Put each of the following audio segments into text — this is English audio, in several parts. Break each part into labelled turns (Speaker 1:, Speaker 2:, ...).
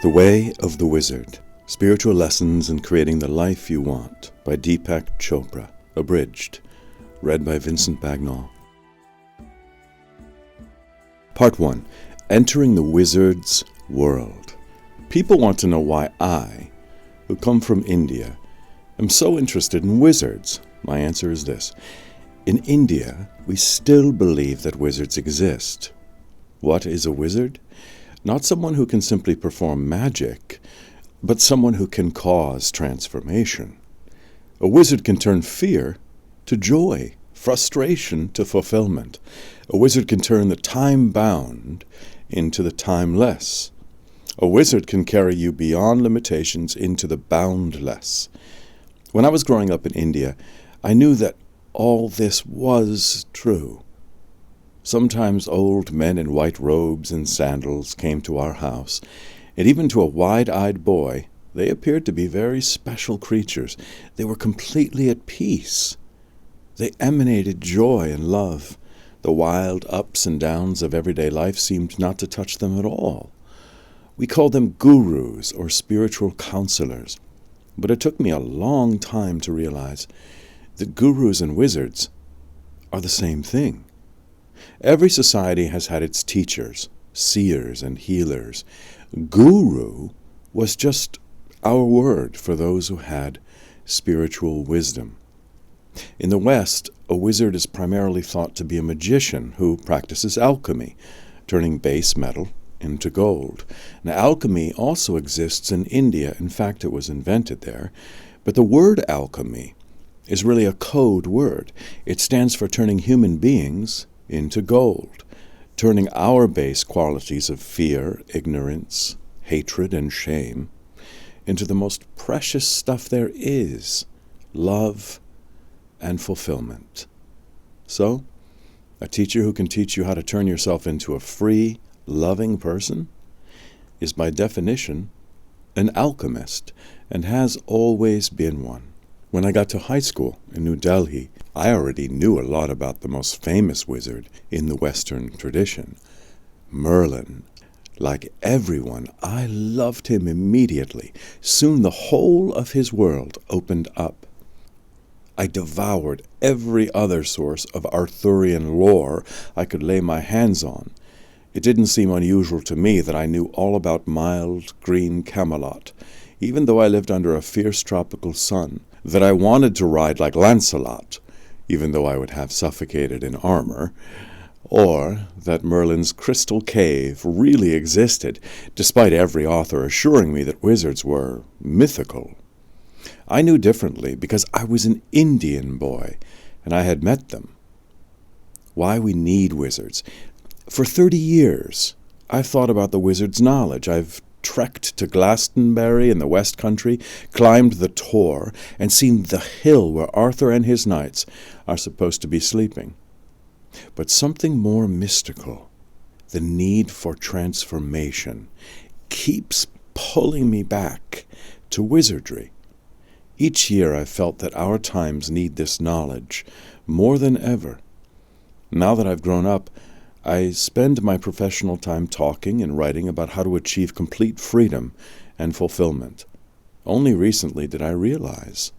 Speaker 1: The Way of the Wizard, Spiritual Lessons in Creating the Life You Want by Deepak Chopra, abridged, read by Vincent Bagnall. Part 1. Entering the Wizard's World. People want to know why I, who come from India, am so interested in wizards. My answer is this. In India, we still believe that wizards exist. What is a wizard? Not someone who can simply perform magic, but someone who can cause transformation. A wizard can turn fear to joy, frustration to fulfillment. A wizard can turn the time-bound into the timeless. A wizard can carry you beyond limitations into the boundless. When I was growing up in India, I knew that all this was true. Sometimes old men in white robes and sandals came to our house, and even to a wide-eyed boy, they appeared to be very special creatures. They were completely at peace. They emanated joy and love. The wild ups and downs of everyday life seemed not to touch them at all. We called them gurus or spiritual counselors, but it took me a long time to realize that gurus and wizards are the same thing. Every society has had its teachers, seers, and healers. Guru was just our word for those who had spiritual wisdom. In the West, a wizard is primarily thought to be a magician who practices alchemy, turning base metal into gold. Now, alchemy also exists in India. In fact, it was invented there. But the word alchemy is really a code word. It stands for turning human beings into gold, turning our base qualities of fear, ignorance, hatred, and shame into the most precious stuff there is, love and fulfillment. So, a teacher who can teach you how to turn yourself into a free, loving person is by definition an alchemist, and has always been one. When I got to high school in New Delhi, I already knew a lot about the most famous wizard in the Western tradition, Merlin. Like everyone, I loved him immediately. Soon the whole of his world opened up. I devoured every other source of Arthurian lore I could lay my hands on. It didn't seem unusual to me that I knew all about mild green Camelot, even though I lived under a fierce tropical sun, that I wanted to ride like Lancelot, even though I would have suffocated in armor, or that Merlin's crystal cave really existed, despite every author assuring me that wizards were mythical. I knew differently because I was an Indian boy, and I had met them. Why we need wizards. For 30 years, I've thought about the wizard's knowledge. I've trekked to Glastonbury in the West Country, climbed the Tor, and seen the hill where Arthur and his knights are supposed to be sleeping. But something more mystical, the need for transformation, keeps pulling me back to wizardry. Each year I've felt that our times need this knowledge more than ever. Now that I've grown up, I spend my professional time talking and writing about how to achieve complete freedom and fulfillment. Only recently did I realize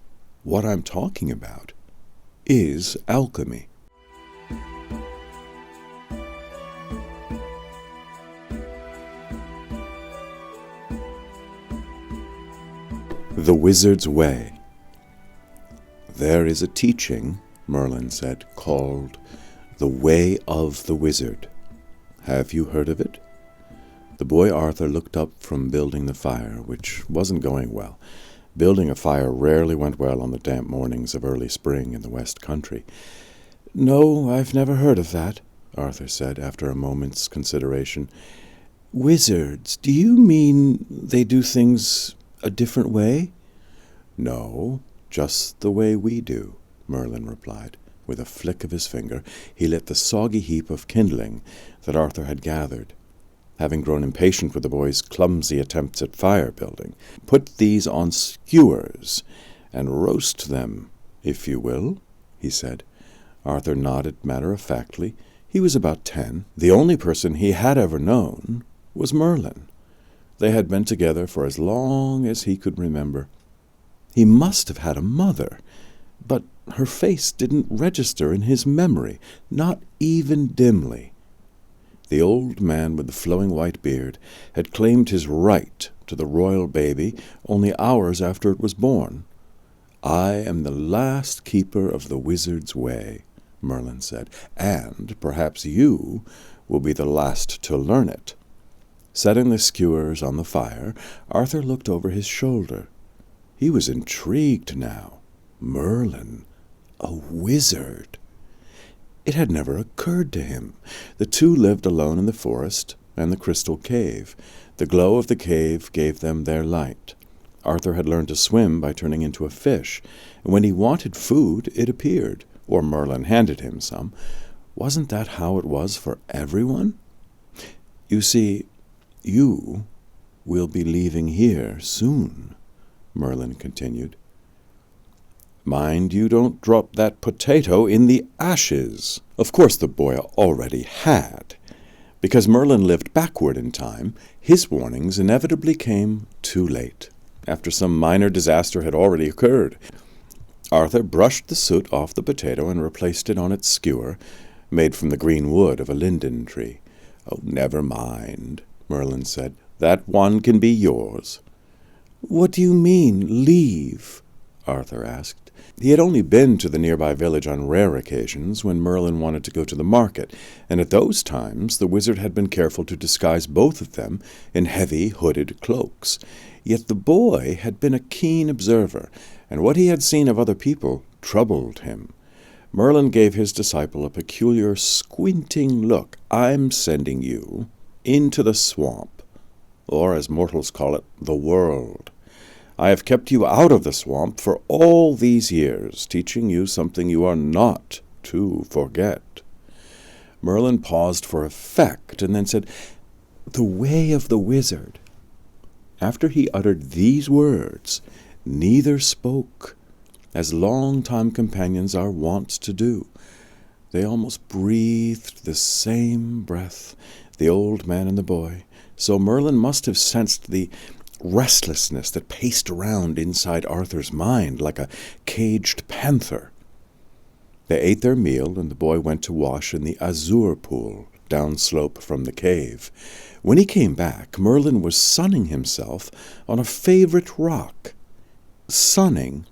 Speaker 1: what I'm talking about is alchemy. The Wizard's Way. There is a teaching, Merlin said, called The Way of the Wizard. Have you heard of it? The boy Arthur looked up from building the fire, which wasn't going well. Building a fire rarely went well on the damp mornings of early spring in the West Country. No, I've never heard of that, Arthur said after a moment's consideration. Wizards, do you mean they do things a different way? No, just the way we do, Merlin replied. With a flick of his finger, he lit the soggy heap of kindling that Arthur had gathered. Having grown impatient with the boy's clumsy attempts at fire building, put these on skewers and roast them, if you will, he said. Arthur nodded matter-of-factly. He was about 10. The only person he had ever known was Merlin. They had been together for as long as he could remember. He must have had a mother, but her face didn't register in his memory, not even dimly. The old man with the flowing white beard had claimed his right to the royal baby only hours after it was born. "I am the last keeper of the wizard's way," Merlin said, "and perhaps you will be the last to learn it." Setting the skewers on the fire, Arthur looked over his shoulder. He was intrigued now. Merlin, a wizard. It had never occurred to him. The two lived alone in the forest and the crystal cave. The glow of the cave gave them their light. Arthur had learned to swim by turning into a fish, and when he wanted food, it appeared, or Merlin handed him some. Wasn't that how it was for everyone? "You see, you will be leaving here soon," Merlin continued. "Mind you don't drop that potato in the ashes." Of course the boy already had. Because Merlin lived backward in time, his warnings inevitably came too late, after some minor disaster had already occurred. Arthur brushed the soot off the potato and replaced it on its skewer, made from the green wood of a linden tree. "Oh, never mind," Merlin said. "That one can be yours." "What do you mean, leave?" Arthur asked. He had only been to the nearby village on rare occasions when Merlin wanted to go to the market, and at those times the wizard had been careful to disguise both of them in heavy hooded cloaks. Yet the boy had been a keen observer, and what he had seen of other people troubled him. Merlin gave his disciple a peculiar squinting look. "I'm sending you into the swamp, or as mortals call it, the world. I have kept you out of the swamp for all these years, teaching you something you are not to forget." Merlin paused for effect, and then said, "The way of the wizard." After he uttered these words, neither spoke, as long-time companions are wont to do. They almost breathed the same breath, the old man and the boy, so Merlin must have sensed the restlessness that paced around inside Arthur's mind like a caged panther. They ate their meal, and the boy went to wash in the azure pool downslope from the cave. When he came back, Merlin was sunning himself on a favorite rock. Sunning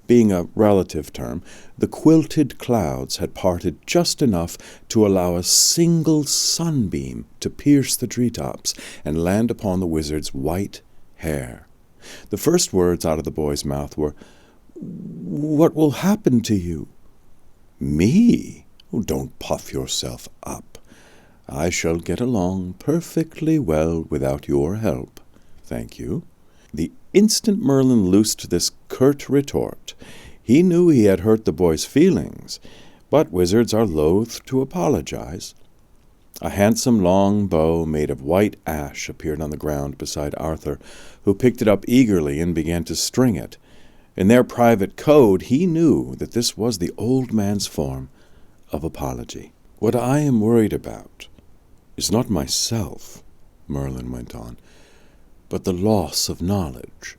Speaker 1: being a relative term, the quilted clouds had parted just enough to allow a single sunbeam to pierce the treetops and land upon the wizard's white hair. The first words out of the boy's mouth were, "What will happen to you?" "Me? Oh, don't puff yourself up. I shall get along perfectly well without your help, thank you." The instant Merlin loosed this curt retort, he knew he had hurt the boy's feelings, but wizards are loath to apologize. A handsome long bow made of white ash appeared on the ground beside Arthur, who picked it up eagerly and began to string it. In their private code, he knew that this was the old man's form of apology. "What I am worried about is not myself," Merlin went on, "but the loss of knowledge.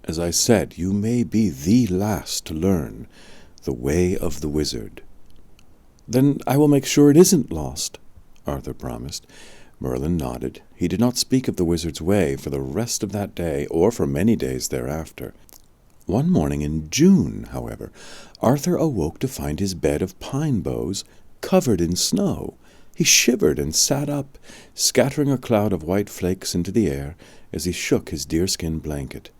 Speaker 1: As I said, you may be the last to learn the way of the wizard." "Then I will make sure it isn't lost," Arthur promised. Merlin nodded. He did not speak of the wizard's way for the rest of that day or for many days thereafter. One morning in June, however, Arthur awoke to find his bed of pine boughs covered in snow. He shivered and sat up, scattering a cloud of white flakes into the air as he shook his deerskin blanket.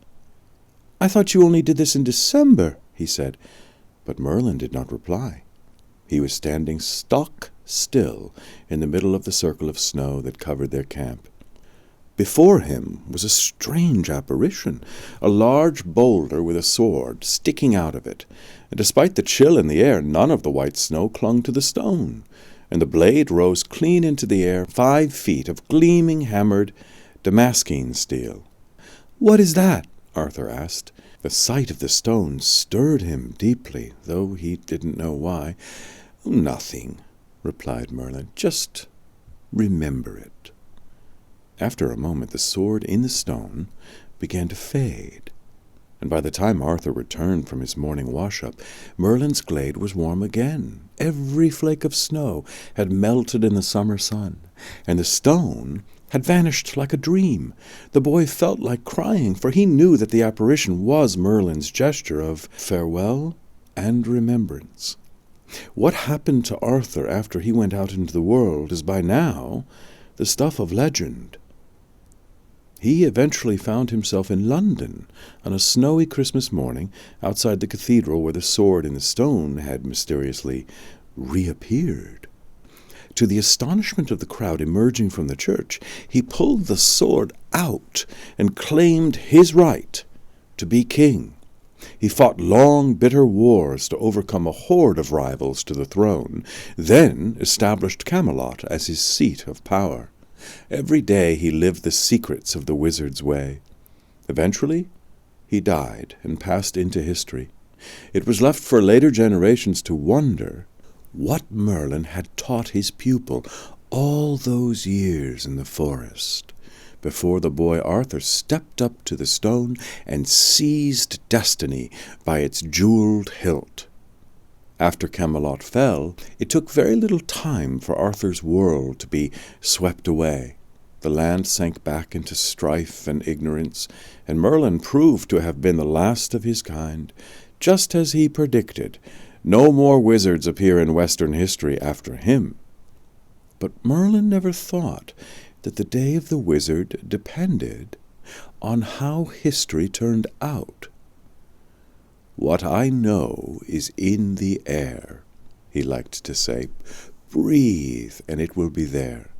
Speaker 1: "I thought you only did this in December," he said, but Merlin did not reply. He was standing stock still in the middle of the circle of snow that covered their camp. Before him was a strange apparition, a large boulder with a sword sticking out of it, and despite the chill in the air, none of the white snow clung to the stone, and the blade rose clean into the air, 5 feet of gleaming hammered Damascene steel. "What is that?" Arthur asked. The sight of the stone stirred him deeply, though he didn't know why. "Nothing," replied Merlin. "Just remember it." After a moment, the sword in the stone began to fade, and by the time Arthur returned from his morning wash-up, Merlin's glade was warm again. Every flake of snow had melted in the summer sun, and the stone had vanished like a dream. The boy felt like crying, for he knew that the apparition was Merlin's gesture of farewell and remembrance. What happened to Arthur after he went out into the world is by now the stuff of legend. He eventually found himself in London on a snowy Christmas morning outside the cathedral where the sword in the stone had mysteriously reappeared. To the astonishment of the crowd emerging from the church, he pulled the sword out and claimed his right to be king. He fought long, bitter wars to overcome a horde of rivals to the throne, then established Camelot as his seat of power. Every day he lived the secrets of the wizard's way. Eventually, he died and passed into history. It was left for later generations to wonder what Merlin had taught his pupil all those years in the forest, before the boy Arthur stepped up to the stone and seized destiny by its jeweled hilt. After Camelot fell, it took very little time for Arthur's world to be swept away. The land sank back into strife and ignorance, and Merlin proved to have been the last of his kind, just as he predicted. No more wizards appear in Western history after him. But Merlin never thought that the day of the wizard depended on how history turned out. "What I know is in the air," he liked to say. "Breathe, and it will be there."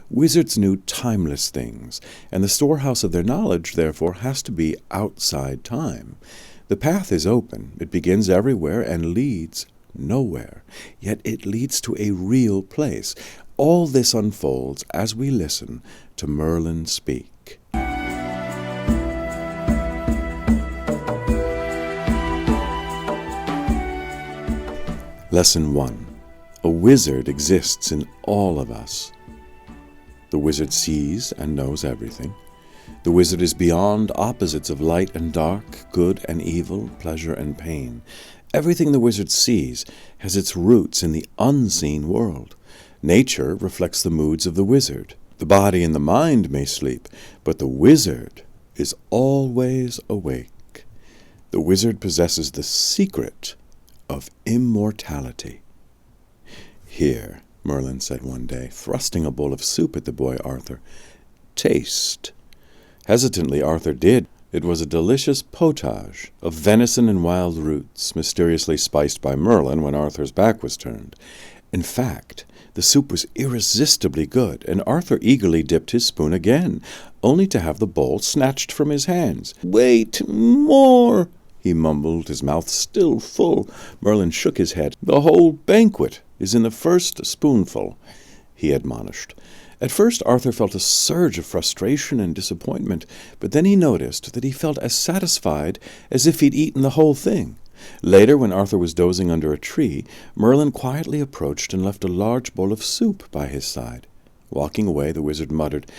Speaker 1: Wizards knew timeless things, and the storehouse of their knowledge, therefore, has to be outside time. The path is open. It begins everywhere and leads nowhere. Yet it leads to a real place. All this unfolds as we listen to Merlin speak. Lesson 1. A wizard exists in all of us. The wizard sees and knows everything. The wizard is beyond opposites of light and dark, good and evil, pleasure and pain. Everything the wizard sees has its roots in the unseen world. Nature reflects the moods of the wizard. The body and the mind may sleep, but the wizard is always awake. The wizard possesses the secret of immortality. "Here," Merlin said one day, thrusting a bowl of soup at the boy Arthur. "Taste." Hesitantly, Arthur did. It was a delicious potage of venison and wild roots, mysteriously spiced by Merlin when Arthur's back was turned. In fact, the soup was irresistibly good, and Arthur eagerly dipped his spoon again, only to have the bowl snatched from his hands. "Wait, more!" he mumbled, his mouth still full. Merlin shook his head. "The whole banquet is in the first spoonful," he admonished. At first Arthur felt a surge of frustration and disappointment, but then he noticed that he felt as satisfied as if he'd eaten the whole thing. Later, when Arthur was dozing under a tree, Merlin quietly approached and left a large bowl of soup by his side. Walking away, the wizard muttered,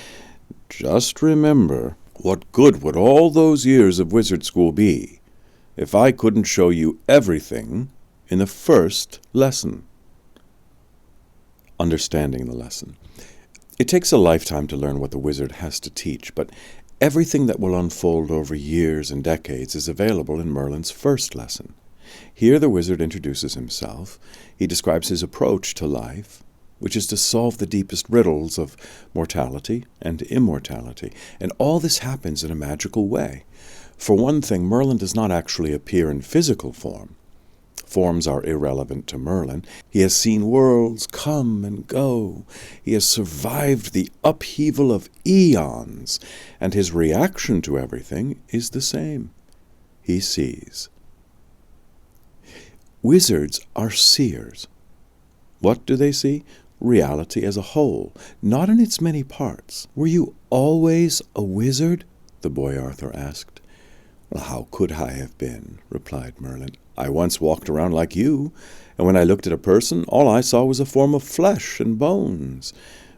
Speaker 1: "Just remember, what good would all those years of wizard school be if I couldn't show you everything in the first lesson?" Understanding the lesson. It takes a lifetime to learn what the wizard has to teach, but everything that will unfold over years and decades is available in Merlin's first lesson. Here the wizard introduces himself. He describes his approach to life, which is to solve the deepest riddles of mortality and immortality. And all this happens in a magical way. For one thing, Merlin does not actually appear in physical form. Forms are irrelevant to Merlin. He has seen worlds come and go. He has survived the upheaval of eons, and his reaction to everything is the same. He sees. Wizards are seers. What do they see? Reality as a whole, not in its many parts. "Were you always a wizard?" the boy Arthur asked. "Well, how could I have been?" replied Merlin. "I once walked around like you, and when I looked at a person, all I saw was a form of flesh and bones.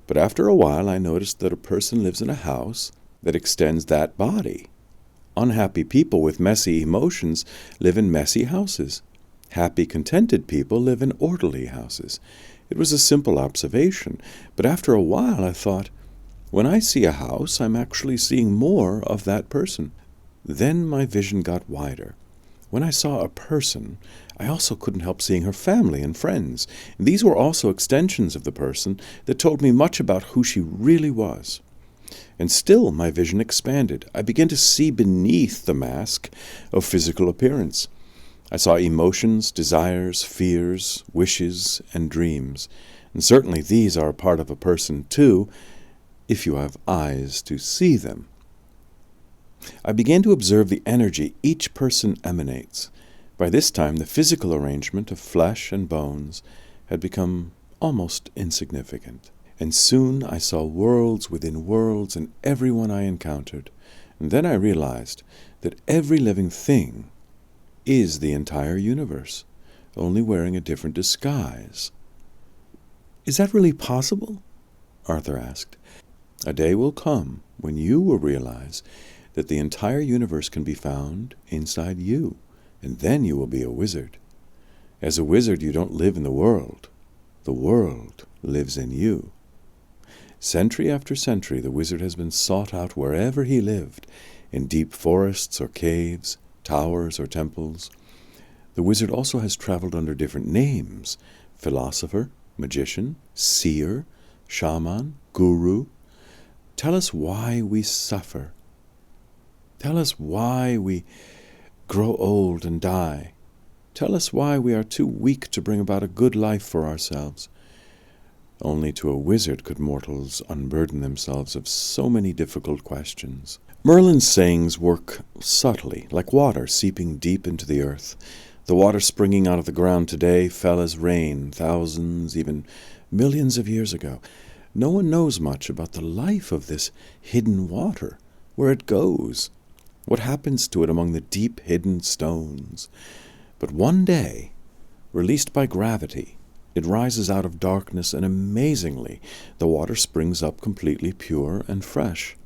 Speaker 1: But after a while, I noticed that a person lives in a house that extends that body. Unhappy people with messy emotions live in messy houses. Happy, contented people live in orderly houses. It was a simple observation, but after a while I thought, when I see a house, I'm actually seeing more of that person. Then my vision got wider. When I saw a person, I also couldn't help seeing her family and friends. These were also extensions of the person that told me much about who she really was. And still my vision expanded. I began to see beneath the mask of physical appearance. I saw emotions, desires, fears, wishes, and dreams. And certainly these are a part of a person too, if you have eyes to see them. I began to observe the energy each person emanates. By this time, the physical arrangement of flesh and bones had become almost insignificant. And soon I saw worlds within worlds in everyone I encountered. And then I realized that every living thing is the entire universe, only wearing a different disguise. "Is that really possible?" Arthur asked. "A day will come when you will realize that the entire universe can be found inside you, and then you will be a wizard. As a wizard, you don't live in the world lives in you." Century after century, the wizard has been sought out wherever he lived, in deep forests or caves, towers or temples. The wizard also has traveled under different names: philosopher, magician, seer, shaman, guru. Tell us why we suffer. Tell us why we grow old and die. Tell us why we are too weak to bring about a good life for ourselves. Only to a wizard could mortals unburden themselves of so many difficult questions. Merlin's sayings work subtly, like water seeping deep into the earth. The water springing out of the ground today fell as rain thousands, even millions of years ago. No one knows much about the life of this hidden water, where it goes, what happens to it among the deep hidden stones. But one day, released by gravity, it rises out of darkness, and amazingly, the water springs up completely pure and fresh.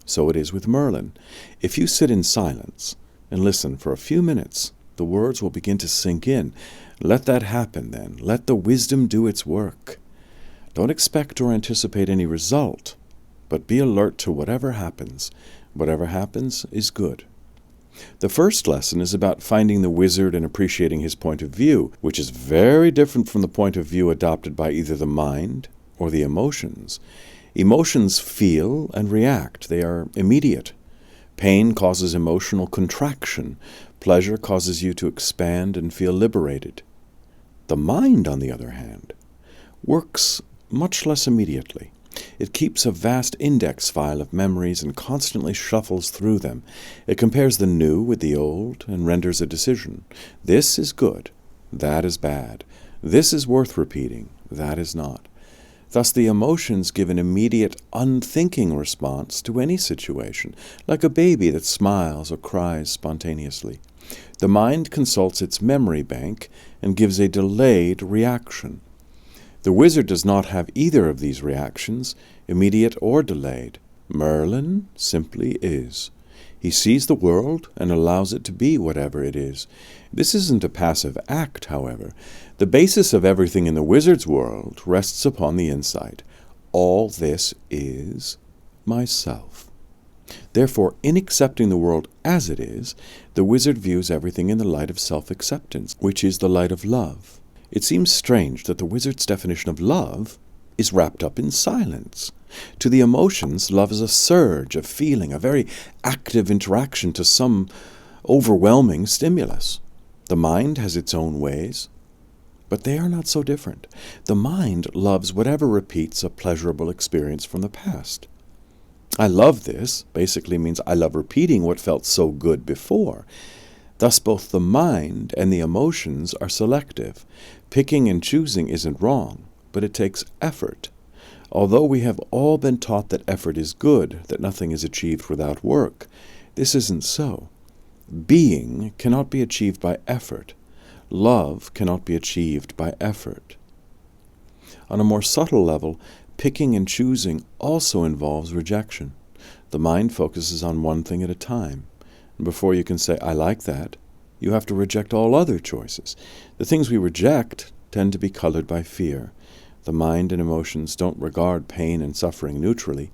Speaker 1: So it is with Merlin. If you sit in silence and listen for a few minutes, the words will begin to sink in. Let that happen then. Let the wisdom do its work. Don't expect or anticipate any result, but be alert to whatever happens. Whatever happens is good. The first lesson is about finding the wizard and appreciating his point of view, which is very different from the point of view adopted by either the mind or the emotions. Emotions feel and react. They are immediate. Pain causes emotional contraction. Pleasure causes you to expand and feel liberated. The mind, on the other hand, works much less immediately. It keeps a vast index file of memories and constantly shuffles through them. It compares the new with the old and renders a decision. This is good. That is bad. This is worth repeating. That is not. Thus the emotions give an immediate, unthinking response to any situation, like a baby that smiles or cries spontaneously. The mind consults its memory bank and gives a delayed reaction. The wizard does not have either of these reactions, immediate or delayed. Merlin simply is. He sees the world and allows it to be whatever it is. This isn't a passive act, however. The basis of everything in the wizard's world rests upon the insight. All this is myself. Therefore, in accepting the world as it is, the wizard views everything in the light of self-acceptance, which is the light of love. It seems strange that the wizard's definition of love is wrapped up in silence. To the emotions, love is a surge of feeling, a very active interaction to some overwhelming stimulus. The mind has its own ways, but they are not so different. The mind loves whatever repeats a pleasurable experience from the past. I love this basically means I love repeating what felt so good before. Thus both the mind and the emotions are selective. Picking and choosing isn't wrong, but it takes effort. Although we have all been taught that effort is good, that nothing is achieved without work, this isn't so. Being cannot be achieved by effort. Love cannot be achieved by effort. On a more subtle level, Picking and choosing also involves rejection. The mind focuses on one thing at a time. And before you can say, I like that, you have to reject all other choices. The things we reject tend to be colored by fear. The mind and emotions don't regard pain and suffering neutrally.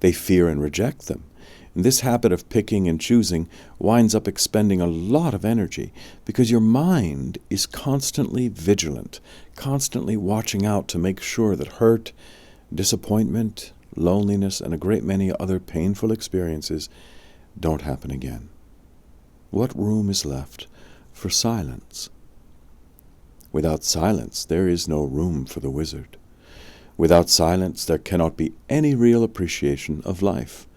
Speaker 1: They fear and reject them. And this habit of picking and choosing winds up expending a lot of energy because your mind is constantly vigilant, constantly watching out to make sure that hurt, disappointment, loneliness, and a great many other painful experiences don't happen again. What room is left for silence? Without silence, there is no room for the wizard. Without silence, there cannot be any real appreciation of life,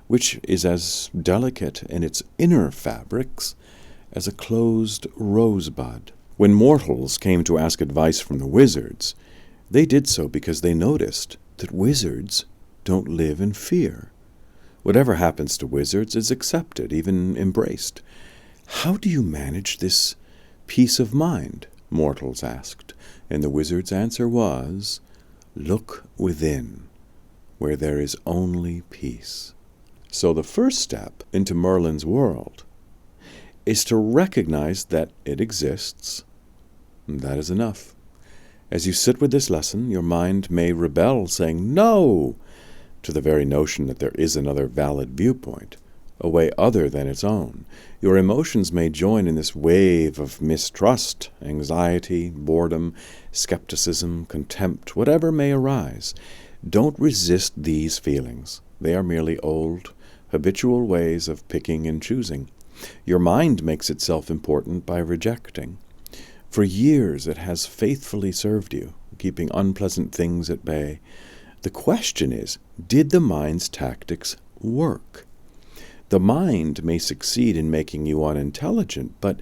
Speaker 1: which is as delicate in its inner fabrics as a closed rosebud. When mortals came to ask advice from the wizards, they did so because they noticed that wizards don't live in fear. Whatever happens to wizards is accepted, even embraced. How do you manage this peace of mind? Mortals asked, and the wizard's answer was, look within, where there is only peace. So the first step into Merlin's world is to recognize that it exists, and that is enough. As you sit with this lesson, your mind may rebel, saying no to the very notion that there is another valid viewpoint, a way other than its own. Your emotions may join in this wave of mistrust, anxiety, boredom, skepticism, contempt, whatever may arise. Don't resist these feelings. They are merely old, habitual ways of picking and choosing. Your mind makes itself important by rejecting. For years it has faithfully served you, keeping unpleasant things at bay. The question is, did the mind's tactics work? The mind may succeed in making you unintelligent, but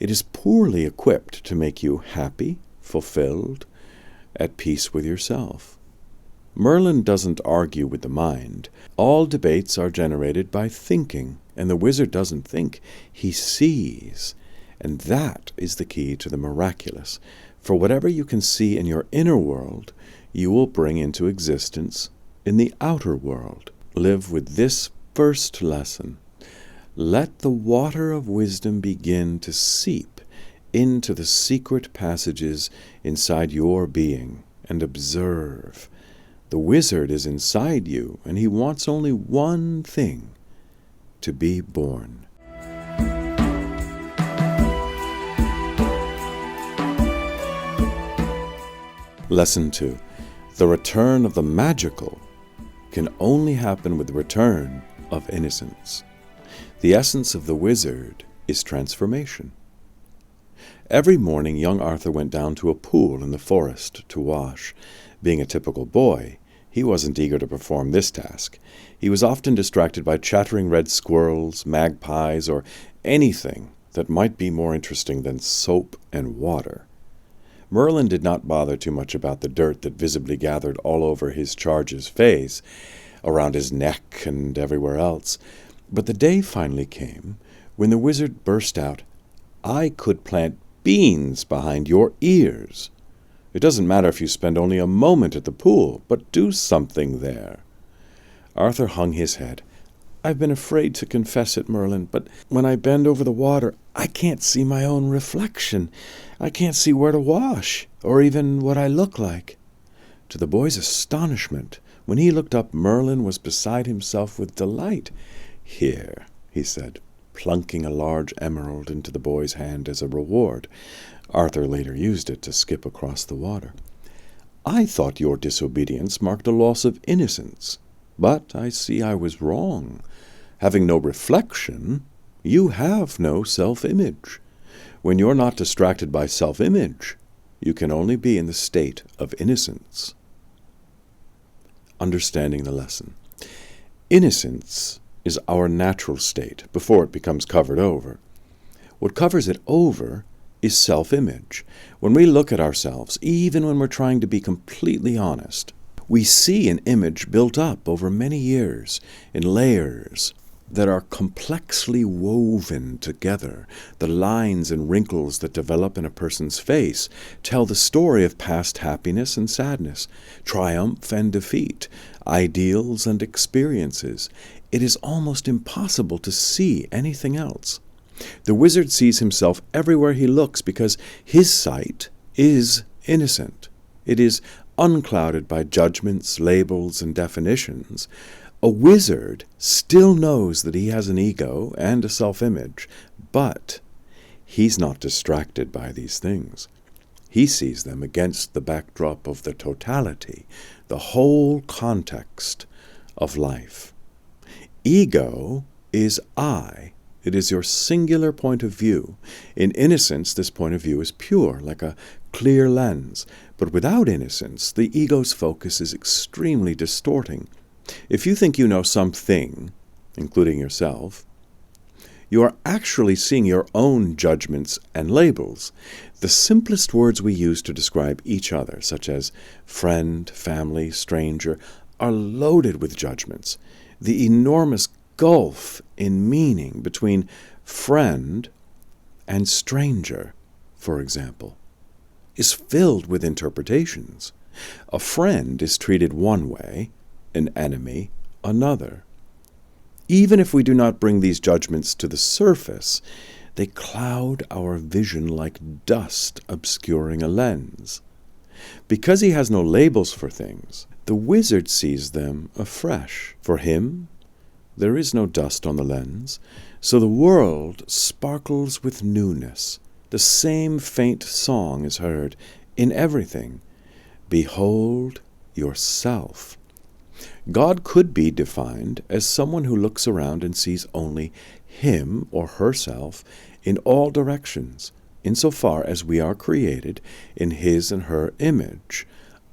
Speaker 1: it is poorly equipped to make you happy, fulfilled, at peace with yourself. Merlin doesn't argue with the mind. All debates are generated by thinking, and the wizard doesn't think, he sees. And that is the key to the miraculous. For whatever you can see in your inner world, you will bring into existence in the outer world. Live with this first lesson. Let the water of wisdom begin to seep into the secret passages inside your being, and observe. The wizard is inside you, and he wants only one thing, to be born. Lesson 2. The return of the magical can only happen with the return of innocence. The essence of the wizard is transformation. Every morning young Arthur went down to a pool in the forest to wash. Being a typical boy, he wasn't eager to perform this task. He was often distracted by chattering red squirrels, magpies, or anything that might be more interesting than soap and water. Merlin did not bother too much about the dirt that visibly gathered all over his charge's face, around his neck and everywhere else. But the day finally came when the wizard burst out, "I could plant beans behind your ears. It doesn't matter if you spend only a moment at the pool, but do something there." Arthur hung his head. "I've been afraid to confess it, Merlin, but when I bend over the water, I can't see my own reflection. I can't see where to wash, or even what I look like." To the boy's astonishment, when he looked up, Merlin was beside himself with delight. "Here," he said, plunking a large emerald into the boy's hand as a reward. Arthur later used it to skip across the water. "I thought your disobedience marked a loss of innocence, but I see I was wrong. Having no reflection, you have no self-image. When you're not distracted by self-image, you can only be in the state of innocence." Understanding the lesson. Innocence is our natural state before it becomes covered over. What covers it over is self-image. When we look at ourselves, even when we're trying to be completely honest, we see an image built up over many years in layers, that are complexly woven together. The lines and wrinkles that develop in a person's face tell the story of past happiness and sadness, triumph and defeat, ideals and experiences. It is almost impossible to see anything else. The wizard sees himself everywhere he looks because his sight is innocent. It is unclouded by judgments, labels, and definitions. A wizard still knows that he has an ego and a self-image, but he's not distracted by these things. He sees them against the backdrop of the totality, the whole context of life. Ego is I. It is your singular point of view. In innocence, this point of view is pure, like a clear lens. But without innocence, the ego's focus is extremely distorting. If you think you know something, including yourself, you are actually seeing your own judgments and labels. The simplest words we use to describe each other, such as friend, family, stranger, are loaded with judgments. The enormous gulf in meaning between friend and stranger, for example, is filled with interpretations. A friend is treated one way, an enemy another. Even if we do not bring these judgments to the surface, they cloud our vision like dust obscuring a lens. Because he has no labels for things, the wizard sees them afresh. For him, there is no dust on the lens, so the world sparkles with newness. The same faint song is heard in everything. Behold yourself. God could be defined as someone who looks around and sees only him or herself in all directions, insofar as we are created in his and her image.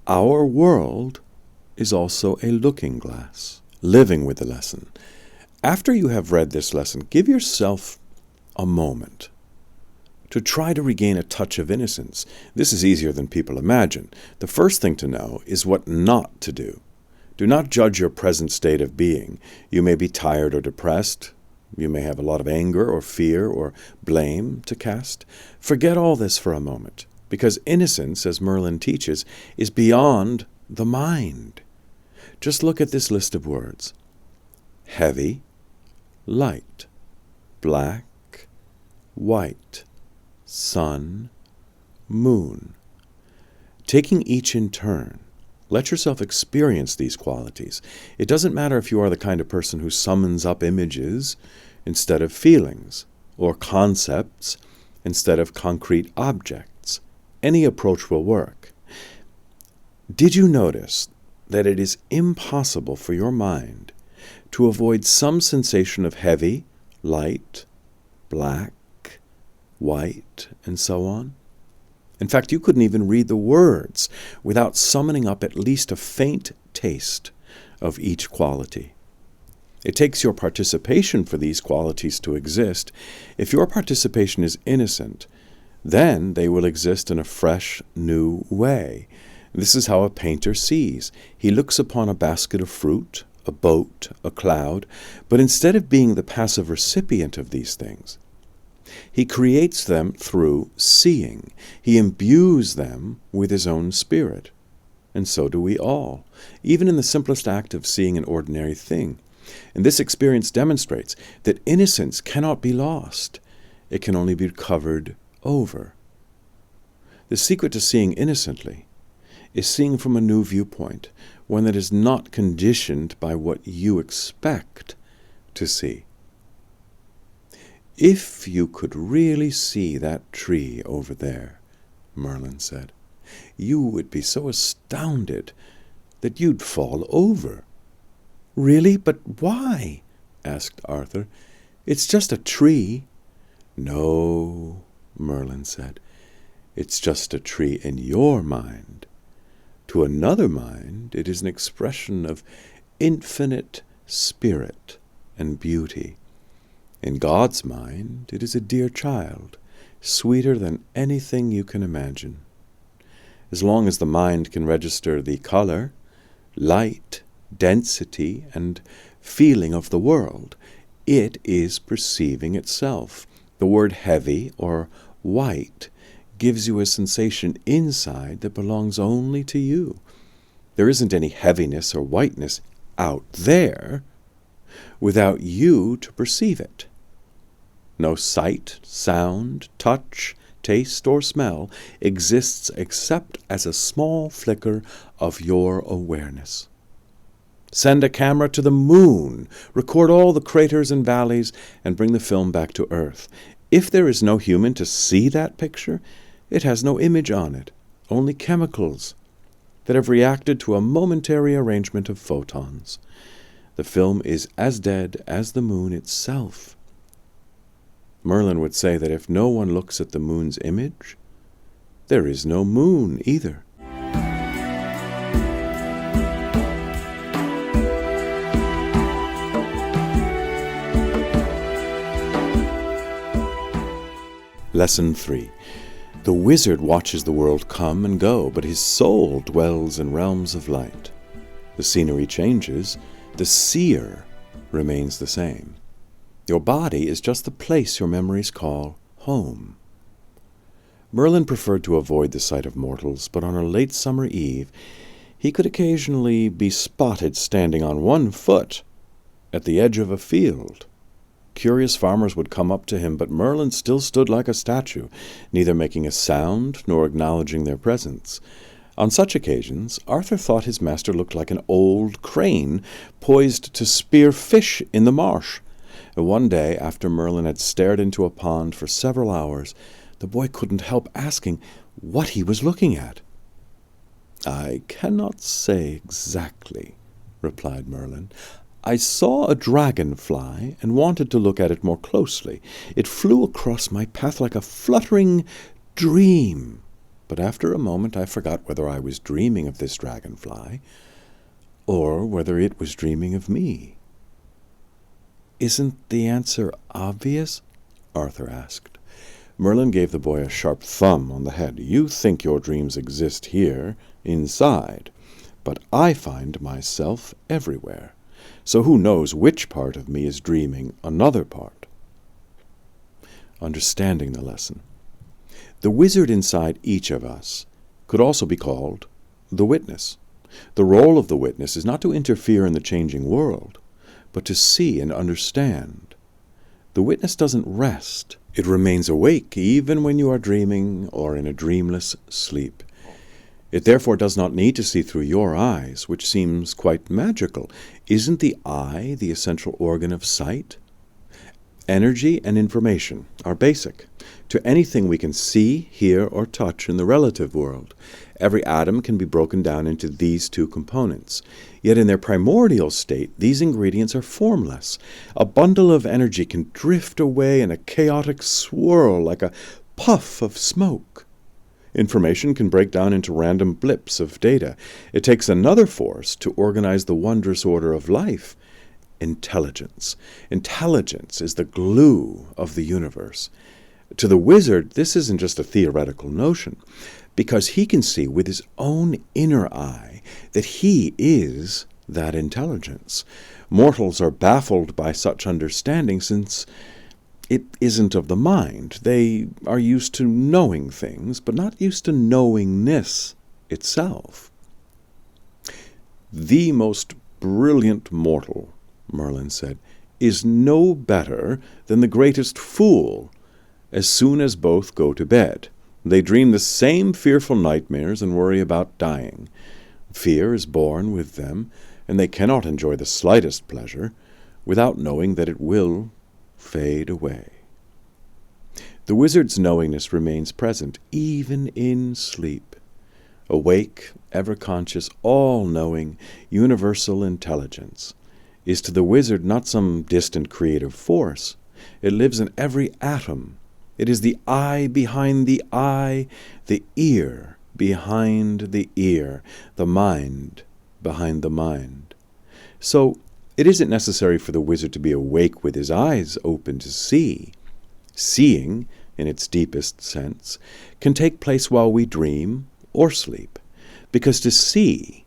Speaker 1: Our world is also a looking glass. Living with the lesson. After you have read this lesson, give yourself a moment to try to regain a touch of innocence. This is easier than people imagine. The first thing to know is what not to do. Do not judge your present state of being. You may be tired or depressed. You may have a lot of anger or fear or blame to cast. Forget all this for a moment, because innocence, as Merlin teaches, is beyond the mind. Just look at this list of words. Heavy, light, black, white, sun, moon. Taking each in turn, let yourself experience these qualities. It doesn't matter if you are the kind of person who summons up images instead of feelings, or concepts instead of concrete objects. Any approach will work. Did you notice that it is impossible for your mind to avoid some sensation of heavy, light, black, white, and so on? In fact, you couldn't even read the words without summoning up at least a faint taste of each quality. It takes your participation for these qualities to exist. If your participation is innocent, then they will exist in a fresh, new way. This is how a painter sees. He looks upon a basket of fruit, a boat, a cloud, but instead of being the passive recipient of these things, he creates them through seeing. He imbues them with his own spirit. And so do we all, even in the simplest act of seeing an ordinary thing. And this experience demonstrates that innocence cannot be lost. It can only be covered over. The secret to seeing innocently is seeing from a new viewpoint, one that is not conditioned by what you expect to see. If you could really see that tree over there, Merlin said, you would be so astounded that you'd fall over. Really? But why? Asked Arthur. It's just a tree. No, Merlin said. It's just a tree in your mind. To another mind, it is an expression of infinite spirit and beauty. In God's mind, it is a dear child, sweeter than anything you can imagine. As long as the mind can register the color, light, density, and feeling of the world, It is perceiving itself. The word heavy or white gives you a sensation inside that belongs only to you. There isn't any heaviness or whiteness out there without you to perceive it. No sight, sound, touch, taste, or smell exists except as a small flicker of your awareness. Send a camera to the moon, record all the craters and valleys, and bring the film back to Earth. If there is no human to see that picture, it has no image on it, only chemicals that have reacted to a momentary arrangement of photons. The film is as dead as the moon itself. Merlin would say that if no one looks at the moon's image, there is no moon either. Lesson 3. The wizard watches the world come and go, but his soul dwells in realms of light. The scenery changes, the seer remains the same. Your body is just the place your memories call home. Merlin preferred to avoid the sight of mortals, but on a late summer eve, he could occasionally be spotted standing on one foot at the edge of a field. Curious farmers would come up to him, but Merlin still stood like a statue, neither making a sound nor acknowledging their presence. On such occasions, Arthur thought his master looked like an old crane poised to spear fish in the marsh. And one day, after Merlin had stared into a pond for several hours, the boy couldn't help asking what he was looking at. "I cannot say exactly," replied Merlin. "I saw a dragonfly and wanted to look at it more closely. It flew across my path like a fluttering dream. But after a moment I forgot whether I was dreaming of this dragonfly or whether it was dreaming of me." "Isn't the answer obvious?" Arthur asked. Merlin gave the boy a sharp thumb on the head. "You think your dreams exist here, inside, but I find myself everywhere. So who knows which part of me is dreaming another part?" Understanding the lesson. The wizard inside each of us could also be called the witness. The role of the witness is not to interfere in the changing world, but to see and understand. The witness doesn't rest. It remains awake even when you are dreaming or in a dreamless sleep. It therefore does not need to see through your eyes, which seems quite magical. Isn't the eye the essential organ of sight? Energy and information are basic to anything we can see, hear, or touch in the relative world. Every atom can be broken down into these two components. Yet in their primordial state, these ingredients are formless. A bundle of energy can drift away in a chaotic swirl like a puff of smoke. Information can break down into random blips of data. It takes another force to organize the wondrous order of life: intelligence. Intelligence is the glue of the universe. To the wizard, this isn't just a theoretical notion, because he can see with his own inner eye that he is that intelligence. Mortals are baffled by such understanding, since it isn't of the mind. They are used to knowing things, but not used to knowingness itself. "The most brilliant mortal," Merlin said, "is no better than the greatest fool. As soon as both go to bed, they dream the same fearful nightmares and worry about dying. Fear is born with them, and they cannot enjoy the slightest pleasure without knowing that it will fade away." The wizard's knowingness remains present even in sleep. Awake, ever-conscious, all-knowing, universal intelligence is to the wizard not some distant creative force. It lives in every atom. It is the eye behind the eye, the ear behind the ear, the mind behind the mind. So it isn't necessary for the wizard to be awake with his eyes open to see. Seeing, in its deepest sense, can take place while we dream or sleep, because to see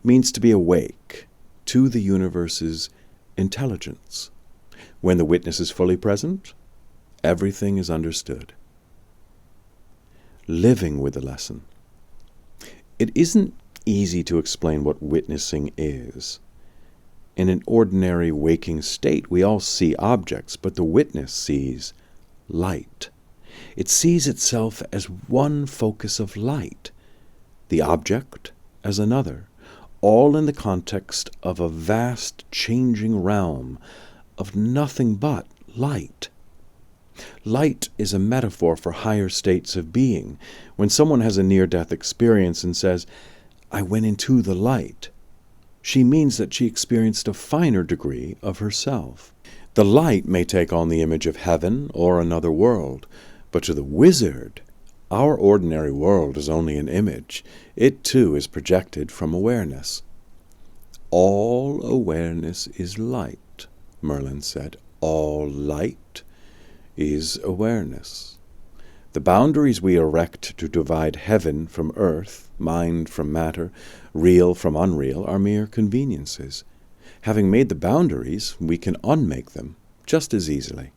Speaker 1: means to be awake to the universe's intelligence. When the witness is fully present, everything is understood. Living with the lesson. It isn't easy to explain what witnessing is. In an ordinary waking state, we all see objects, but the witness sees light. It sees itself as one focus of light, the object as another, all in the context of a vast changing realm of nothing but light. Light is a metaphor for higher states of being. When someone has a near-death experience and says, "I went into the light," she means that she experienced a finer degree of herself. The light may take on the image of heaven or another world, but to the wizard, our ordinary world is only an image. It too is projected from awareness. All awareness is light, Merlin said. All light is awareness. The boundaries we erect to divide heaven from earth, mind from matter, real from unreal, are mere conveniences. Having made the boundaries, we can unmake them just as easily.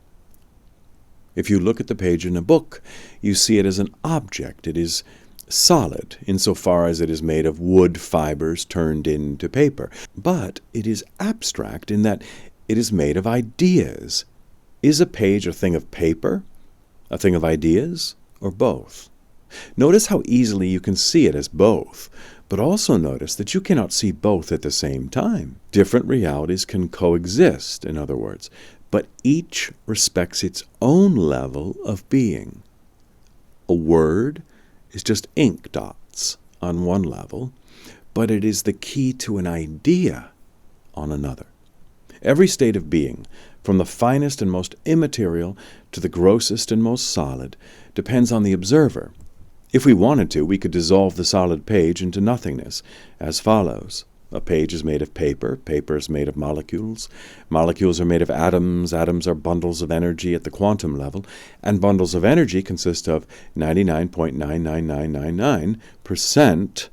Speaker 1: If you look at the page in a book, you see it as an object. It is solid insofar as it is made of wood fibers turned into paper. But it is abstract in that it is made of ideas. Is a page a thing of paper, a thing of ideas, or both? Notice how easily you can see it as both, but also notice that you cannot see both at the same time. Different realities can coexist, in other words, but each respects its own level of being. A word is just ink dots on one level, but it is the key to an idea on another. Every state of being, from the finest and most immaterial to the grossest and most solid, depends on the observer. If we wanted to, we could dissolve the solid page into nothingness, as follows. A page is made of paper. Paper is made of molecules. Molecules are made of atoms. Atoms are bundles of energy at the quantum level. And bundles of energy consist of 99.99999%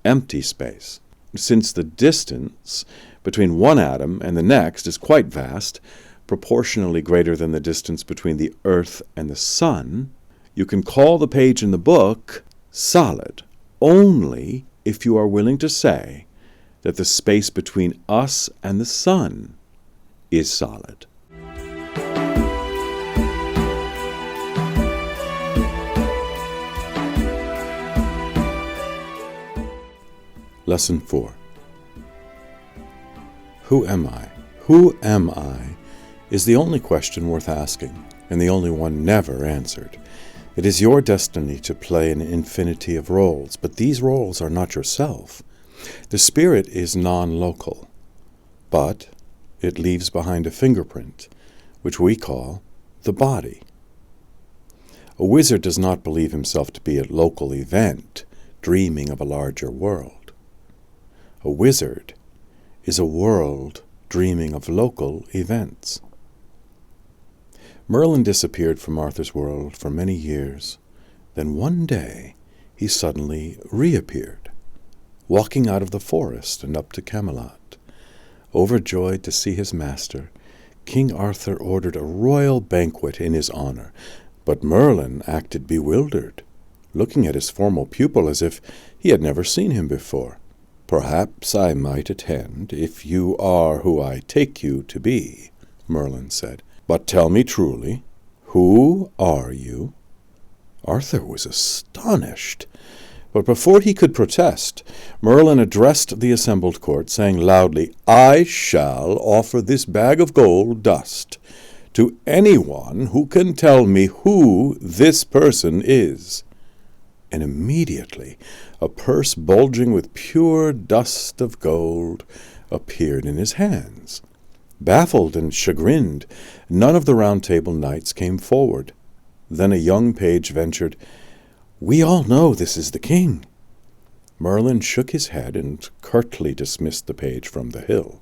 Speaker 1: empty space. Since the distance between one atom and the next is quite vast, proportionally greater than the distance between the Earth and the Sun, you can call the page in the book solid only if you are willing to say that the space between us and the sun is solid. Lesson 4. Who am I? Who am I is the only question worth asking, and the only one never answered. It is your destiny to play an infinity of roles, but these roles are not yourself. The spirit is non-local, but it leaves behind a fingerprint, which we call the body. A wizard does not believe himself to be a local event, dreaming of a larger world. A wizard is a world dreaming of local events. Merlin disappeared from Arthur's world for many years. Then one day he suddenly reappeared, walking out of the forest and up to Camelot. Overjoyed to see his master, King Arthur ordered a royal banquet in his honor, but Merlin acted bewildered, looking at his former pupil as if he had never seen him before. "Perhaps I might attend, if you are who I take you to be," Merlin said. "But tell me truly, who are you?" Arthur was astonished. But before he could protest, Merlin addressed the assembled court, saying loudly, "I shall offer this bag of gold dust to anyone who can tell me who this person is." And immediately a purse bulging with pure dust of gold appeared in his hands. Baffled and chagrined, none of the Round Table knights came forward. Then a young page ventured, "We all know this is the king." Merlin shook his head and curtly dismissed the page from the hill.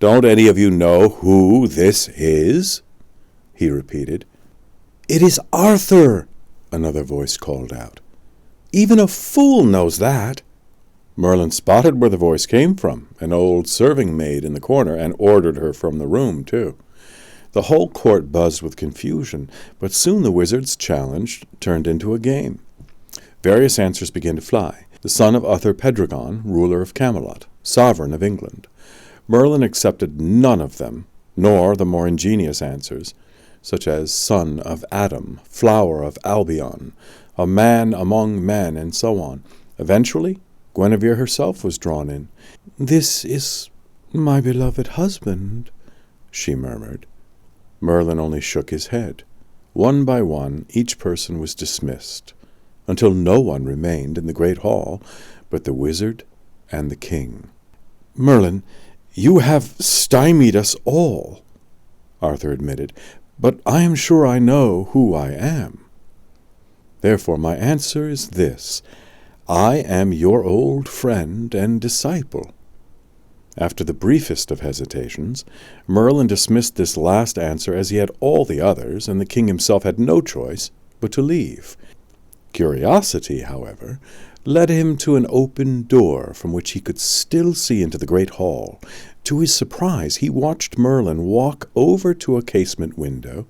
Speaker 1: "Don't any of you know who this is?" he repeated. "It is Arthur," another voice called out. "Even a fool knows that." Merlin spotted where the voice came from, an old serving maid in the corner, and ordered her from the room, too. The whole court buzzed with confusion, but soon the wizard's challenge turned into a game. Various answers began to fly. The son of Uther Pendragon, ruler of Camelot, sovereign of England. Merlin accepted none of them, nor the more ingenious answers, such as son of Adam, flower of Albion, a man among men, and so on. Eventually, Guinevere herself was drawn in. "This is my beloved husband," she murmured. Merlin only shook his head. One by one, each person was dismissed, until no one remained in the great hall but the wizard and the king. "Merlin, you have stymied us all," Arthur admitted, "but I am sure I know who I am. Therefore my answer is this: I am your old friend and disciple." After the briefest of hesitations, Merlin dismissed this last answer as he had all the others, and the king himself had no choice but to leave. Curiosity, however, led him to an open door from which he could still see into the great hall. To his surprise, he watched Merlin walk over to a casement window,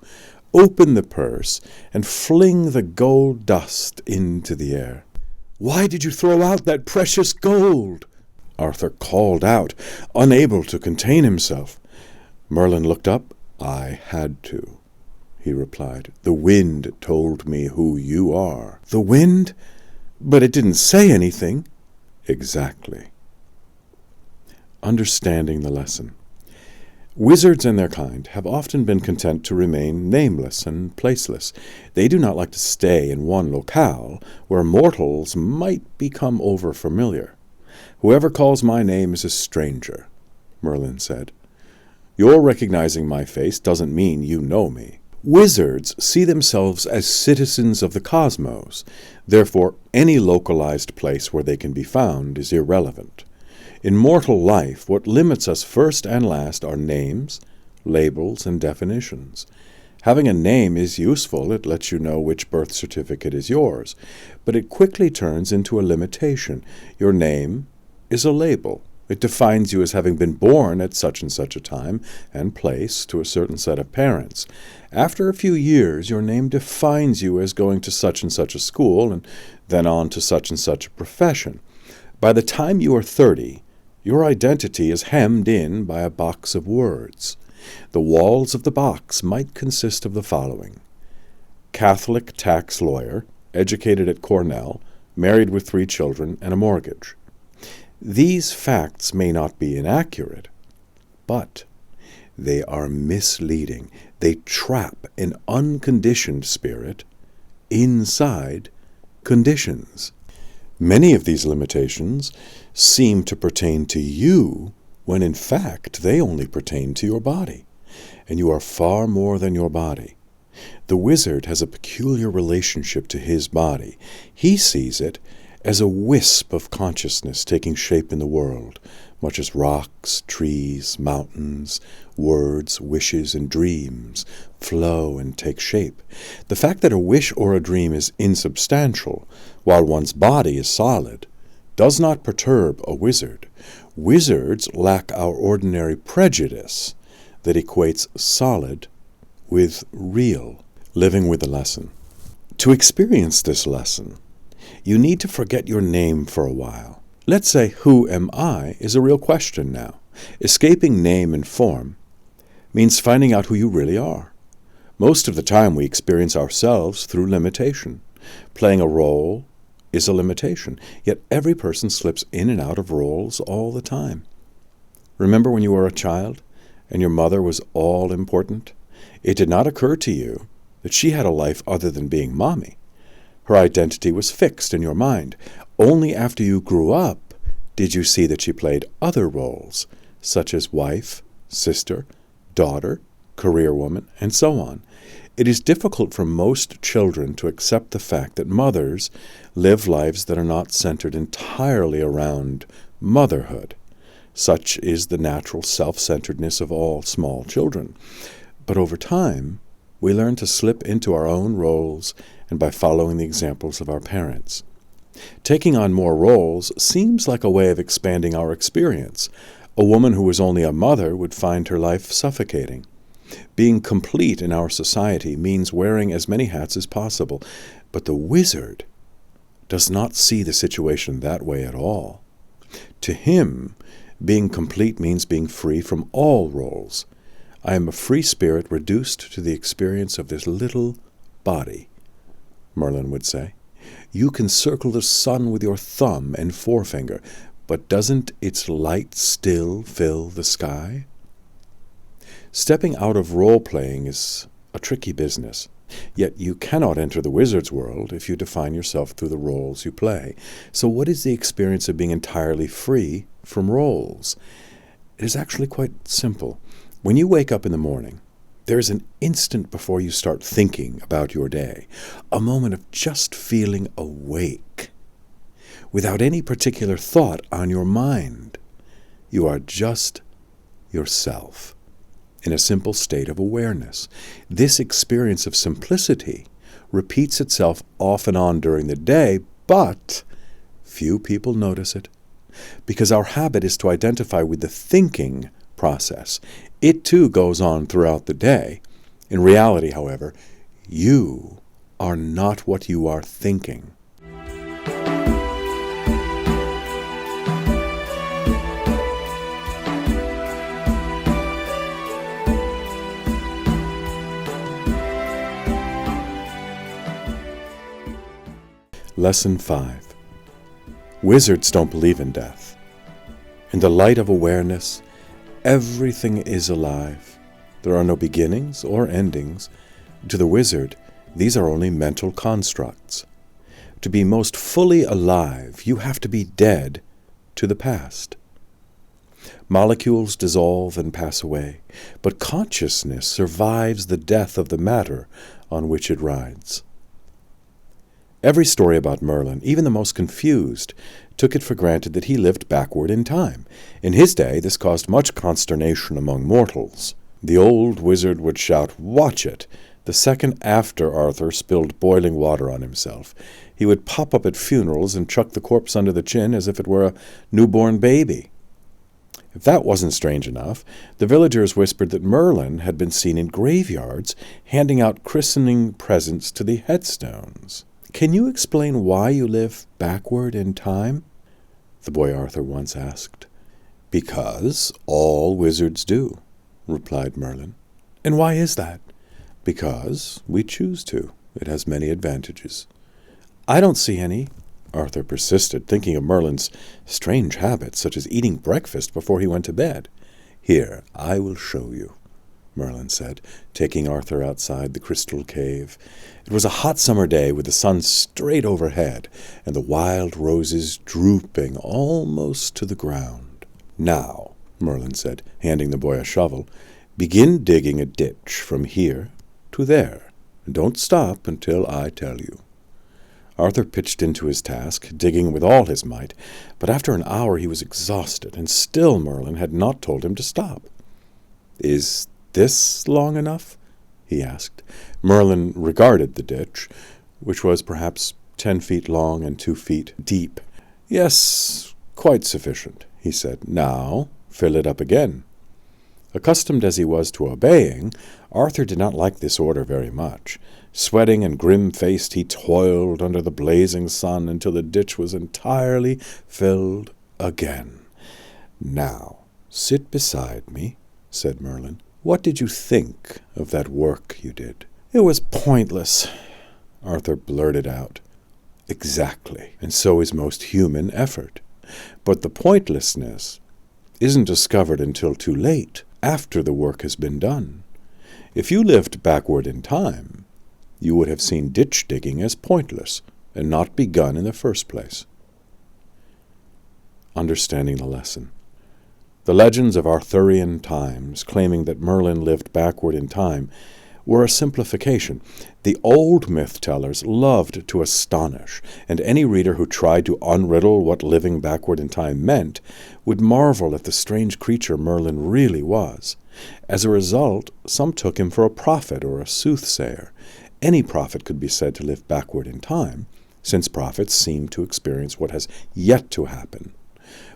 Speaker 1: open the purse, and fling the gold dust into the air. "Why did you throw out that precious gold?" Arthur called out, unable to contain himself. Merlin looked up. "I had to," he replied. "The wind told me who you are." "The wind? But it didn't say anything." "Exactly." Understanding the lesson. Wizards and their kind have often been content to remain nameless and placeless. They do not like to stay in one locale where mortals might become overfamiliar. "Whoever calls my name is a stranger," Merlin said. "Your recognizing my face doesn't mean you know me." Wizards see themselves as citizens of the cosmos. Therefore, any localized place where they can be found is irrelevant. In mortal life, what limits us first and last are names, labels, and definitions. Having a name is useful. It lets you know which birth certificate is yours. But it quickly turns into a limitation. Your name is a label. It defines you as having been born at such and such a time and place to a certain set of parents. After a few years, your name defines you as going to such and such a school and then on to such and such a profession. By the time you are 30, your identity is hemmed in by a box of words. The walls of the box might consist of the following: Catholic tax lawyer, educated at Cornell, married with 3 children and a mortgage. These facts may not be inaccurate, but they are misleading. They trap an unconditioned spirit inside conditions. Many of these limitations seem to pertain to you when in fact they only pertain to your body, and you are far more than your body. The wizard has a peculiar relationship to his body. He sees it as a wisp of consciousness taking shape in the world, much as rocks, trees, mountains, words, wishes, and dreams flow and take shape. The fact that a wish or a dream is insubstantial, while one's body is solid, does not perturb a wizard. Wizards lack our ordinary prejudice that equates solid with real. Living with the lesson. To experience this lesson, you need to forget your name for a while. Let's say, "Who am I?" is a real question now. Escaping name and form means finding out who you really are. Most of the time we experience ourselves through limitation. Playing a role is a limitation, yet every person slips in and out of roles all the time. Remember when you were a child and your mother was all important? It did not occur to you that she had a life other than being mommy. Her identity was fixed in your mind. Only after you grew up did you see that she played other roles, such as wife, sister, daughter, career woman, and so on. It is difficult for most children to accept the fact that mothers live lives that are not centered entirely around motherhood. Such is the natural self-centeredness of all small children. But over time, we learn to slip into our own roles and by following the examples of our parents. Taking on more roles seems like a way of expanding our experience. A woman who was only a mother would find her life suffocating. Being complete in our society means wearing as many hats as possible, but the wizard does not see the situation that way at all. To him, being complete means being free from all roles. I am a free spirit reduced to the experience of this little body, Merlin would say. You can circle the sun with your thumb and forefinger, but doesn't its light still fill the sky? Stepping out of role-playing is a tricky business. Yet you cannot enter the wizard's world if you define yourself through the roles you play. So what is the experience of being entirely free from roles? It is actually quite simple. When you wake up in the morning, there is an instant before you start thinking about your day, a moment of just feeling awake, without any particular thought on your mind. You are just yourself, in a simple state of awareness. This experience of simplicity repeats itself off and on during the day, but few people notice it, because our habit is to identify with the thinking process. It too goes on throughout the day. In reality, however, you are not what you are thinking. Lesson 5. Wizards don't believe in death. In the light of awareness, everything is alive. There are no beginnings or endings. To the wizard, these are only mental constructs. To be most fully alive, you have to be dead to the past. Molecules dissolve and pass away, but consciousness survives the death of the matter on which it rides. Every story about Merlin, even the most confused, took it for granted that he lived backward in time. In his day, this caused much consternation among mortals. The old wizard would shout, "Watch it!" the second after Arthur spilled boiling water on himself. He would pop up at funerals and chuck the corpse under the chin as if it were a newborn baby. If that wasn't strange enough, the villagers whispered that Merlin had been seen in graveyards handing out christening presents to the headstones. "Can you explain why you live backward in time?" the boy Arthur once asked. "Because all wizards do," replied Merlin. "And why is that?" "Because we choose to. It has many advantages." "I don't see any," Arthur persisted, thinking of Merlin's strange habits, such as eating breakfast before he went to bed. "Here, I will show you," Merlin said, taking Arthur outside the crystal cave. It was a hot summer day with the sun straight overhead and the wild roses drooping almost to the ground. "Now," Merlin said, handing the boy a shovel, "begin digging a ditch from here to there, and don't stop until I tell you." Arthur pitched into his task, digging with all his might, but after an hour he was exhausted, and still Merlin had not told him to stop. "Is this long enough?" he asked. Merlin regarded the ditch, which was perhaps 10 feet long and 2 feet deep. "Yes, quite sufficient," he said. "Now fill it up again." Accustomed as he was to obeying, Arthur did not like this order very much. Sweating and grim-faced, he toiled under the blazing sun until the ditch was entirely filled again. "Now sit beside me," said Merlin. "What did you think of that work you did?" "It was pointless," Arthur blurted out. "Exactly, and so is most human effort. But the pointlessness isn't discovered until too late, after the work has been done. If you lived backward in time, you would have seen ditch digging as pointless and not begun in the first place." Understanding the lesson. The legends of Arthurian times, claiming that Merlin lived backward in time, were a simplification. The old myth-tellers loved to astonish, and any reader who tried to unriddle what living backward in time meant would marvel at the strange creature Merlin really was. As a result, some took him for a prophet or a soothsayer. Any prophet could be said to live backward in time, since prophets seem to experience what has yet to happen.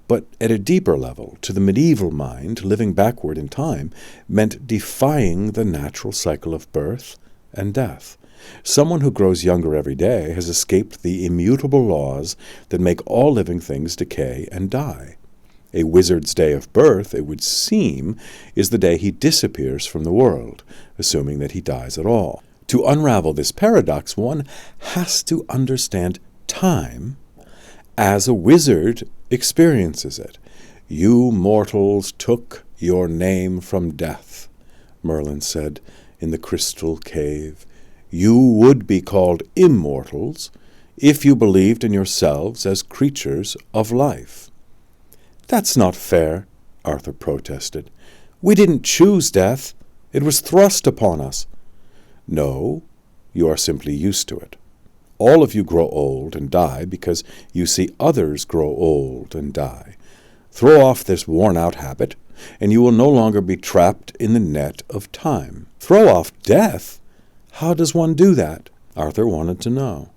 Speaker 1: But at a deeper level, to the medieval mind, living backward in time meant defying the natural cycle of birth and death. Someone who grows younger every day has escaped the immutable laws that make all living things decay and die. A wizard's day of birth, it would seem, is the day he disappears from the world, assuming that he dies at all. To unravel this paradox, one has to understand time as a wizard experiences it. "You mortals took your name from death," Merlin said in the crystal cave. "You would be called immortals if you believed in yourselves as creatures of life." "That's not fair," Arthur protested. "We didn't choose death. It was thrust upon us." "No, you are simply used to it. All of you grow old and die because you see others grow old and die. Throw off this worn-out habit, and you will no longer be trapped in the net of time." "Throw off death? How does one do that?" Arthur wanted to know.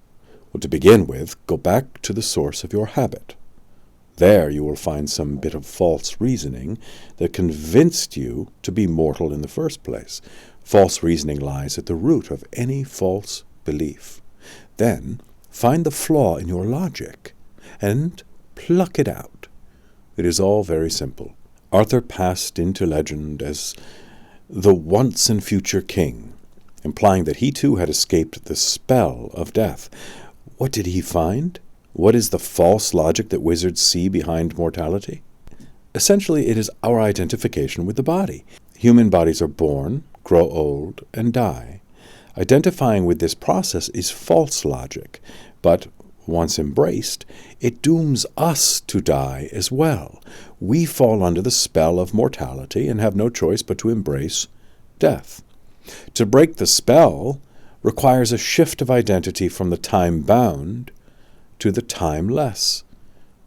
Speaker 1: "Well, to begin with, go back to the source of your habit. There you will find some bit of false reasoning that convinced you to be mortal in the first place. False reasoning lies at the root of any false belief. Then find the flaw in your logic and pluck it out. It is all very simple." Arthur passed into legend as the once and future king, implying that he too had escaped the spell of death. What did he find? What is the false logic that wizards see behind mortality? Essentially, it is our identification with the body. Human bodies are born, grow old, and die. Identifying with this process is false logic, but once embraced, it dooms us to die as well. We fall under the spell of mortality and have no choice but to embrace death. To break the spell requires a shift of identity from the time-bound to the timeless.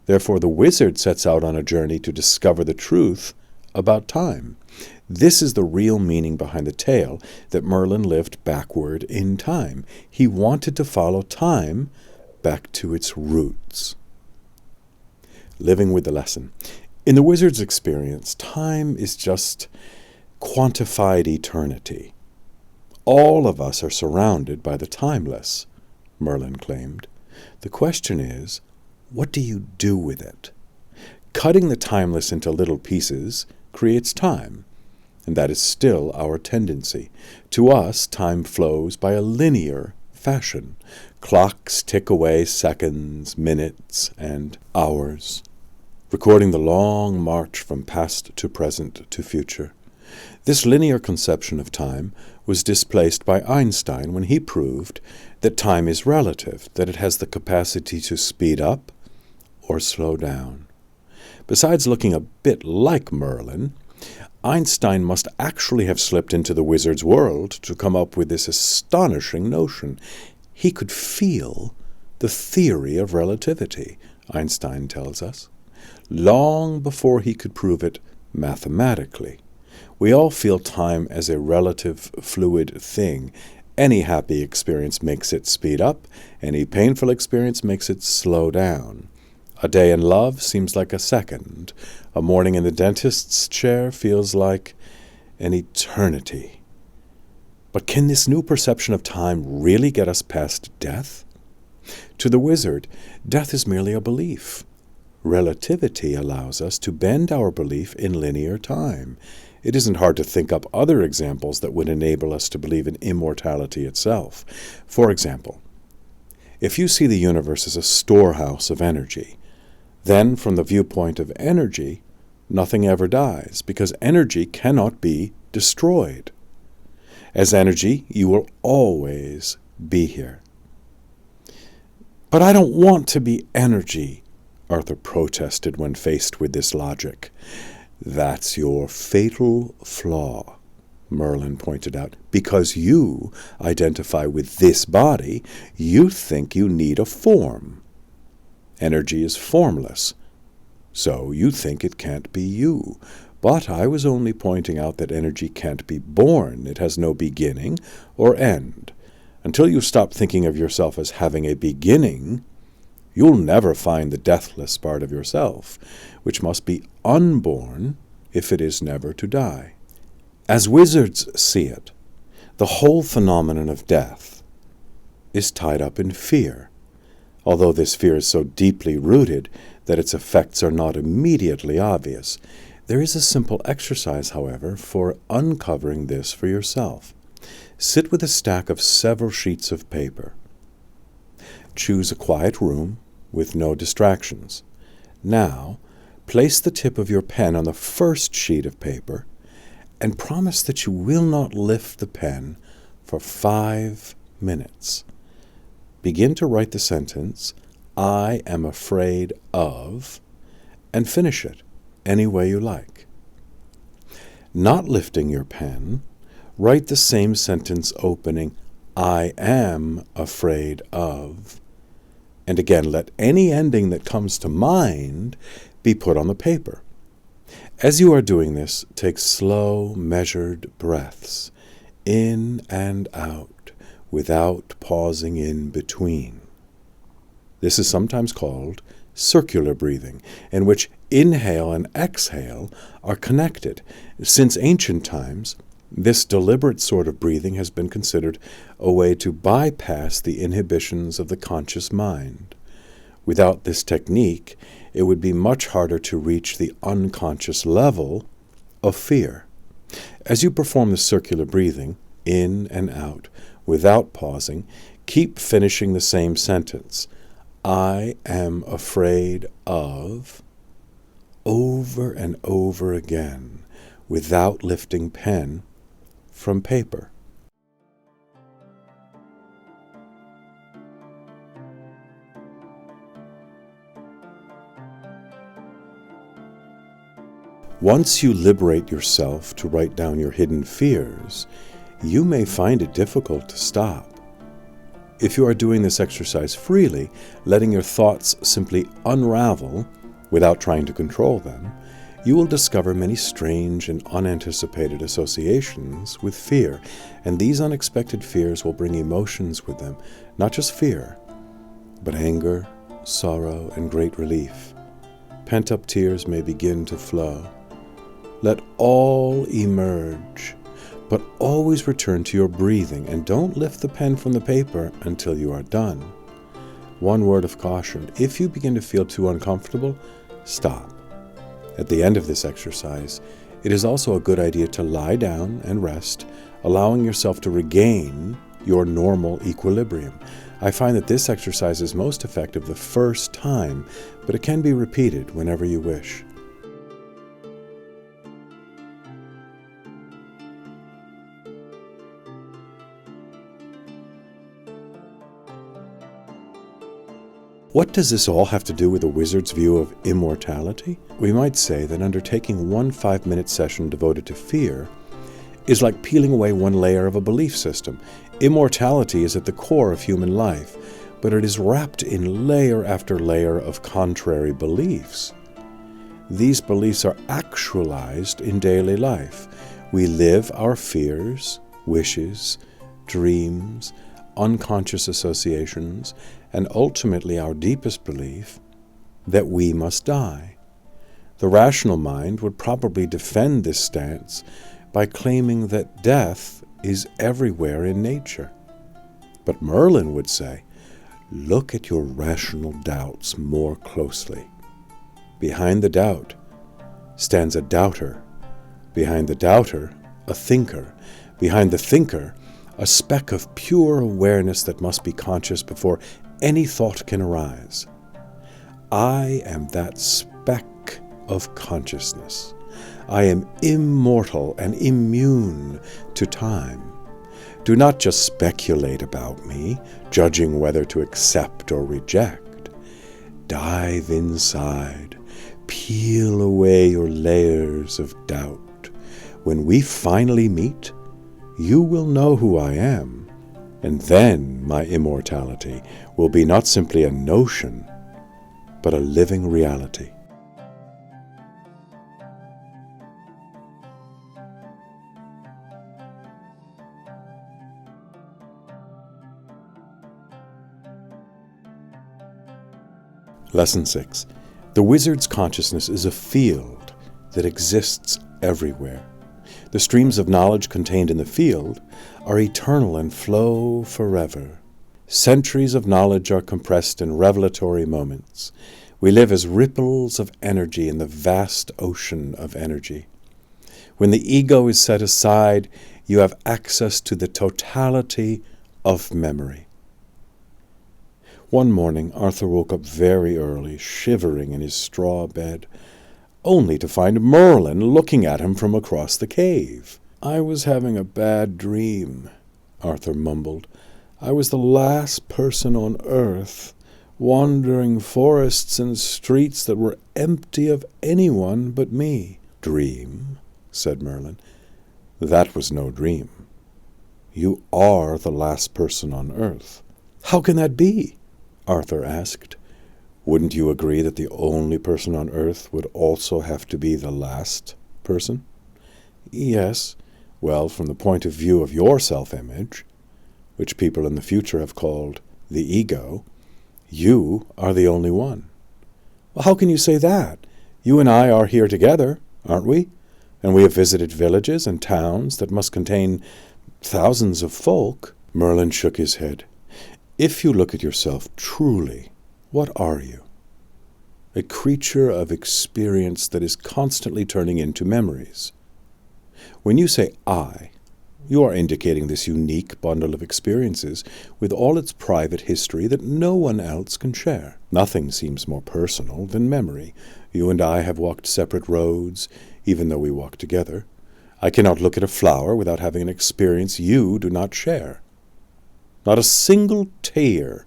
Speaker 1: Therefore, the wizard sets out on a journey to discover the truth about time. This is the real meaning behind the tale that Merlin lived backward in time. He wanted to follow time back to its roots. Living with the lesson. In the wizard's experience, time is just quantified eternity. All of us are surrounded by the timeless, Merlin claimed. The question is, what do you do with it? Cutting the timeless into little pieces creates time, and that is still our tendency. To us, time flows by a linear fashion. Clocks tick away seconds, minutes, and hours, recording the long march from past to present to future. This linear conception of time was displaced by Einstein when he proved that time is relative, that it has the capacity to speed up or slow down. Besides looking a bit like Merlin, Einstein must actually have slipped into the wizard's world to come up with this astonishing notion. He could feel the theory of relativity, Einstein tells us, long before he could prove it mathematically. We all feel time as a relative, fluid thing. Any happy experience makes it speed up. Any painful experience makes it slow down. A day in love seems like a second. A morning in the dentist's chair feels like an eternity. But can this new perception of time really get us past death? To the wizard, death is merely a belief. Relativity allows us to bend our belief in linear time. It isn't hard to think up other examples that would enable us to believe in immortality itself. For example, if you see the universe as a storehouse of energy, then from the viewpoint of energy, nothing ever dies, because energy cannot be destroyed. As energy, you will always be here. "But I don't want to be energy," Arthur protested when faced with this logic. "That's your fatal flaw," Merlin pointed out. "Because you identify with this body, you think you need a form. Energy is formless, so you think it can't be you. But I was only pointing out that energy can't be born. It has no beginning or end. Until you stop thinking of yourself as having a beginning, You'll never find the deathless part of yourself, which must be unborn if it is never to die. As wizards see it, the whole phenomenon of death is tied up in fear, although this fear is so deeply rooted that its effects are not immediately obvious. There is a simple exercise, however, for uncovering this for yourself. Sit with a stack of several sheets of paper. Choose a quiet room with no distractions. Now, place the tip of your pen on the first sheet of paper and promise that you will not lift the pen for 5 minutes. Begin to write the sentence, "I am afraid of," and finish it any way you like. Not lifting your pen, write the same sentence opening, "I am afraid of," and again let any ending that comes to mind be put on the paper. As you are doing this, take slow, measured breaths, in and out, without pausing in between. This is sometimes called circular breathing, in which inhale and exhale are connected. Since ancient times, this deliberate sort of breathing has been considered a way to bypass the inhibitions of the conscious mind. Without this technique, it would be much harder to reach the unconscious level of fear. As you perform the circular breathing, in and out, without pausing, keep finishing the same sentence, "I am afraid of," over and over again, without lifting pen from paper. Once you liberate yourself to write down your hidden fears, you may find it difficult to stop. If you are doing this exercise freely, letting your thoughts simply unravel without trying to control them, you will discover many strange and unanticipated associations with fear, and these unexpected fears will bring emotions with them, not just fear, but anger, sorrow, and great relief. Pent-up tears may begin to flow. Let all emerge, but always return to your breathing and don't lift the pen from the paper until you are done. One word of caution: if you begin to feel too uncomfortable, stop. At the end of this exercise, it is also a good idea to lie down and rest, allowing yourself to regain your normal equilibrium. I find that this exercise is most effective the first time, but it can be repeated whenever you wish. What does this all have to do with a wizard's view of immortality? We might say that undertaking one 5-minute session devoted to fear is like peeling away one layer of a belief system. Immortality is at the core of human life, but it is wrapped in layer after layer of contrary beliefs. These beliefs are actualized in daily life. We live our fears, wishes, dreams, unconscious associations, and ultimately our deepest belief that we must die. The rational mind would probably defend this stance by claiming that death is everywhere in nature. But Merlin would say, look at your rational doubts more closely. Behind the doubt stands a doubter. Behind the doubter, a thinker. Behind the thinker, a speck of pure awareness that must be conscious before any thought can arise. I am that speck of consciousness. I am immortal and immune to time. Do not just speculate about me, judging whether to accept or reject. Dive inside. Peel away your layers of doubt. When we finally meet, you will know who I am, and then my immortality will be not simply a notion, but a living reality. Lesson 6. The wizard's consciousness is a field that exists everywhere. The streams of knowledge contained in the field are eternal and flow forever. Centuries of knowledge are compressed in revelatory moments. We live as ripples of energy in the vast ocean of energy. When the ego is set aside, you have access to the totality of memory. One morning, Arthur woke up very early, shivering in his straw bed, only to find Merlin looking at him from across the cave. "I was having a bad dream," Arthur mumbled. "I was the last person on earth, wandering forests and streets that were empty of anyone but me." "Dream?" said Merlin. "That was no dream. You are the last person on earth." "How can that be?" Arthur asked. "Wouldn't you agree that the only person on earth would also have to be the last person?" "Yes." "Well, from the point of view of your self-image, which people in the future have called the ego, you are the only one." "Well, how can you say that? You and I are here together, aren't we? And we have visited villages and towns that must contain thousands of folk." Merlin shook his head. "If you look at yourself truly, what are you? A creature of experience that is constantly turning into memories. When you say I, you are indicating this unique bundle of experiences with all its private history that no one else can share. Nothing seems more personal than memory. You and I have walked separate roads, even though we walk together. I cannot look at a flower without having an experience you do not share. Not a single tear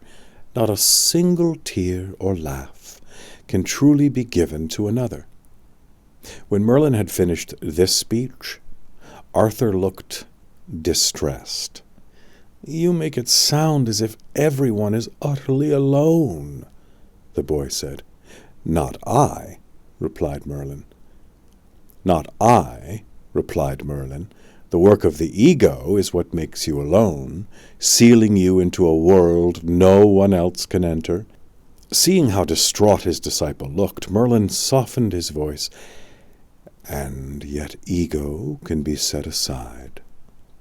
Speaker 1: or laugh can truly be given to another." When Merlin had finished this speech, Arthur looked distressed. "You make it sound as if everyone is utterly alone," the boy said. "Not I," replied Merlin. "Not I," replied Merlin. "The work of the ego is what makes you alone, sealing you into a world no one else can enter." Seeing how distraught his disciple looked, Merlin softened his voice. "And yet ego can be set aside.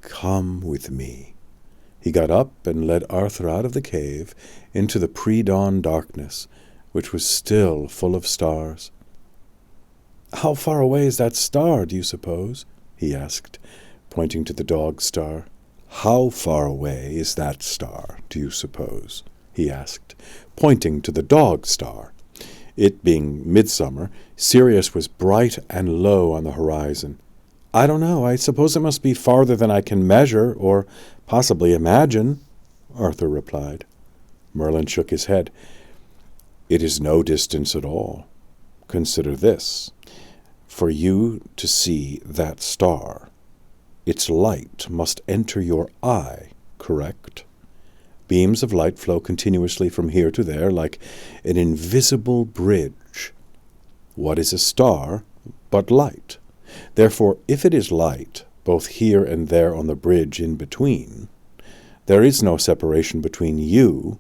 Speaker 1: Come with me." He got up and led Arthur out of the cave into the pre-dawn darkness, which was still full of stars. "How far away is that star, do you suppose?" he asked, pointing to the dog star. "How far away is that star, do you suppose?" he asked, pointing to the dog star. It being midsummer, Sirius was bright and low on the horizon. "I don't know. I suppose it must be farther than I can measure or possibly imagine," Arthur replied. Merlin shook his head. "It is no distance at all. Consider this. For you to see that star, its light must enter your eye, correct? Beams of light flow continuously from here to there like an invisible bridge. What is a star but light? Therefore, if it is light, both here and there on the bridge in between, there is no separation between you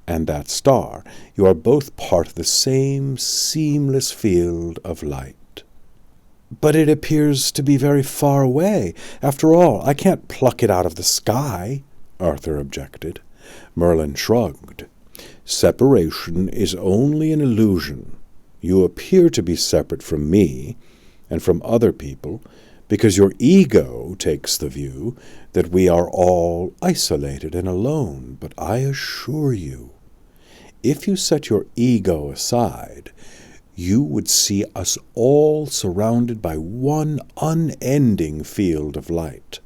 Speaker 1: and that star. You are both part of the same seamless field of light." "But it appears to be very far away. After all, I can't pluck it out of the sky," Arthur objected. Merlin shrugged. "Separation is only an illusion. You appear to be separate from me and from other people because your ego takes the view that we are all isolated and alone. But I assure you, if you set your ego aside, you would see us all surrounded by one unending field of light,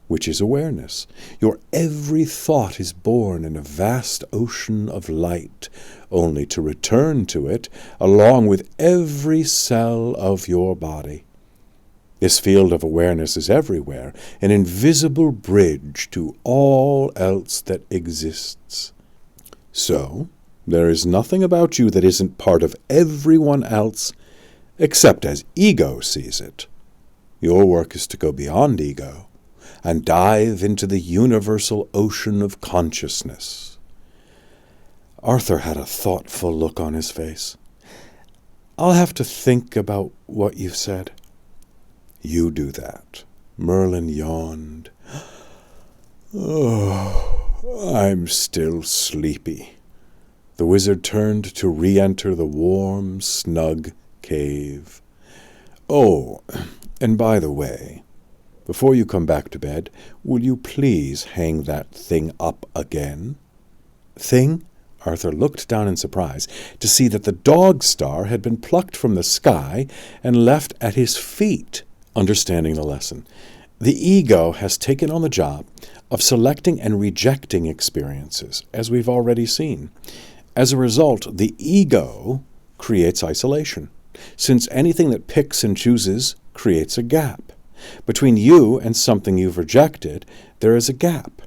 Speaker 1: which is awareness. Your every thought is born in a vast ocean of light, only to return to it along with every cell of your body. This field of awareness is everywhere, an invisible bridge to all else that exists. So, there is nothing about you that isn't part of everyone else, except as ego sees it. Your work is to go beyond ego and dive into the universal ocean of consciousness. Arthur had a thoughtful look on his face. "I'll have to think about what you've said." "You do that." Merlin yawned. "Oh, I'm still sleepy." The wizard turned to re-enter the warm, snug cave. "Oh, and by the way, before you come back to bed, will you please hang that thing up again?" "Thing?" Arthur looked down in surprise to see that the dog star had been plucked from the sky and left at his feet. Understanding the lesson, the ego has taken on the job of selecting and rejecting experiences, as we've already seen. As a result, the ego creates isolation, since anything that picks and chooses creates a gap. Between you and something you've rejected, there is a gap.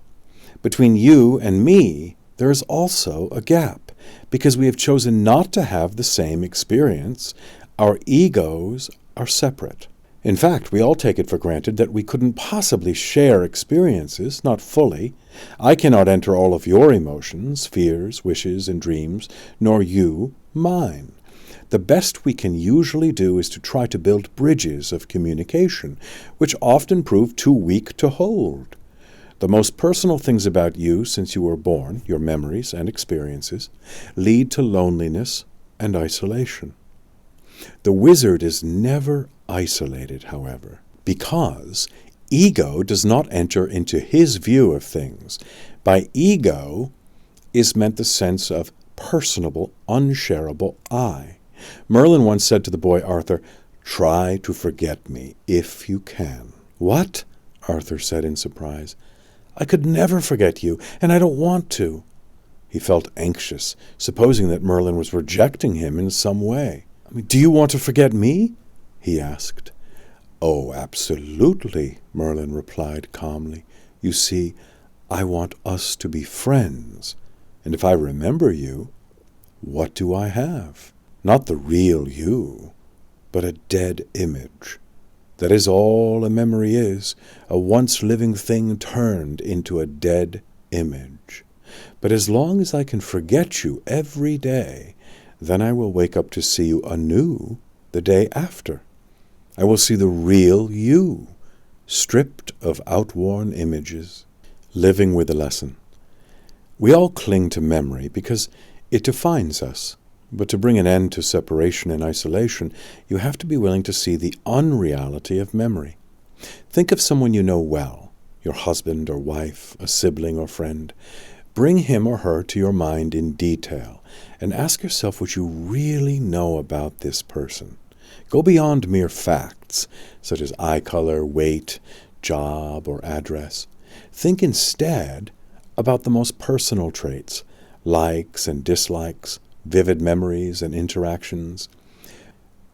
Speaker 1: Between you and me, there is also a gap. Because we have chosen not to have the same experience, our egos are separate. In fact, we all take it for granted that we couldn't possibly share experiences, not fully. I cannot enter all of your emotions, fears, wishes, and dreams, nor you mine. The best we can usually do is to try to build bridges of communication, which often prove too weak to hold. The most personal things about you since you were born, your memories and experiences, lead to loneliness and isolation. The wizard is never isolated, however, because ego does not enter into his view of things. By ego is meant the sense of personable, unshareable I. Merlin once said to the boy Arthur, "Try to forget me, if you can." "What?" Arthur said in surprise. "I could never forget you, and I don't want to." He felt anxious, supposing that Merlin was rejecting him in some way. "Do you want to forget me?" he asked. "Oh, absolutely," Merlin replied calmly. "You see, I want us to be friends, and if I remember you, what do I have? Not the real you, but a dead image. That is all a memory is, a once living thing turned into a dead image. But as long as I can forget you every day, then I will wake up to see you anew the day after. I will see the real you, stripped of outworn images." Living with the lesson. We all cling to memory because it defines us. But to bring an end to separation and isolation, you have to be willing to see the unreality of memory. Think of someone you know well, your husband or wife, a sibling or friend. Bring him or her to your mind in detail and ask yourself what you really know about this person. Go beyond mere facts, such as eye color, weight, job, or address. Think instead about the most personal traits, likes and dislikes, vivid memories and interactions.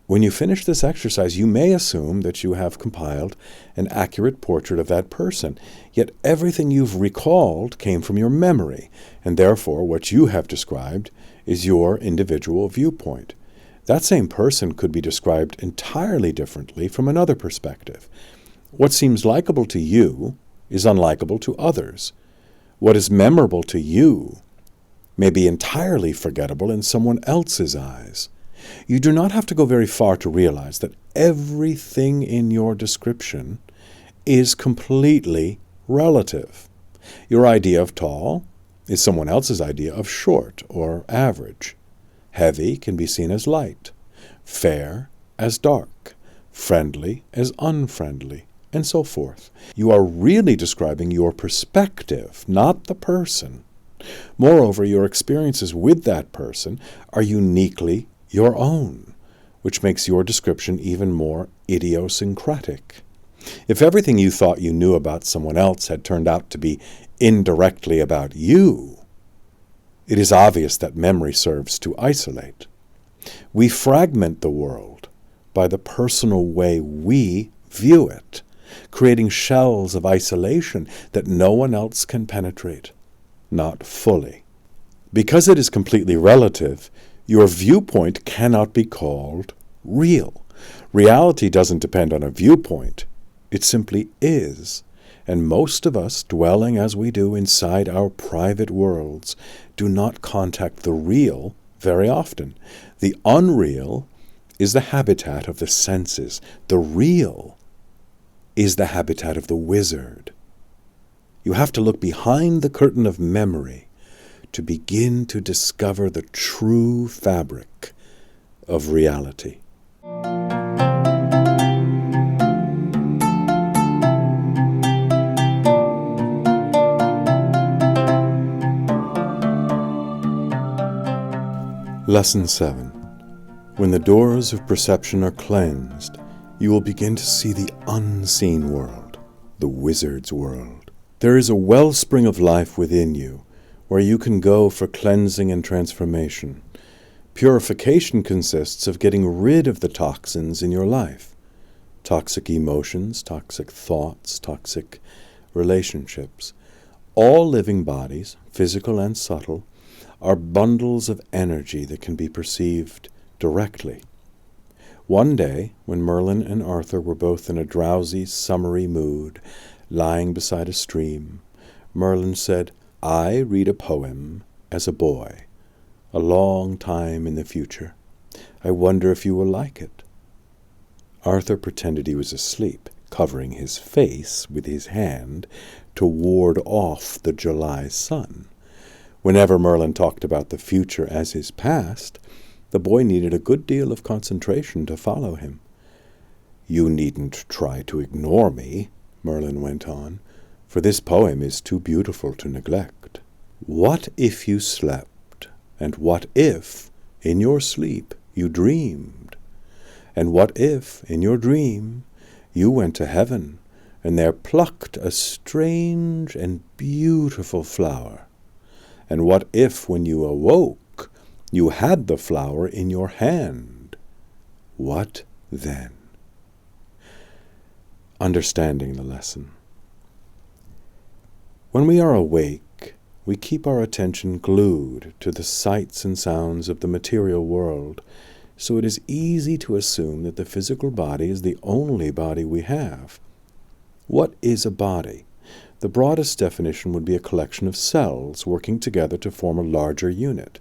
Speaker 1: When you finish this exercise, you may assume that you have compiled an accurate portrait of that person, yet everything you've recalled came from your memory, and therefore what you have described is your individual viewpoint. That same person could be described entirely differently from another perspective. What seems likable to you is unlikable to others. What is memorable to you may be entirely forgettable in someone else's eyes. You do not have to go very far to realize that everything in your description is completely relative. Your idea of tall is someone else's idea of short or average. Heavy can be seen as light, fair as dark, friendly as unfriendly, and so forth. You are really describing your perspective, not the person. Moreover, your experiences with that person are uniquely your own, which makes your description even more idiosyncratic. If everything you thought you knew about someone else had turned out to be indirectly about you, it is obvious that memory serves to isolate. We fragment the world by the personal way we view it, creating shells of isolation that no one else can penetrate. Not fully. Because it is completely relative, your viewpoint cannot be called real. Reality doesn't depend on a viewpoint. It simply is. And most of us, dwelling as we do inside our private worlds, do not contact the real very often. The unreal is the habitat of the senses. The real is the habitat of the wizard. You have to look behind the curtain of memory to begin to discover the true fabric of reality. Lesson 7. When the doors of perception are cleansed, you will begin to see the unseen world, the wizard's world. There is a wellspring of life within you where you can go for cleansing and transformation. Purification consists of getting rid of the toxins in your life. Toxic emotions, toxic thoughts, toxic relationships. All living bodies, physical and subtle, are bundles of energy that can be perceived directly. One day, when Merlin and Arthur were both in a drowsy, summery mood, lying beside a stream, Merlin said, "I read a poem as a boy, a long time in the future. I wonder if you will like it." Arthur pretended he was asleep, covering his face with his hand to ward off the July sun. Whenever Merlin talked about the future as his past, the boy needed a good deal of concentration to follow him. "You needn't try to ignore me," Merlin went on, "for this poem is too beautiful to neglect. What if you slept? And what if, in your sleep, you dreamed? And what if, in your dream, you went to heaven, and there plucked a strange and beautiful flower? And what if, when you awoke, you had the flower in your hand? What then?" Understanding the lesson. When we are awake, we keep our attention glued to the sights and sounds of the material world, so it is easy to assume that the physical body is the only body we have. What is a body? The broadest definition would be a collection of cells working together to form a larger unit.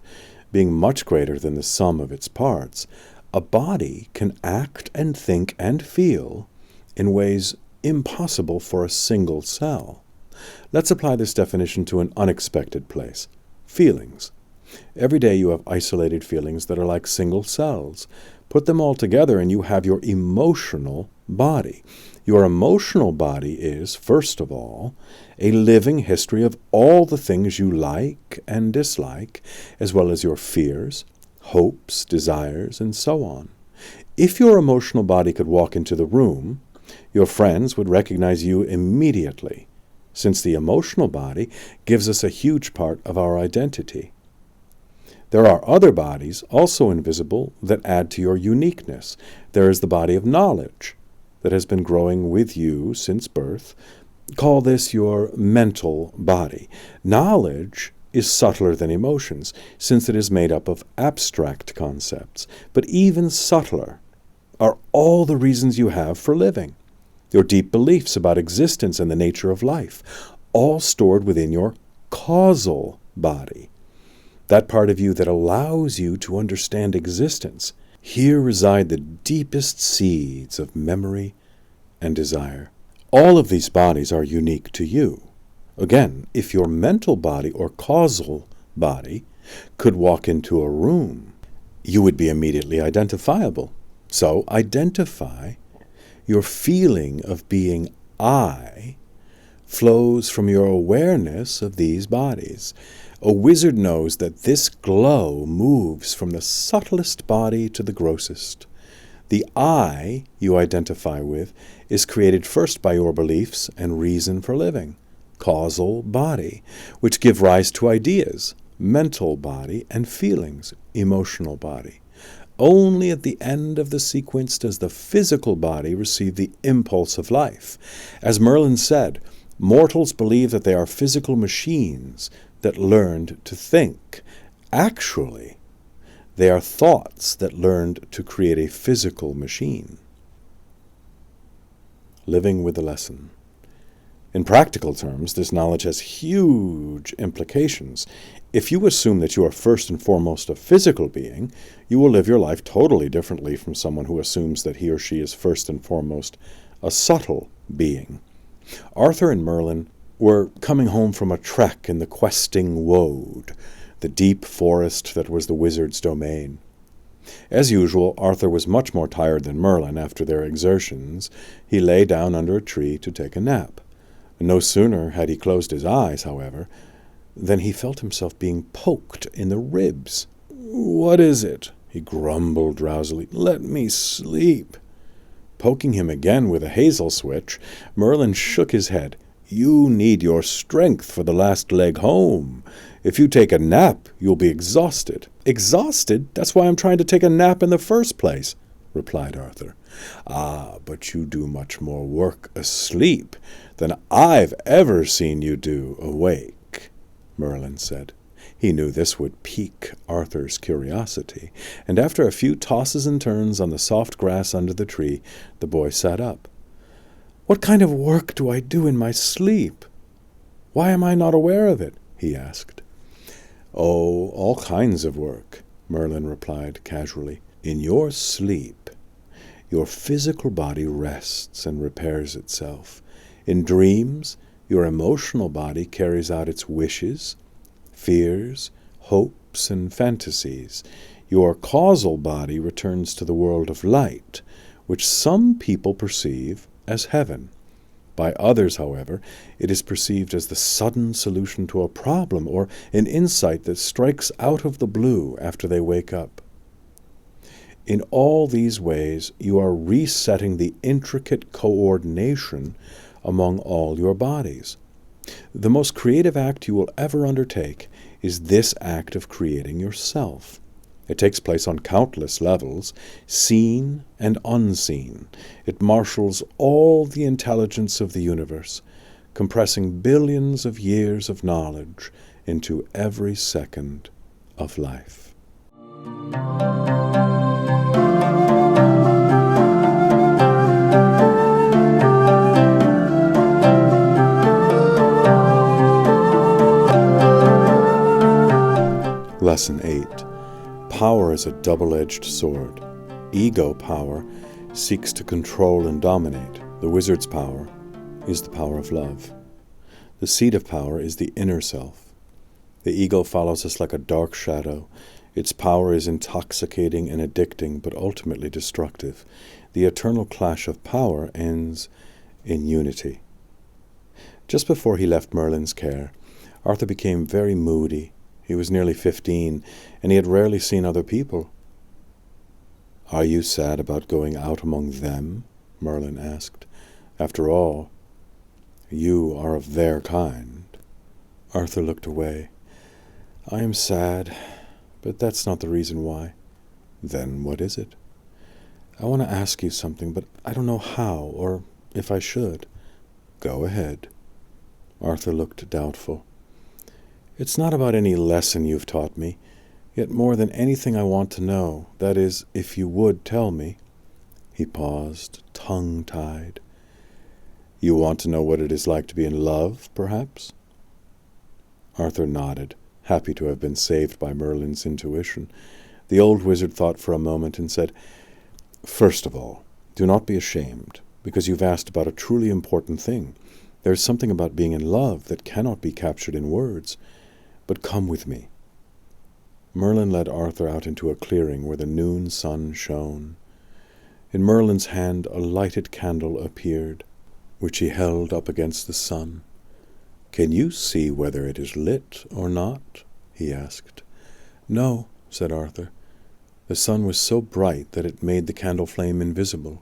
Speaker 1: Being much greater than the sum of its parts, a body can act and think and feel in ways impossible for a single cell. Let's apply this definition to an unexpected place. Feelings. Every day you have isolated feelings that are like single cells. Put them all together and you have your emotional body. Your emotional body is, first of all, a living history of all the things you like and dislike, as well as your fears, hopes, desires, and so on. If your emotional body could walk into the room, your friends would recognize you immediately, since the emotional body gives us a huge part of our identity. There are other bodies, also invisible, that add to your uniqueness. There is the body of knowledge that has been growing with you since birth. Call this your mental body. Knowledge is subtler than emotions, since it is made up of abstract concepts. But even subtler are all the reasons you have for living. Your deep beliefs about existence and the nature of life, all stored within your causal body. That part of you that allows you to understand existence. Here reside the deepest seeds of memory and desire. All of these bodies are unique to you. Again, if your mental body or causal body could walk into a room, you would be immediately identifiable. So identify. Your feeling of being I flows from your awareness of these bodies. A wizard knows that this glow moves from the subtlest body to the grossest. The I you identify with is created first by your beliefs and reason for living, causal body, which give rise to ideas, mental body, and feelings, emotional body. Only at the end of the sequence does the physical body receive the impulse of life. As Merlin said, mortals believe that they are physical machines that learned to think. Actually, they are thoughts that learned to create a physical machine. Living with the lesson. In practical terms, this knowledge has huge implications. If you assume that you are first and foremost a physical being, you will live your life totally differently from someone who assumes that he or she is first and foremost a subtle being. Arthur and Merlin were coming home from a trek in the questing wold, the deep forest that was the wizard's domain. As usual, Arthur was much more tired than Merlin after their exertions. He lay down under a tree to take a nap. No sooner had he closed his eyes, however, than he felt himself being poked in the ribs. "What is it?" he grumbled drowsily. "Let me sleep." Poking him again with a hazel switch, Merlin shook his head. "You need your strength for the last leg home. If you take a nap, you'll be exhausted." "Exhausted? That's why I'm trying to take a nap in the first place," replied Arthur. "Ah, but you do much more work asleep than I've ever seen you do awake," Merlin said. He knew this would pique Arthur's curiosity, and after a few tosses and turns on the soft grass under the tree, the boy sat up. "What kind of work do I do in my sleep? Why am I not aware of it?" he asked. "Oh, all kinds of work," Merlin replied casually. "In your sleep, your physical body rests and repairs itself. In dreams, your emotional body carries out its wishes, fears, hopes, and fantasies. Your causal body returns to the world of light, which some people perceive as heaven. By others, however, it is perceived as the sudden solution to a problem or an insight that strikes out of the blue after they wake up. In all these ways, you are resetting the intricate coordination among all your bodies. The most creative act you will ever undertake is this act of creating yourself. It takes place on countless levels, seen and unseen. It marshals all the intelligence of the universe, compressing billions of years of knowledge into every second of life. Lesson 8. Power is a double-edged sword. Ego power seeks to control and dominate. The wizard's power is the power of love. The seat of power is the inner self. The ego follows us like a dark shadow. Its power is intoxicating and addicting, but ultimately destructive. The eternal clash of power ends in unity. Just before he left Merlin's care, Arthur became very moody. He was nearly 15, and he had rarely seen other people. "Are you sad about going out among them?" Merlin asked. "After all, you are of their kind." Arthur looked away. "I am sad, but that's not the reason why." "Then what is it?" "I want to ask you something, but I don't know how, or if I should." "Go ahead." Arthur looked doubtful. "It's not about any lesson you've taught me, yet more than anything I want to know, that is, if you would tell me." He paused, tongue-tied. "You want to know what it is like to be in love, perhaps?" Arthur nodded, happy to have been saved by Merlin's intuition. The old wizard thought for a moment and said, "First of all, do not be ashamed, because you've asked about a truly important thing. There is something about being in love that cannot be captured in words. But come with me." Merlin led Arthur out into a clearing where the noon sun shone. In Merlin's hand a lighted candle appeared, which he held up against the sun. "Can you see whether it is lit or not?" he asked. "No," said Arthur. The sun was so bright that it made the candle flame invisible.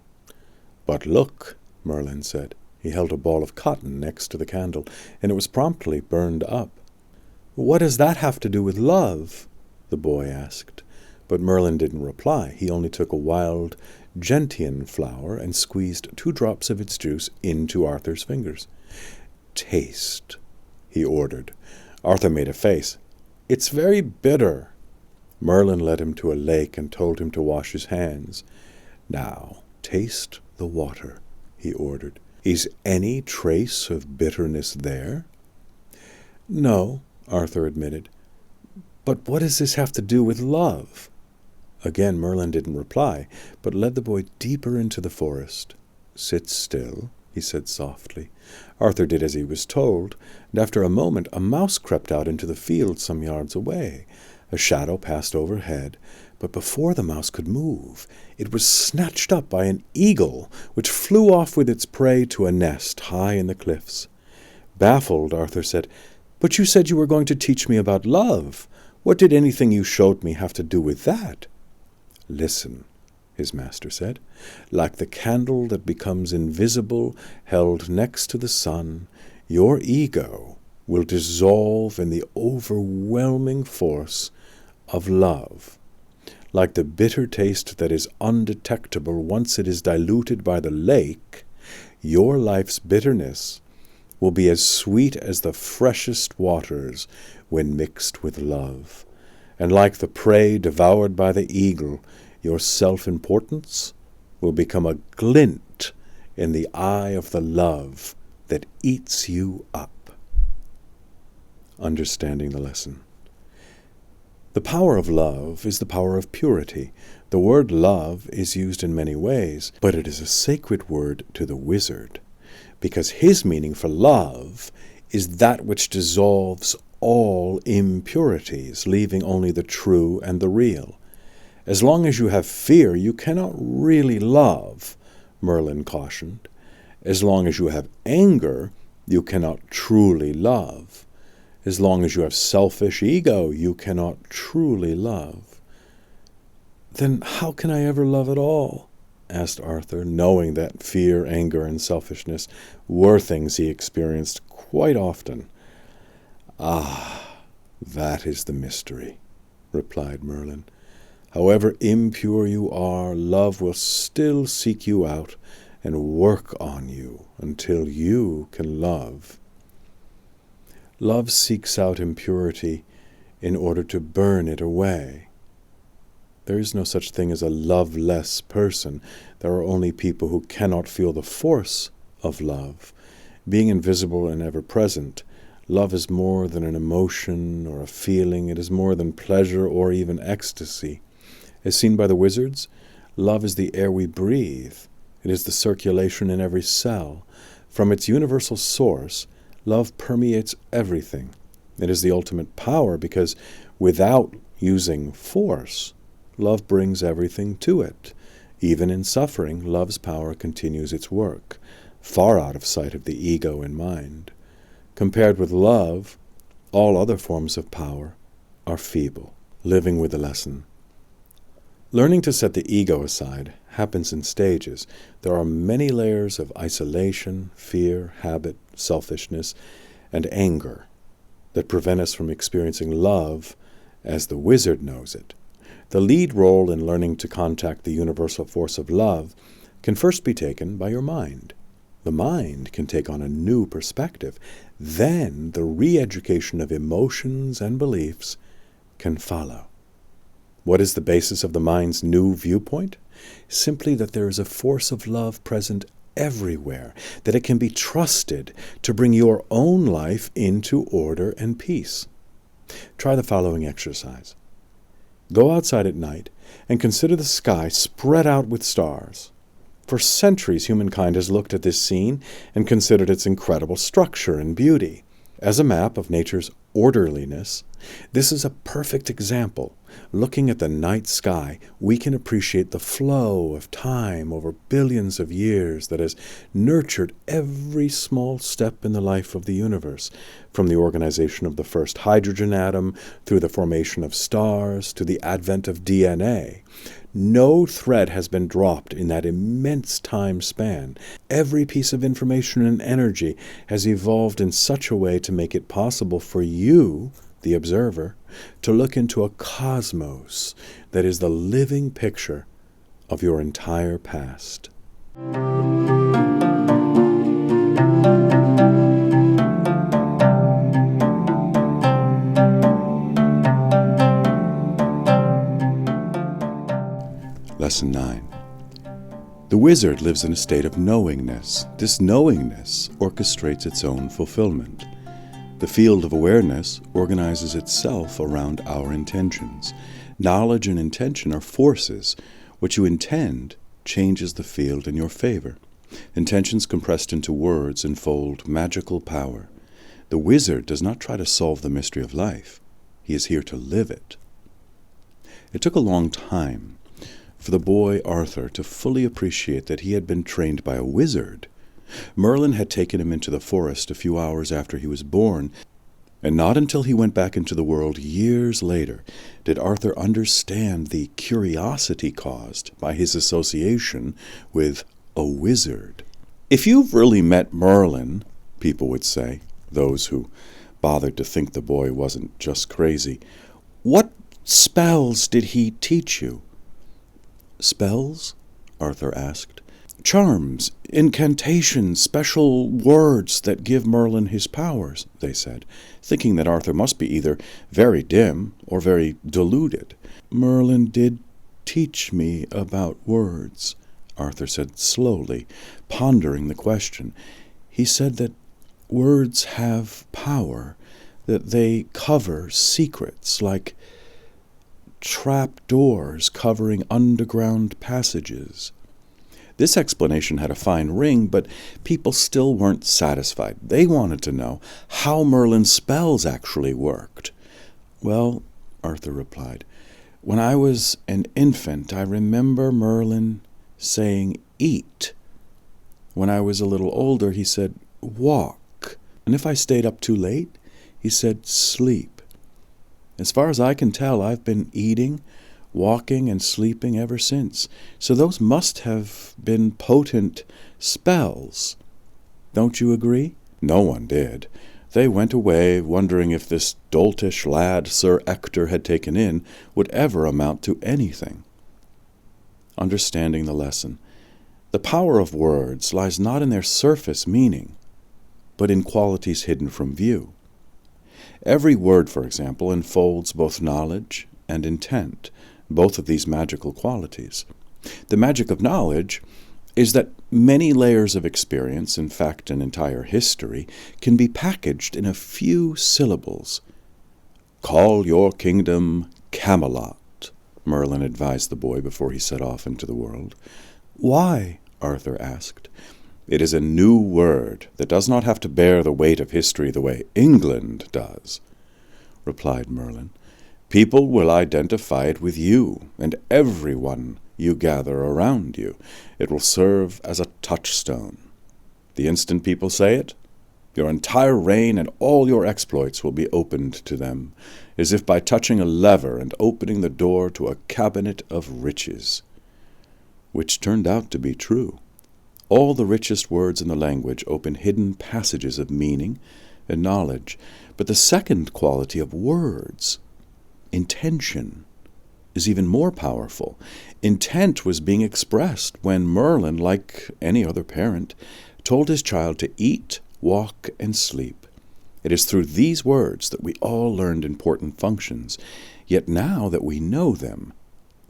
Speaker 1: "But look," Merlin said. He held a ball of cotton next to the candle, and it was promptly burned up. "What does that have to do with love?" the boy asked. But Merlin didn't reply. He only took a wild gentian flower and squeezed 2 drops of its juice into Arthur's fingers. "Taste," he ordered. Arthur made a face. "It's very bitter." Merlin led him to a lake and told him to wash his hands. "Now, taste the water," he ordered. Is any trace of bitterness there?" "No," Arthur admitted. "But what does this have to do with love?" Again Merlin didn't reply, but led the boy deeper into the forest. "Sit still," he said softly. Arthur did as he was told, and after a moment a mouse crept out into the field some yards away. A shadow passed overhead, but before the mouse could move, it was snatched up by an eagle, which flew off with its prey to a nest high in the cliffs. Baffled, Arthur said, "But you said you were going to teach me about love. What did anything you showed me have to do with that?" "Listen," his master said. "Like the candle that becomes invisible, held next to the sun, your ego will dissolve in the overwhelming force of love. Like the bitter taste that is undetectable once it is diluted by the lake, your life's bitterness will be as sweet as the freshest waters when mixed with love. And like the prey devoured by the eagle, your self-importance will become a glint in the eye of the love that eats you up." Understanding the lesson. The power of love is the power of purity. The word love is used in many ways, but it is a sacred word to the wizard, because his meaning for love is that which dissolves all impurities, leaving only the true and the real. As long as you have fear, you cannot really love, Merlin cautioned. As long as you have anger, you cannot truly love. As long as you have selfish ego, you cannot truly love. "Then how can I ever love at all?" asked Arthur, knowing that fear, anger, and selfishness were things he experienced quite often. "Ah, that is the mystery," replied Merlin. "However impure you are, love will still seek you out and work on you until you can love. Love seeks out impurity in order to burn it away. There is no such thing as a loveless person. There are only people who cannot feel the force of love. Being invisible and ever-present, love is more than an emotion or a feeling. It is more than pleasure or even ecstasy. As seen by the wizards, love is the air we breathe. It is the circulation in every cell. From its universal source, love permeates everything. It is the ultimate power because without using force, love brings everything to it. Even in suffering, love's power continues its work, far out of sight of the ego and mind. Compared with love, all other forms of power are feeble. Living with the lesson. Learning to set the ego aside happens in stages. There are many layers of isolation, fear, habit, selfishness, and anger that prevent us from experiencing love as the wizard knows it. The lead role in learning to contact the universal force of love can first be taken by your mind. The mind can take on a new perspective. Then the re-education of emotions and beliefs can follow. What is the basis of the mind's new viewpoint? Simply that there is a force of love present everywhere, that it can be trusted to bring your own life into order and peace. Try the following exercise. Go outside at night and consider the sky spread out with stars. For centuries, humankind has looked at this scene and considered its incredible structure and beauty. As a map of nature's orderliness, this is a perfect example. Looking at the night sky, we can appreciate the flow of time over billions of years that has nurtured every small step in the life of the universe, from the organization of the first hydrogen atom, through the formation of stars, to the advent of DNA. No thread has been dropped in that immense time span. Every piece of information and energy has evolved in such a way to make it possible for you, the observer, to look into a cosmos that is the living picture of your entire past. Lesson 9. The wizard lives in a state of knowingness. This knowingness orchestrates its own fulfillment. The field of awareness organizes itself around our intentions. Knowledge and intention are forces. What you intend changes the field in your favor. Intentions compressed into words enfold magical power. The wizard does not try to solve the mystery of life. He is here to live it. It took a long time for the boy Arthur to fully appreciate that he had been trained by a wizard. Merlin had taken him into the forest a few hours after he was born, and not until he went back into the world years later did Arthur understand the curiosity caused by his association with a wizard. If you've really met Merlin, people would say, those who bothered to think the boy wasn't just crazy, what spells did he teach you? Spells? Arthur asked. Charms, incantations, special words that give Merlin his powers, they said, thinking that Arthur must be either very dim or very deluded. Merlin did teach me about words, Arthur said slowly, pondering the question. He said that words have power, that they cover secrets like trap doors covering underground passages. This explanation had a fine ring, but people still weren't satisfied. They wanted to know how Merlin's spells actually worked. Well, Arthur replied, when I was an infant, I remember Merlin saying, eat. When I was a little older, he said, walk. And if I stayed up too late, he said, sleep. As far as I can tell, I've been eating, walking, and sleeping ever since. So those must have been potent spells. Don't you agree? No one did. They went away, wondering if this doltish lad Sir Ector had taken in would ever amount to anything. Understanding the lesson, the power of words lies not in their surface meaning, but in qualities hidden from view. Every word, for example, enfolds both knowledge and intent, both of these magical qualities. The magic of knowledge is that many layers of experience, in fact an entire history, can be packaged in a few syllables. Call your kingdom Camelot, Merlin advised the boy before he set off into the world. Why? Arthur asked. It is a new word that does not have to bear the weight of history the way England does, replied Merlin. People will identify it with you and everyone you gather around you. It will serve as a touchstone. The instant people say it, your entire reign and all your exploits will be opened to them, as if by touching a lever and opening the door to a cabinet of riches. Which turned out to be true. All the richest words in the language open hidden passages of meaning and knowledge. But the second quality of words, intention, is even more powerful. Intent was being expressed when Merlin, like any other parent, told his child to eat, walk, and sleep. It is through these words that we all learned important functions. Yet now that we know them,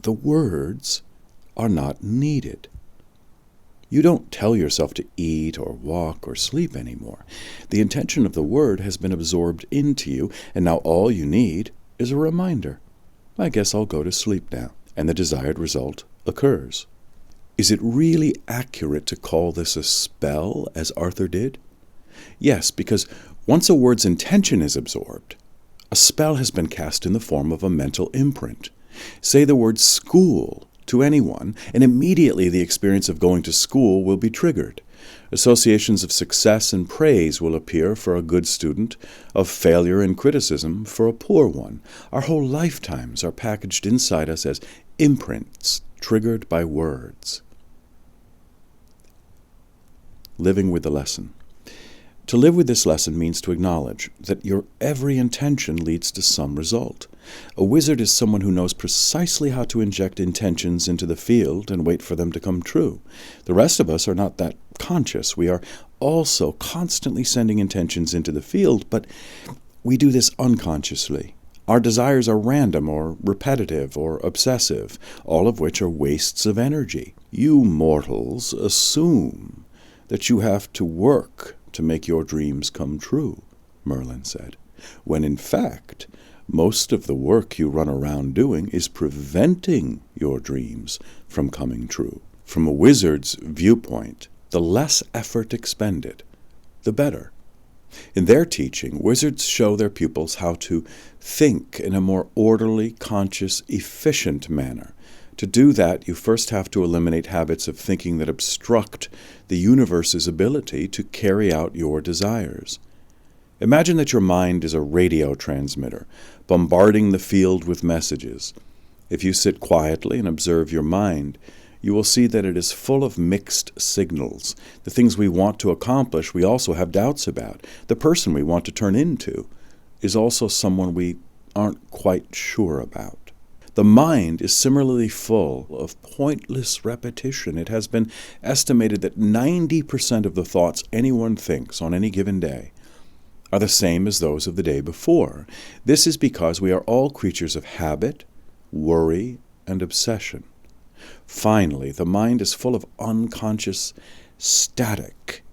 Speaker 1: the words are not needed. You don't tell yourself to eat or walk or sleep anymore. The intention of the word has been absorbed into you, and now all you need is a reminder. I guess I'll go to sleep now, and the desired result occurs. Is it really accurate to call this a spell, as Arthur did? Yes, because once a word's intention is absorbed, a spell has been cast in the form of a mental imprint. Say the word school to anyone, and immediately the experience of going to school will be triggered. Associations of success and praise will appear for a good student, of failure and criticism for a poor one. Our whole lifetimes are packaged inside us as imprints triggered by words. Living with the lesson. To live with this lesson means to acknowledge that your every intention leads to some result. A wizard is someone who knows precisely how to inject intentions into the field and wait for them to come true. The rest of us are not that conscious. We are also constantly sending intentions into the field, but we do this unconsciously. Our desires are random or repetitive or obsessive, all of which are wastes of energy. You mortals assume that you have to work to make your dreams come true, Merlin said, when in fact, most of the work you run around doing is preventing your dreams from coming true. From a wizard's viewpoint, the less effort expended, the better. In their teaching, wizards show their pupils how to think in a more orderly, conscious, efficient manner. To do that, you first have to eliminate habits of thinking that obstruct the universe's ability to carry out your desires. Imagine that your mind is a radio transmitter, bombarding the field with messages. If you sit quietly and observe your mind, you will see that it is full of mixed signals. The things we want to accomplish, we also have doubts about. The person we want to turn into is also someone we aren't quite sure about. The mind is similarly full of pointless repetition. It has been estimated that 90% of the thoughts anyone thinks on any given day are the same as those of the day before. This is because we are all creatures of habit, worry, and obsession. Finally, the mind is full of unconscious static,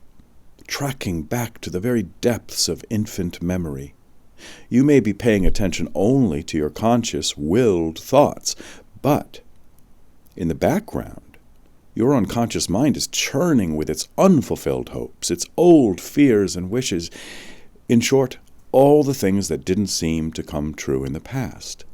Speaker 1: tracking back to the very depths of infant memory. You may be paying attention only to your conscious, willed thoughts, but in the background, your unconscious mind is churning with its unfulfilled hopes, its old fears and wishes. In short, all the things that didn't seem to come true in the past.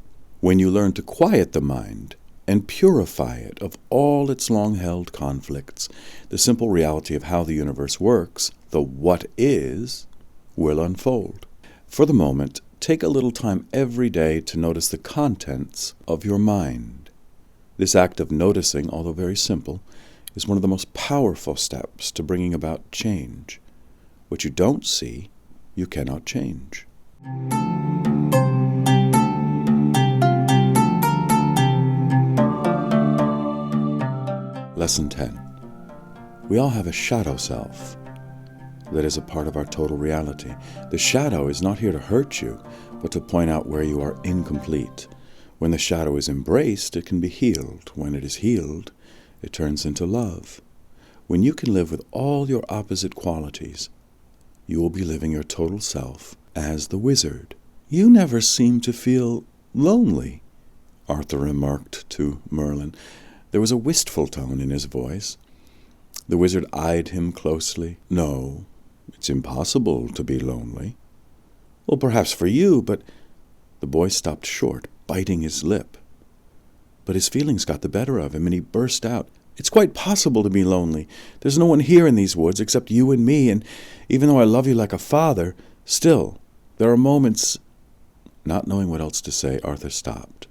Speaker 1: When you learn to quiet the mind and purify it of all its long-held conflicts, the simple reality of how the universe works, the what is, will unfold. For the moment, take a little time every day to notice the contents of your mind. This act of noticing, although very simple, is one of the most powerful steps to bringing about change. What you don't see, you cannot change. Lesson 10. We all have a shadow self that is a part of our total reality. The shadow is not here to hurt you, but to point out where you are incomplete. When the shadow is embraced, it can be healed. When it is healed, it turns into love. When you can live with all your opposite qualities, you will be living your total self as the wizard. You never seem to feel lonely, Arthur remarked to Merlin. There was a wistful tone in his voice. The wizard eyed him closely. No, it's impossible to be lonely. Well, perhaps for you, but... The boy stopped short, biting his lip. But his feelings got the better of him, and he burst out. It's quite possible to be lonely. There's no one here in these woods except you and me, and even though I love you like a father, still, there are moments... Not knowing what else to say, Arthur stopped.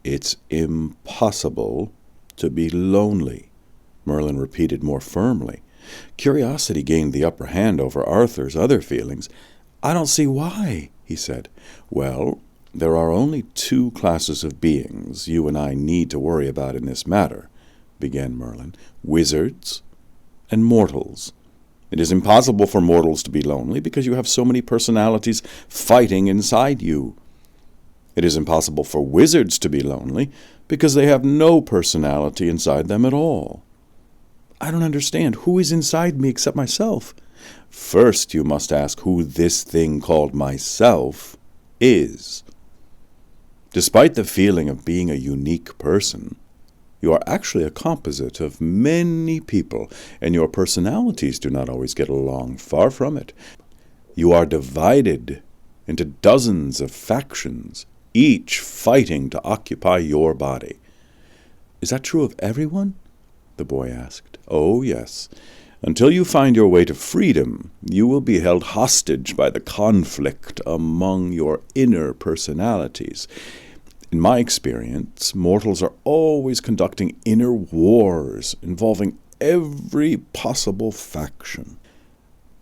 Speaker 1: It's impossible to be lonely, Merlin repeated more firmly. Curiosity gained the upper hand over Arthur's other feelings. I don't see why, he said. Well, there are only two classes of beings you and I need to worry about in this matter, began Merlin. Wizards and mortals. It is impossible for mortals to be lonely because you have so many personalities fighting inside you. It is impossible for wizards to be lonely because they have no personality inside them at all. I don't understand. Who is inside me except myself? First, you must ask who this thing called myself is. Despite the feeling of being a unique person, you are actually a composite of many people, and your personalities do not always get along. Far from it. You are divided into dozens of factions, each fighting to occupy your body. Is that true of everyone? The boy asked. Oh, yes. Until you find your way to freedom, you will be held hostage by the conflict among your inner personalities. In my experience, mortals are always conducting inner wars involving every possible faction.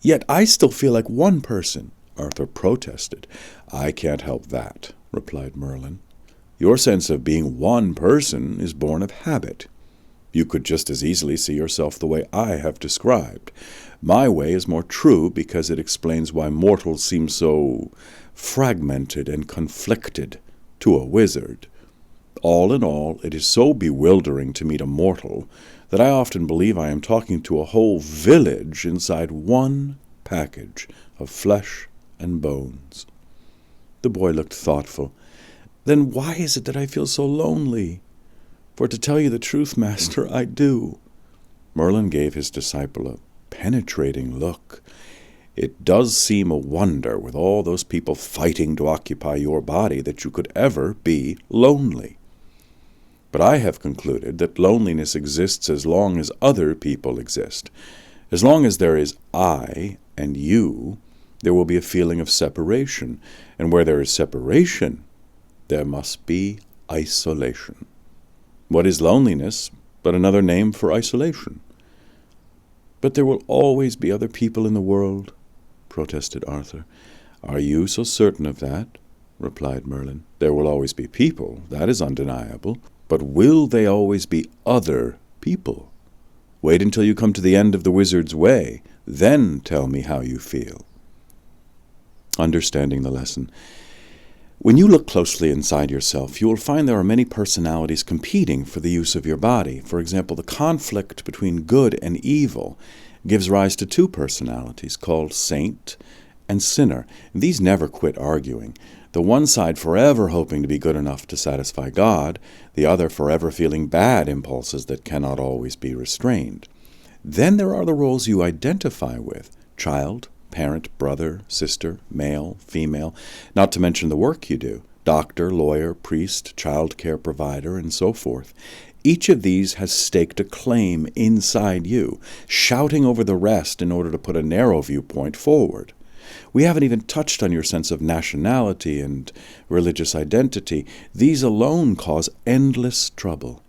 Speaker 1: Yet I still feel like one person, Arthur protested. I can't help that, replied Merlin. Your sense of being one person is born of habit. You could just as easily see yourself the way I have described. My way is more true because it explains why mortals seem so fragmented and conflicted to a wizard. All in all, it is so bewildering to meet a mortal that I often believe I am talking to a whole village inside one package of flesh and bones." The boy looked thoughtful. "Then why is it that I feel so lonely? For to tell you the truth, Master, I do." Merlin gave his disciple a penetrating look. "It does seem a wonder, with all those people fighting to occupy your body, that you could ever be lonely. But I have concluded that loneliness exists as long as other people exist. As long as there is I and you, there will be a feeling of separation. And where there is separation, there must be isolation. What is loneliness but another name for isolation?" "But there will always be other people in the world," protested Arthur. "Are you so certain of that?" replied Merlin. "There will always be people, that is undeniable. But will they always be other people? Wait until you come to the end of the wizard's way, then tell me how you feel." Understanding the lesson. When you look closely inside yourself, you will find there are many personalities competing for the use of your body. For example, the conflict between good and evil gives rise to two personalities called saint and sinner. These never quit arguing. The one side forever hoping to be good enough to satisfy God, the other forever feeling bad impulses that cannot always be restrained. Then there are the roles you identify with: child, parent, brother, sister, male, female, not to mention the work you do: doctor, lawyer, priest, child care provider, and so forth. Each of these has staked a claim inside you, shouting over the rest in order to put a narrow viewpoint forward. We haven't even touched on your sense of nationality and religious identity. These alone cause endless trouble.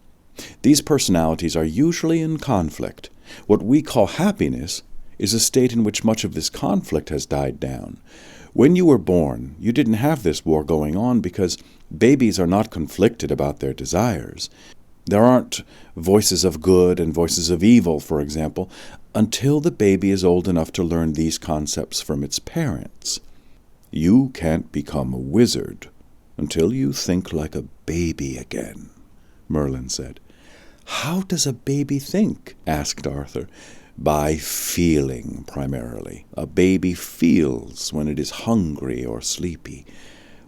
Speaker 1: These personalities are usually in conflict. What we call happiness is a state in which much of this conflict has died down. When you were born, you didn't have this war going on because babies are not conflicted about their desires. There aren't voices of good and voices of evil, for example, until the baby is old enough to learn these concepts from its parents. You can't become a wizard until you think like a baby again, Merlin said. "How does a baby think?" asked Arthur. "By feeling, primarily. A baby feels when it is hungry or sleepy.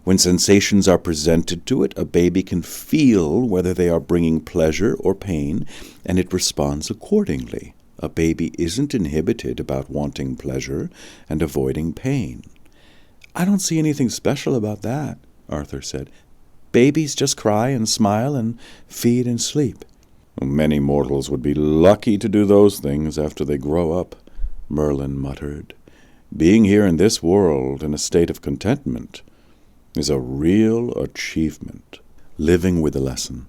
Speaker 1: When sensations are presented to it, a baby can feel whether they are bringing pleasure or pain, and it responds accordingly. A baby isn't inhibited about wanting pleasure and avoiding pain." "I don't see anything special about that," Arthur said. "Babies just cry and smile and feed and sleep." "Many mortals would be lucky to do those things after they grow up," Merlin muttered. "Being here in this world in a state of contentment is a real achievement." Living with the lesson.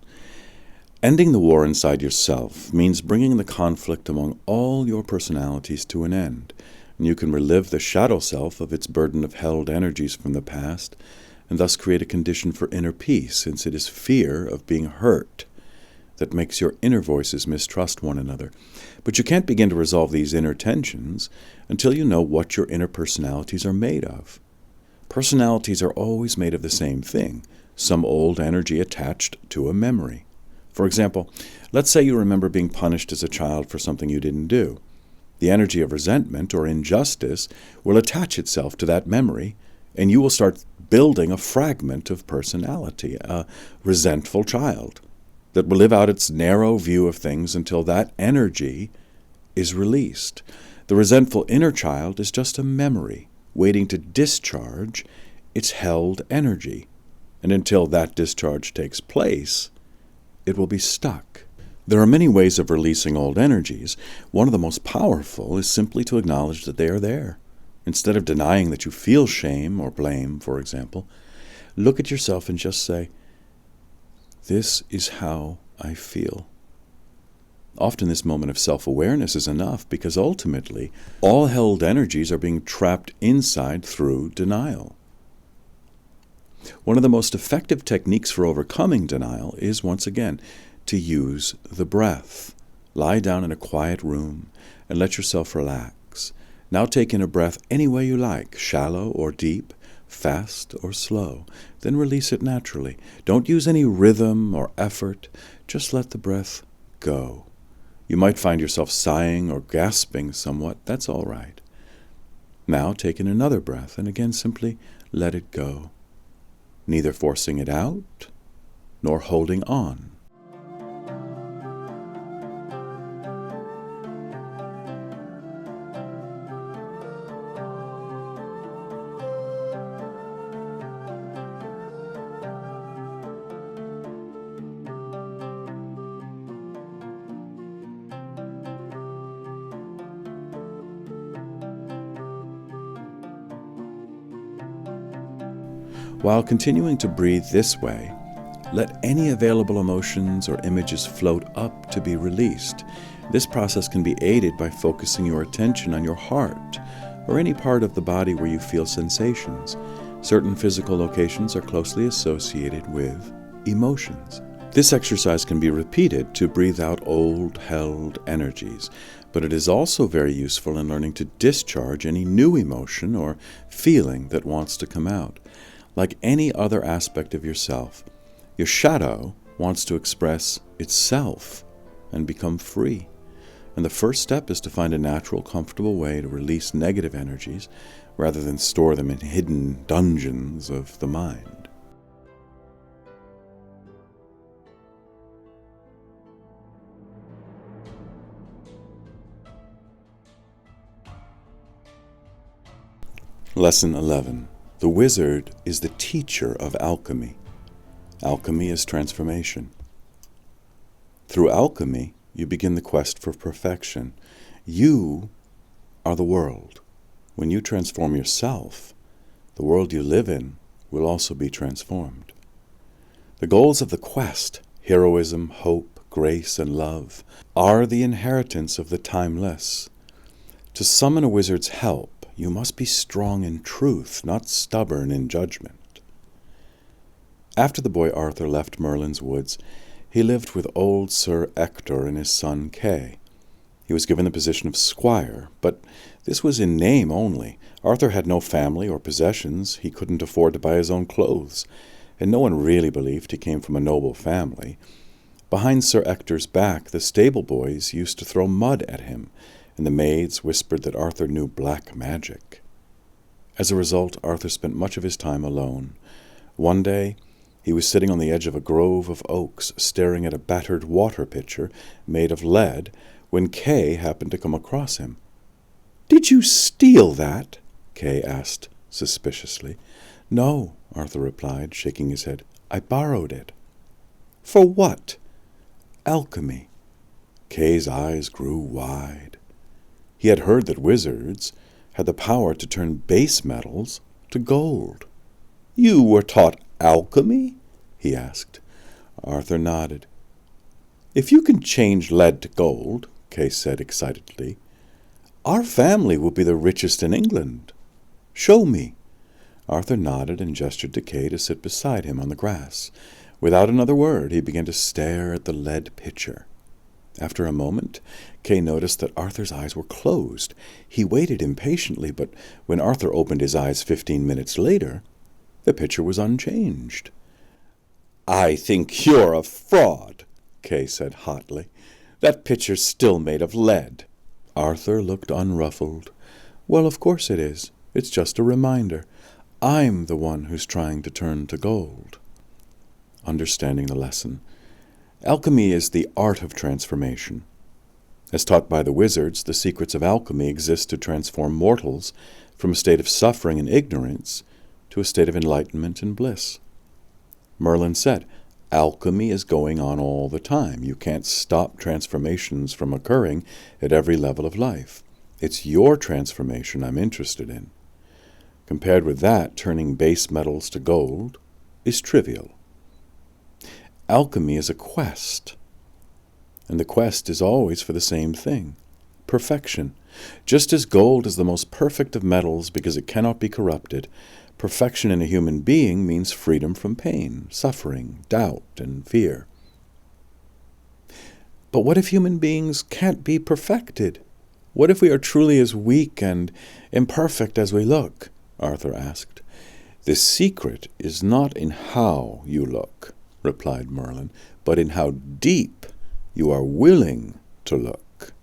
Speaker 1: Ending the war inside yourself means bringing the conflict among all your personalities to an end. And you can relieve the shadow self of its burden of held energies from the past, and thus create a condition for inner peace, since it is fear of being hurt that makes your inner voices mistrust one another. But you can't begin to resolve these inner tensions until you know what your inner personalities are made of. Personalities are always made of the same thing, some old energy attached to a memory. For example, let's say you remember being punished as a child for something you didn't do. The energy of resentment or injustice will attach itself to that memory, and you will start building a fragment of personality, a resentful child, that will live out its narrow view of things until that energy is released. The resentful inner child is just a memory waiting to discharge its held energy, and until that discharge takes place, it will be stuck. There are many ways of releasing old energies. One of the most powerful is simply to acknowledge that they are there. Instead of denying that you feel shame or blame, for example, look at yourself and just say, "This is how I feel." Often this moment of self-awareness is enough because ultimately all held energies are being trapped inside through denial. One of the most effective techniques for overcoming denial is, once again, to use the breath. Lie down in a quiet room and let yourself relax. Now take in a breath any way you like, shallow or deep, fast or slow. Then release it naturally. Don't use any rhythm or effort. Just let the breath go. You might find yourself sighing or gasping somewhat. That's all right. Now take in another breath, and again simply let it go, neither forcing it out nor holding on. While continuing to breathe this way, let any available emotions or images float up to be released. This process can be aided by focusing your attention on your heart or any part of the body where you feel sensations. Certain physical locations are closely associated with emotions. This exercise can be repeated to breathe out old, held energies, but it is also very useful in learning to discharge any new emotion or feeling that wants to come out. Like any other aspect of yourself, your shadow wants to express itself and become free. And the first step is to find a natural, comfortable way to release negative energies rather than store them in hidden dungeons of the mind. Lesson 11. The wizard is the teacher of alchemy. Alchemy is transformation. Through alchemy, you begin the quest for perfection. You are the world. When you transform yourself, the world you live in will also be transformed. The goals of the quest, heroism, hope, grace, and love, are the inheritance of the timeless. To summon a wizard's help, you must be strong in truth, not stubborn in judgment. After the boy Arthur left Merlin's woods, he lived with old Sir Ector and his son Kay. He was given the position of squire, but this was in name only. Arthur had no family or possessions. He couldn't afford to buy his own clothes, and no one really believed he came from a noble family. Behind Sir Ector's back, the stable boys used to throw mud at him, and the maids whispered that Arthur knew black magic. As a result, Arthur spent much of his time alone. One day, he was sitting on the edge of a grove of oaks, staring at a battered water pitcher made of lead, when Kay happened to come across him. "Did you steal that?" Kay asked suspiciously. "No," Arthur replied, shaking his head. "I borrowed it." "For what?" "Alchemy." Kay's eyes grew wide. He had heard that wizards had the power to turn base metals to gold. "You were taught alchemy?" he asked. Arthur nodded. "If you can change lead to gold," Kay said excitedly, "our family will be the richest in England. Show me." Arthur nodded and gestured to Kay to sit beside him on the grass. Without another word, he began to stare at the lead pitcher. After a moment, Kay noticed that Arthur's eyes were closed. He waited impatiently, but when Arthur opened his eyes 15 minutes later, the pitcher was unchanged. "I think you're a fraud," Kay said hotly. "That pitcher's still made of lead." Arthur looked unruffled. "Well, of course it is. It's just a reminder. I'm the one who's trying to turn to gold." Understanding the lesson, alchemy is the art of transformation. As taught by the wizards, the secrets of alchemy exist to transform mortals from a state of suffering and ignorance to a state of enlightenment and bliss. Merlin said, "Alchemy is going on all the time. You can't stop transformations from occurring at every level of life. It's your transformation I'm interested in." Compared with that, turning base metals to gold is trivial. Alchemy is a quest, and the quest is always for the same thing, perfection. Just as gold is the most perfect of metals because it cannot be corrupted, perfection in a human being means freedom from pain, suffering, doubt, and fear. But what if human beings can't be perfected? What if we are truly as weak and imperfect as we look? Arthur asked. "The secret is not in how you look," replied Merlin, "but in how deep you are willing to look.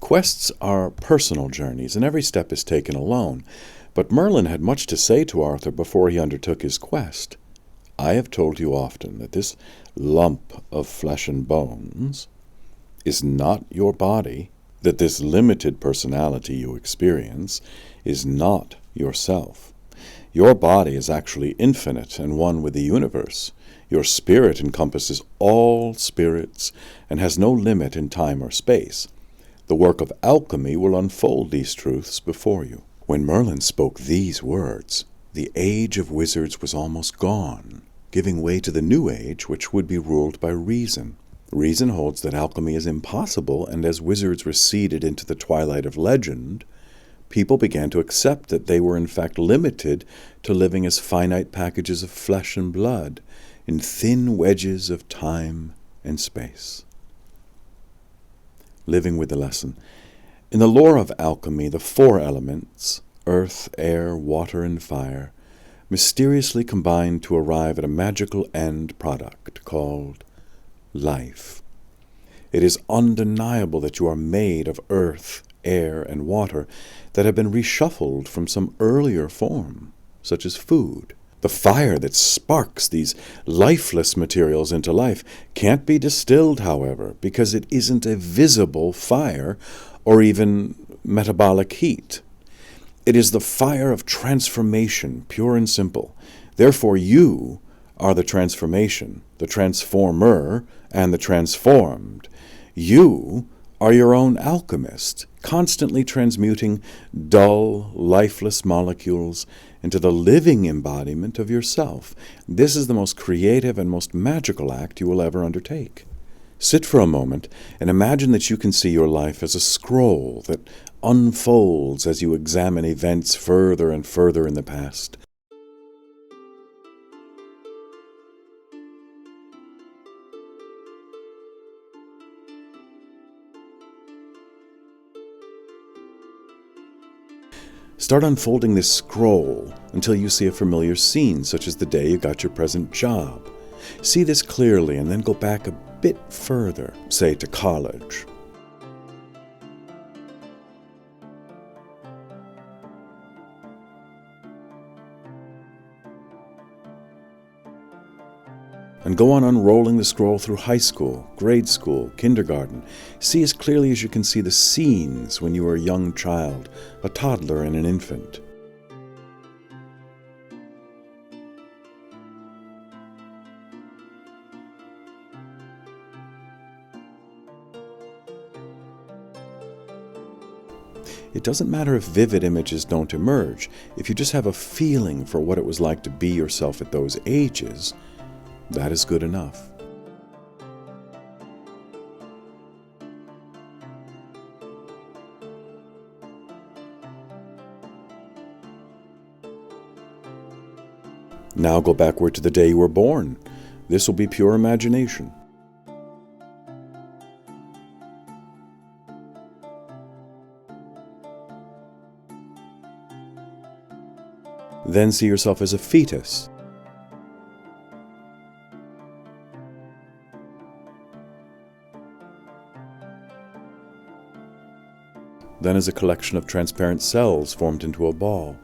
Speaker 1: Quests are personal journeys, and every step is taken alone. But Merlin had much to say to Arthur before he undertook his quest. I have told you often that this lump of flesh and bones is not your body, that this limited personality you experience is not yourself. Your body is actually infinite and one with the universe. Your spirit encompasses all spirits and has no limit in time or space. The work of alchemy will unfold these truths before you. When Merlin spoke these words, the age of wizards was almost gone, giving way to the new age, which would be ruled by reason. Reason holds that alchemy is impossible, and as wizards receded into the twilight of legend, people began to accept that they were in fact limited to living as finite packages of flesh and blood in thin wedges of time and space. Living with the lesson. In the lore of alchemy, the four elements, earth, air, water, and fire, mysteriously combine to arrive at a magical end product called life. It is undeniable that you are made of earth, air, and water that have been reshuffled from some earlier form, such as food. The fire that sparks these lifeless materials into life can't be distilled, however, because it isn't a visible fire or even metabolic heat. It is the fire of transformation, pure and simple. Therefore, you are the transformation, the transformer, and the transformed. You are your own alchemist, constantly transmuting dull, lifeless molecules into the living embodiment of yourself. This is the most creative and most magical act you will ever undertake. Sit for a moment and imagine that you can see your life as a scroll that unfolds as you examine events further and further in the past. Start unfolding this scroll until you see a familiar scene, such as the day you got your present job. See this clearly and then go back a bit further, say to college. And go on unrolling the scroll through high school, grade school, kindergarten. See as clearly as you can see the scenes when you were a young child, a toddler and an infant. It doesn't matter if vivid images don't emerge. If you just have a feeling for what it was like to be yourself at those ages, that is good enough. Now go backward to the day you were born. This will be pure imagination. Then see yourself as a fetus. Then as a collection of transparent cells formed into a ball.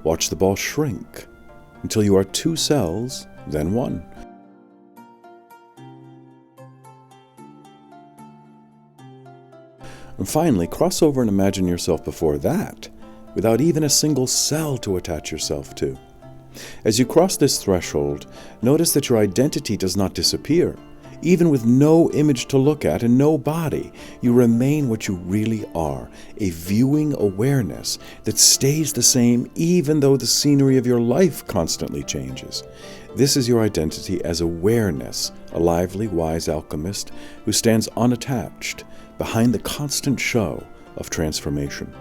Speaker 1: Watch the ball shrink until you are 2 cells, then 1. And finally, cross over and imagine yourself before that, without even a single cell to attach yourself to. As you cross this threshold, notice that your identity does not disappear. Even with no image to look at and no body, you remain what you really are, a viewing awareness that stays the same even though the scenery of your life constantly changes. This is your identity as awareness, a lively, wise alchemist who stands unattached behind the constant show of transformation.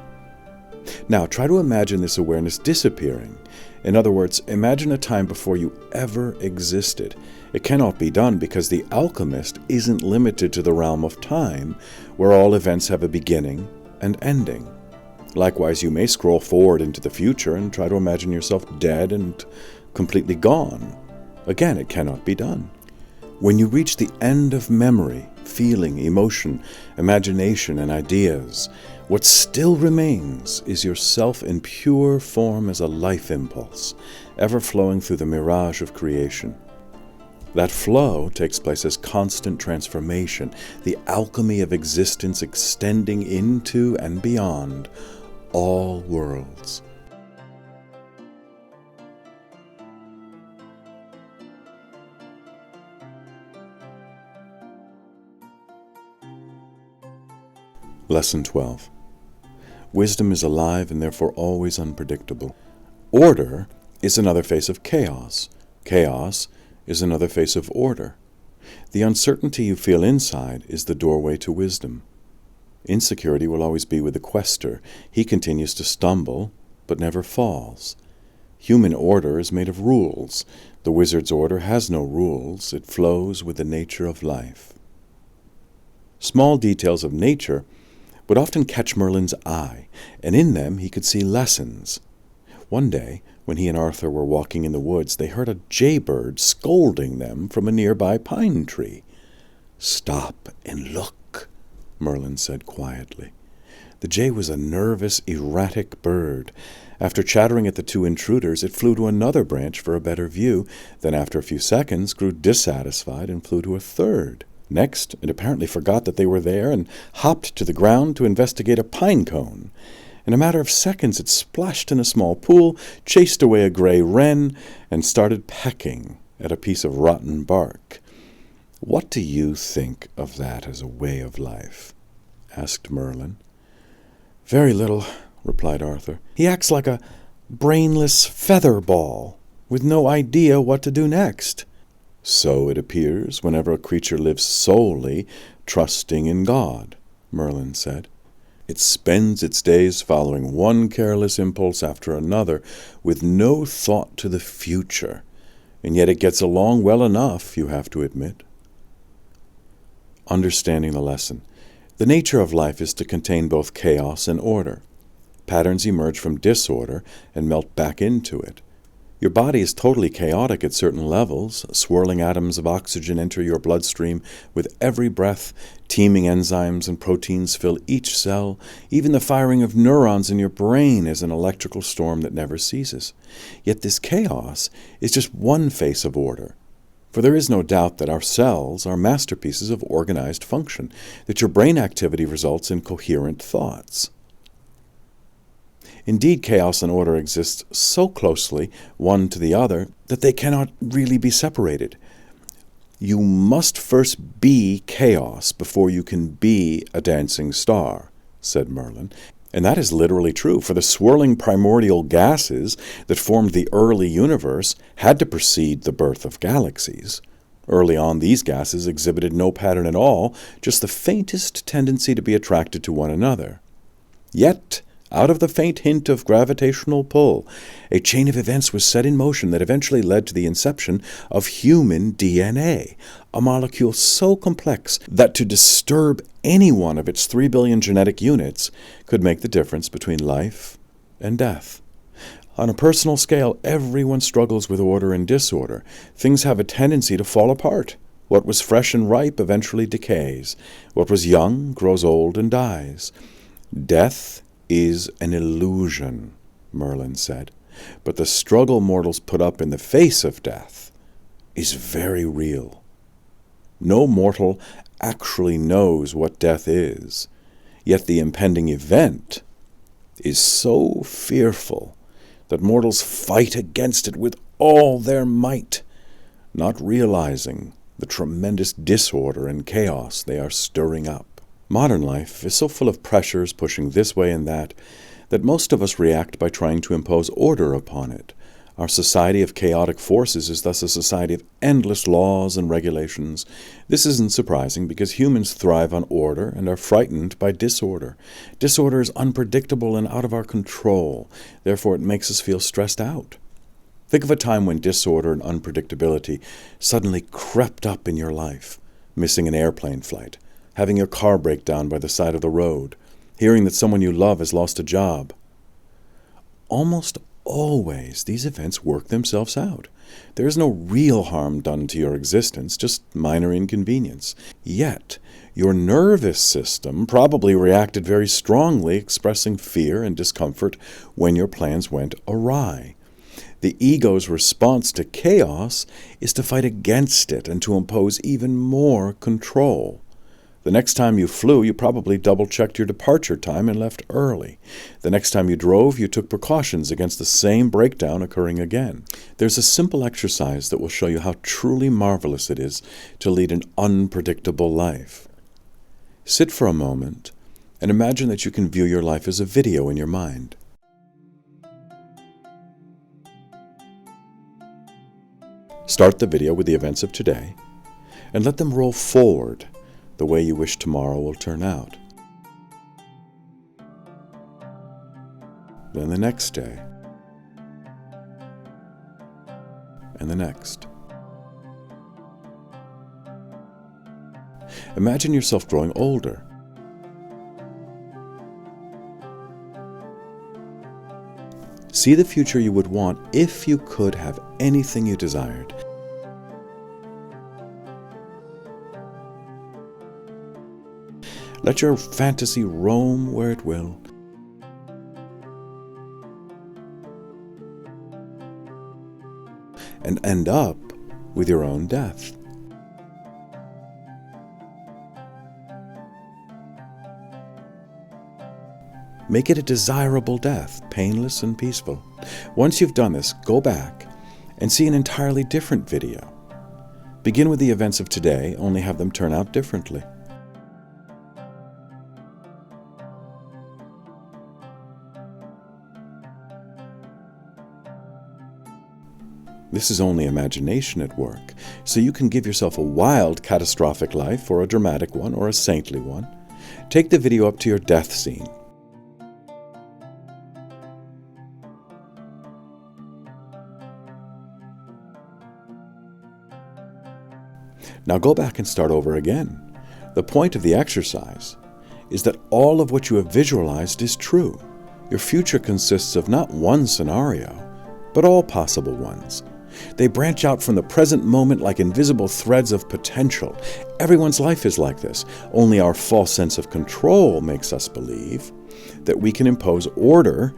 Speaker 1: Now, try to imagine this awareness disappearing. In other words, imagine a time before you ever existed. It cannot be done because the alchemist isn't limited to the realm of time, where all events have a beginning and ending. Likewise, you may scroll forward into the future and try to imagine yourself dead and completely gone. Again, it cannot be done. When you reach the end of memory, feeling, emotion, imagination, and ideas, what still remains is yourself in pure form as a life impulse, ever flowing through the mirage of creation. That flow takes place as constant transformation, the alchemy of existence extending into and beyond all worlds. Lesson 12. Wisdom is alive and therefore always unpredictable. Order is another face of chaos. Chaos is another face of order. The uncertainty you feel inside is the doorway to wisdom. Insecurity will always be with the quester. He continues to stumble, but never falls. Human order is made of rules. The wizard's order has no rules. It flows with the nature of life. Small details of nature would often catch Merlin's eye, and in them he could see lessons. One day, when he and Arthur were walking in the woods, they heard a jaybird scolding them from a nearby pine tree. "Stop and look," Merlin said quietly. The jay was a nervous, erratic bird. After chattering at the two intruders, it flew to another branch for a better view, then after a few seconds grew dissatisfied and flew to a third. Next, it apparently forgot that they were there and hopped to the ground to investigate a pine cone. In a matter of seconds, it splashed in a small pool, chased away a gray wren, and started pecking at a piece of rotten bark. "What do you think of that as a way of life?" asked Merlin. "Very little," replied Arthur. "He acts like a brainless feather ball, with no idea what to do next." "So it appears whenever a creature lives solely trusting in God," Merlin said. "It spends its days following one careless impulse after another, with no thought to the future, and yet it gets along well enough, you have to admit." Understanding the lesson. The nature of life is to contain both chaos and order. Patterns emerge from disorder and melt back into it. Your body is totally chaotic at certain levels. Swirling atoms of oxygen enter your bloodstream with every breath. Teeming enzymes and proteins fill each cell. Even the firing of neurons in your brain is an electrical storm that never ceases. Yet this chaos is just one face of order. For there is no doubt that our cells are masterpieces of organized function, that your brain activity results in coherent thoughts. Indeed, chaos and order exist so closely, one to the other, that they cannot really be separated. You must first be chaos before you can be a dancing star, said Merlin. And that is literally true, for the swirling primordial gases that formed the early universe had to precede the birth of galaxies. Early on, these gases exhibited no pattern at all, just the faintest tendency to be attracted to one another. Yet, out of the faint hint of gravitational pull, a chain of events was set in motion that eventually led to the inception of human DNA, a molecule so complex that to disturb any one of its 3 billion genetic units could make the difference between life and death. On a personal scale, everyone struggles with order and disorder. Things have a tendency to fall apart. What was fresh and ripe eventually decays. What was young grows old and dies. Death is an illusion, Merlin said, but the struggle mortals put up in the face of death is very real. No mortal actually knows what death is, yet the impending event is so fearful that mortals fight against it with all their might, not realizing the tremendous disorder and chaos they are stirring up. Modern life is so full of pressures pushing this way and that most of us react by trying to impose order upon it. Our society of chaotic forces is thus a society of endless laws and regulations. This isn't surprising because humans thrive on order and are frightened by disorder. Disorder is unpredictable and out of our control. Therefore, it makes us feel stressed out. Think of a time when disorder and unpredictability suddenly crept up in your life. Missing an airplane flight, having your car break down by the side of the road, hearing that someone you love has lost a job. Almost always, these events work themselves out. There is no real harm done to your existence, just minor inconvenience. Yet, your nervous system probably reacted very strongly, expressing fear and discomfort when your plans went awry. The ego's response to chaos is to fight against it and to impose even more control. The next time you flew, you probably double-checked your departure time and left early. The next time you drove, you took precautions against the same breakdown occurring again. There's a simple exercise that will show you how truly marvelous it is to lead an unpredictable life. Sit for a moment and imagine that you can view your life as a video in your mind. Start the video with the events of today and let them roll forward the way you wish tomorrow will turn out. Then the next day, and the next. Imagine yourself growing older. See the future you would want if you could have anything you desired. Let your fantasy roam where it will. And end up with your own death. Make it a desirable death, painless and peaceful. Once you've done this, go back and see an entirely different video. Begin with the events of today, only have them turn out differently. This is only imagination at work, so you can give yourself a wild, catastrophic life, or a dramatic one, or a saintly one. Take the video up to your death scene. Now go back and start over again. The point of the exercise is that all of what you have visualized is true. Your future consists of not one scenario, but all possible ones. They branch out from the present moment like invisible threads of potential. Everyone's life is like this. Only our false sense of control makes us believe that we can impose order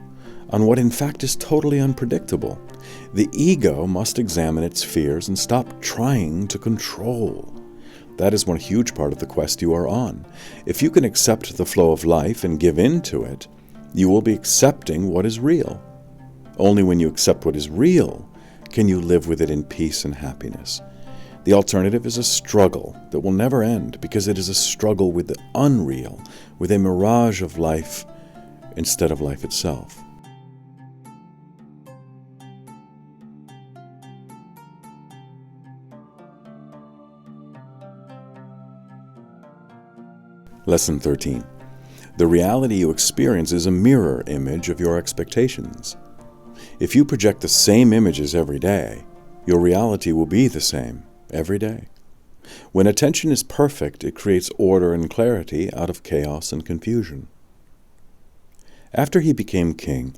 Speaker 1: on what in fact is totally unpredictable. The ego must examine its fears and stop trying to control. That is one huge part of the quest you are on. If you can accept the flow of life and give in to it, you will be accepting what is real. Only when you accept what is real can you live with it in peace and happiness. The alternative is a struggle that will never end because it is a struggle with the unreal, with a mirage of life instead of life itself. Lesson 13. The reality you experience is a mirror image of your expectations. If you project the same images every day, your reality will be the same every day. When attention is perfect, it creates order and clarity out of chaos and confusion. After he became king,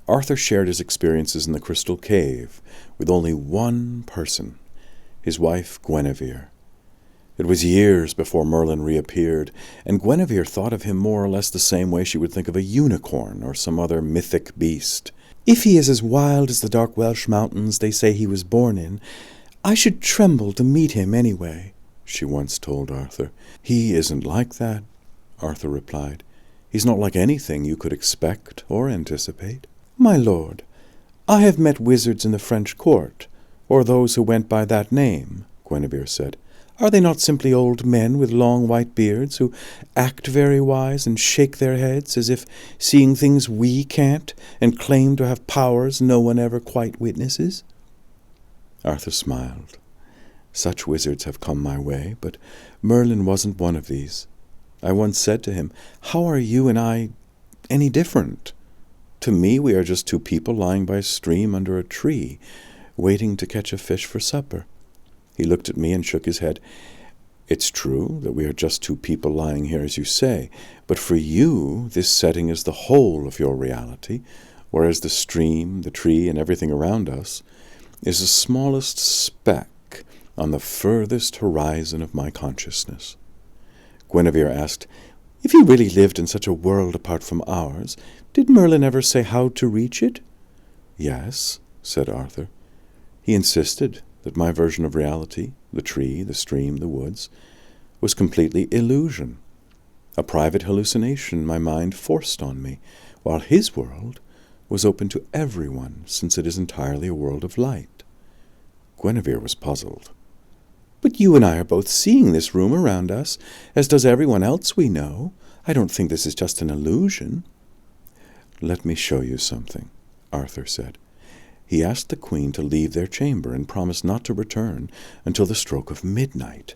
Speaker 1: Arthur shared his experiences in the Crystal Cave with only one person, his wife Guinevere. It was years before Merlin reappeared, and Guinevere thought of him more or less the same way she would think of a unicorn or some other mythic beast. "If he is as wild as the dark Welsh mountains they say he was born in, I should tremble to meet him anyway," she once told Arthur. "He isn't like that," Arthur replied. "He's not like anything you could expect or anticipate." "My lord, I have met wizards in the French court, or those who went by that name," Guinevere said. "Are they not simply old men with long white beards who act very wise and shake their heads as if seeing things we can't and claim to have powers no one ever quite witnesses?" Arthur smiled. "Such wizards have come my way, but Merlin wasn't one of these. I once said to him, 'How are you and I any different? To me we are just two people lying by a stream under a tree, waiting to catch a fish for supper.' He looked at me and shook his head. It's true that we are just two people lying here, as you say, but for you, this setting is the whole of your reality, whereas the stream, the tree, and everything around us is the smallest speck on the furthest horizon of my consciousness. Guinevere asked, "If you really lived in such a world apart from ours, did Merlin ever say how to reach it?" "Yes," said Arthur. "He insisted that my version of reality, the tree, the stream, the woods, was completely illusion, a private hallucination my mind forced on me, while his world was open to everyone, since it is entirely a world of light." Guinevere was puzzled. "But you and I are both seeing this room around us, as does everyone else we know. I don't think this is just an illusion." "Let me show you something," Arthur said. He asked the queen to leave their chamber and promised not to return until the stroke of midnight.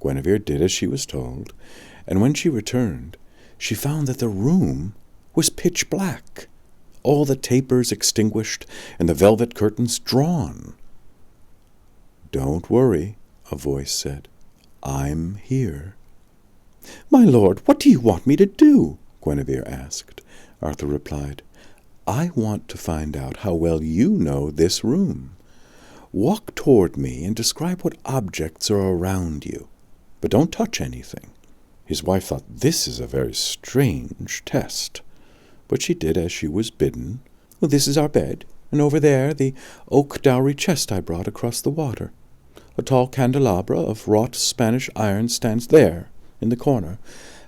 Speaker 1: Guinevere did as she was told, and when she returned, she found that the room was pitch black, all the tapers extinguished and the velvet curtains drawn. "Don't worry," a voice said. "I'm here." "My lord, what do you want me to do?" Guinevere asked. Arthur replied, "I want to find out how well you know this room. Walk toward me and describe what objects are around you, but don't touch anything." His wife thought, "This is a very strange test," but she did as she was bidden. "Well, this is our bed, and over there the oak dowry chest I brought across the water. A tall candelabra of wrought Spanish iron stands there in the corner,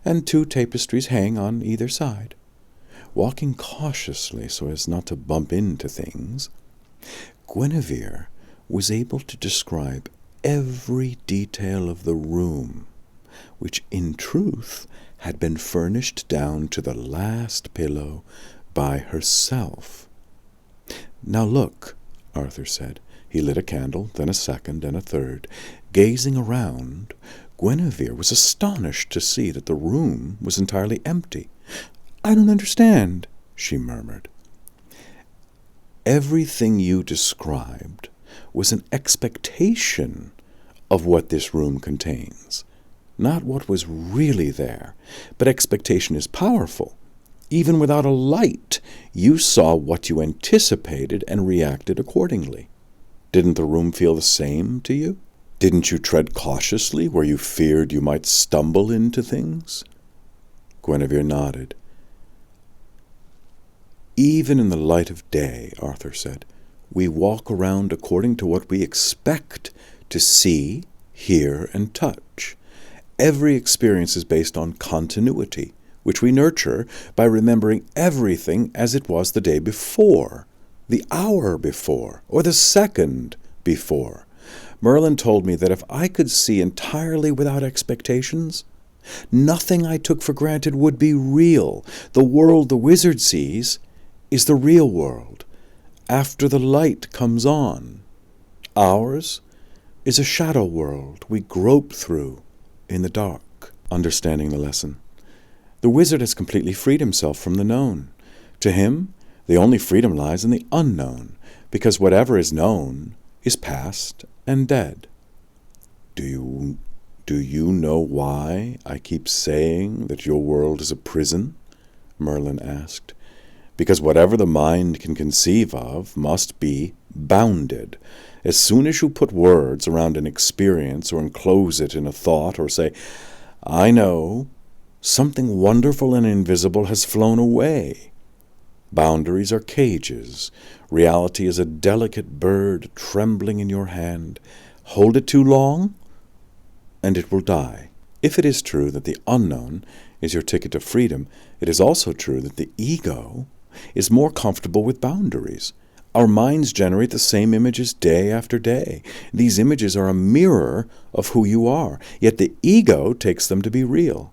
Speaker 1: and 2 tapestries hang on either side." Walking cautiously so as not to bump into things, Guinevere was able to describe every detail of the room, which in truth had been furnished down to the last pillow by herself. "Now look," Arthur said. He lit a candle, then a second, and a third. Gazing around, Guinevere was astonished to see that the room was entirely empty. "I don't understand," she murmured. "Everything you described was an expectation of what this room contains, not what was really there. But expectation is powerful. Even without a light, you saw what you anticipated and reacted accordingly. Didn't the room feel the same to you? Didn't you tread cautiously where you feared you might stumble into things?" Guinevere nodded. "Even in the light of day," Arthur said, "we walk around according to what we expect to see, hear, and touch. Every experience is based on continuity, which we nurture by remembering everything as it was the day before, the hour before, or the second before. Merlin told me that if I could see entirely without expectations, nothing I took for granted would be real. The world the wizard sees is the real world, after the light comes on. Ours is a shadow world we grope through in the dark." Understanding the lesson, the wizard has completely freed himself from the known. To him, the only freedom lies in the unknown, because whatever is known is past and dead. Do you know why I keep saying that your world is a prison?" Merlin asked. "Because whatever the mind can conceive of must be bounded. As soon as you put words around an experience or enclose it in a thought or say, 'I know,' something wonderful and invisible has flown away. Boundaries are cages. Reality is a delicate bird trembling in your hand. Hold it too long, and it will die." If it is true that the unknown is your ticket to freedom, it is also true that the ego is more comfortable with boundaries. Our minds generate the same images day after day. These images are a mirror of who you are, yet the ego takes them to be real.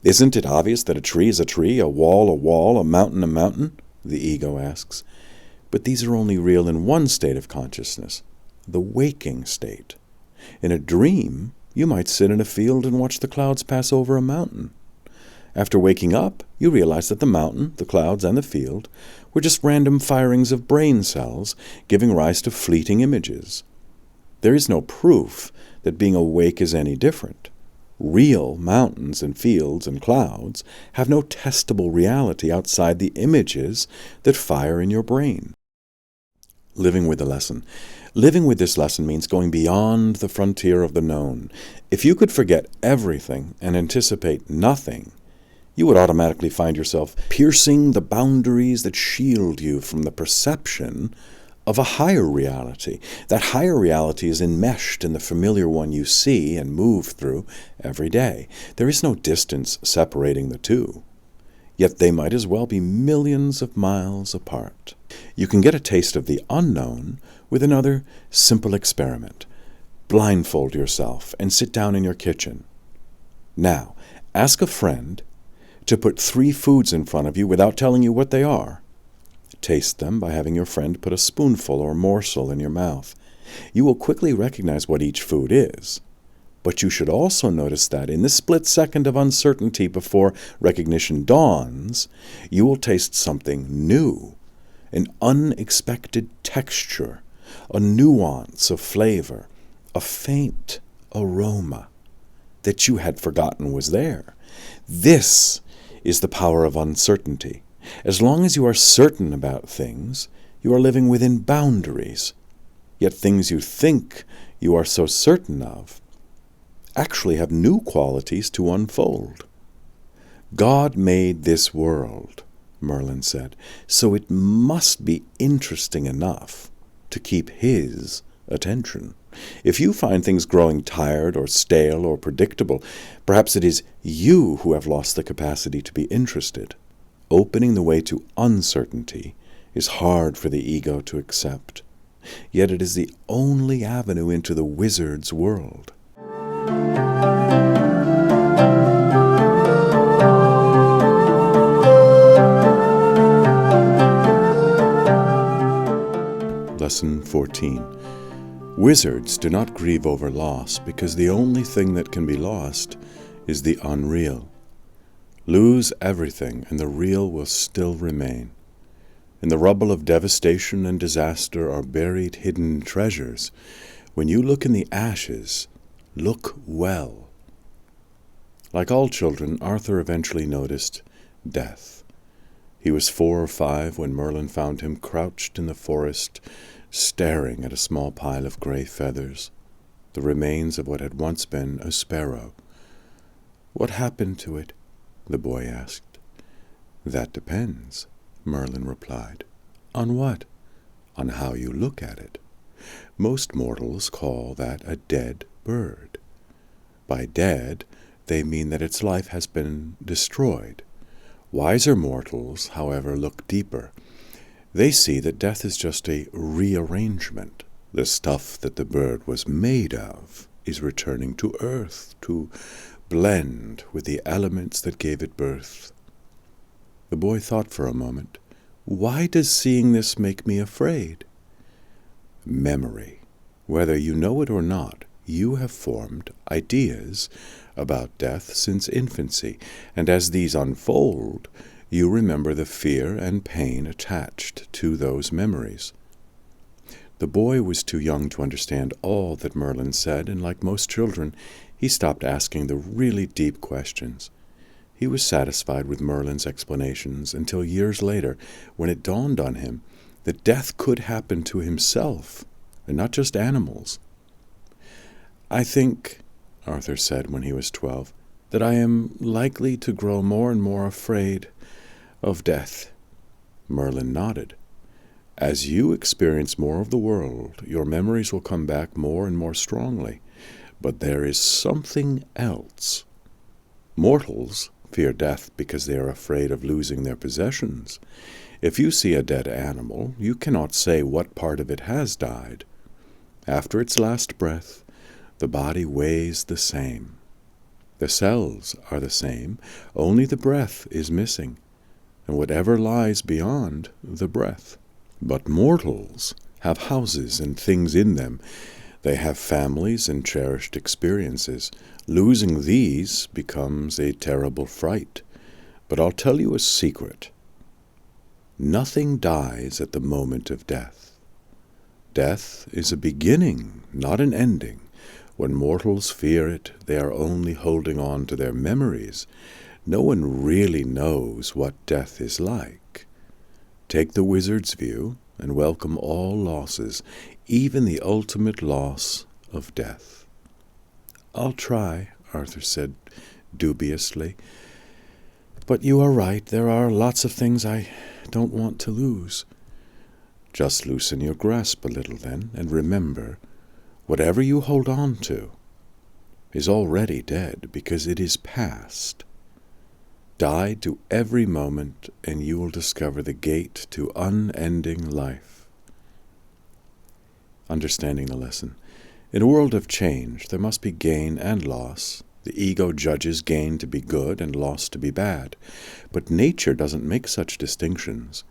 Speaker 1: "Isn't it obvious that a tree is a tree, a wall, a mountain, a mountain?" the ego asks. But these are only real in one state of consciousness, the waking state. In a dream, you might sit in a field and watch the clouds pass over a mountain. After waking up, you realize that the mountain, the clouds, and the field were just random firings of brain cells, giving rise to fleeting images. There is no proof that being awake is any different. Real mountains and fields and clouds have no testable reality outside the images that fire in your brain. Living with the lesson. Living with this lesson means going beyond the frontier of the known. If you could forget everything and anticipate nothing, you would automatically find yourself piercing the boundaries that shield you from the perception of a higher reality. That higher reality is enmeshed in the familiar one you see and move through every day. There is no distance separating the two. Yet they might as well be millions of miles apart. You can get a taste of the unknown with another simple experiment. Blindfold yourself and sit down in your kitchen. Now, ask a friend to put 3 foods in front of you without telling you what they are. Taste them by having your friend put a spoonful or morsel in your mouth. You will quickly recognize what each food is. But you should also notice that in this split second of uncertainty before recognition dawns, you will taste something new, an unexpected texture, a nuance of flavor, a faint aroma that you had forgotten was there. This is the power of uncertainty. As long as you are certain about things, you are living within boundaries. Yet things you think you are so certain of actually have new qualities to unfold. God made this world, Merlin said, so it must be interesting enough to keep his attention. If you find things growing tired or stale or predictable, perhaps it is you who have lost the capacity to be interested. Opening the way to uncertainty is hard for the ego to accept, yet it is the only avenue into the wizard's world. Lesson 14. Wizards do not grieve over loss because the only thing that can be lost is the unreal. Lose everything and the real will still remain. In the rubble of devastation and disaster are buried hidden treasures. When you look in the ashes, look well. Like all children, Arthur eventually noticed death. He was 4 or 5 when Merlin found him crouched in the forest, staring at a small pile of gray feathers, the remains of what had once been a sparrow. "What happened to it?" the boy asked. "That depends," Merlin replied. "On what?" "On how you look at it. Most mortals call that a dead bird. By dead, they mean that its life has been destroyed. Wiser mortals, however, look deeper. They see that death is just a rearrangement. The stuff that the bird was made of is returning to earth to blend with the elements that gave it birth." The boy thought for a moment. "Why does seeing this make me afraid?" "Memory. Whether you know it or not, you have formed ideas about death since infancy, and as these unfold, you remember the fear and pain attached to those memories." The boy was too young to understand all that Merlin said, and like most children, he stopped asking the really deep questions. He was satisfied with Merlin's explanations until years later, when it dawned on him that death could happen to himself, and not just animals. "I think," Arthur said when he was 12, "that I am likely to grow more and more afraid of death." Merlin nodded. "As you experience more of the world, your memories will come back more and more strongly. But there is something else. Mortals fear death because they are afraid of losing their possessions. If you see a dead animal, you cannot say what part of it has died. After its last breath, the body weighs the same. The cells are the same, only the breath is missing, and whatever lies beyond the breath. But mortals have houses and things in them. They have families and cherished experiences. Losing these becomes a terrible fright. But I'll tell you a secret. Nothing dies at the moment of death. Death is a beginning, not an ending. When mortals fear it, they are only holding on to their memories. No one really knows what death is like. Take the wizard's view and welcome all losses, even the ultimate loss of death. I'll try, Arthur said dubiously. But you are right, there are lots of things I don't want to lose. Just loosen your grasp a little then, and remember, whatever you hold on to is already dead because it is past. Die to every moment, and you will discover the gate to unending life. Understanding the lesson. In a world of change, there must be gain and loss. The ego judges gain to be good and loss to be bad. But nature doesn't make such distinctions.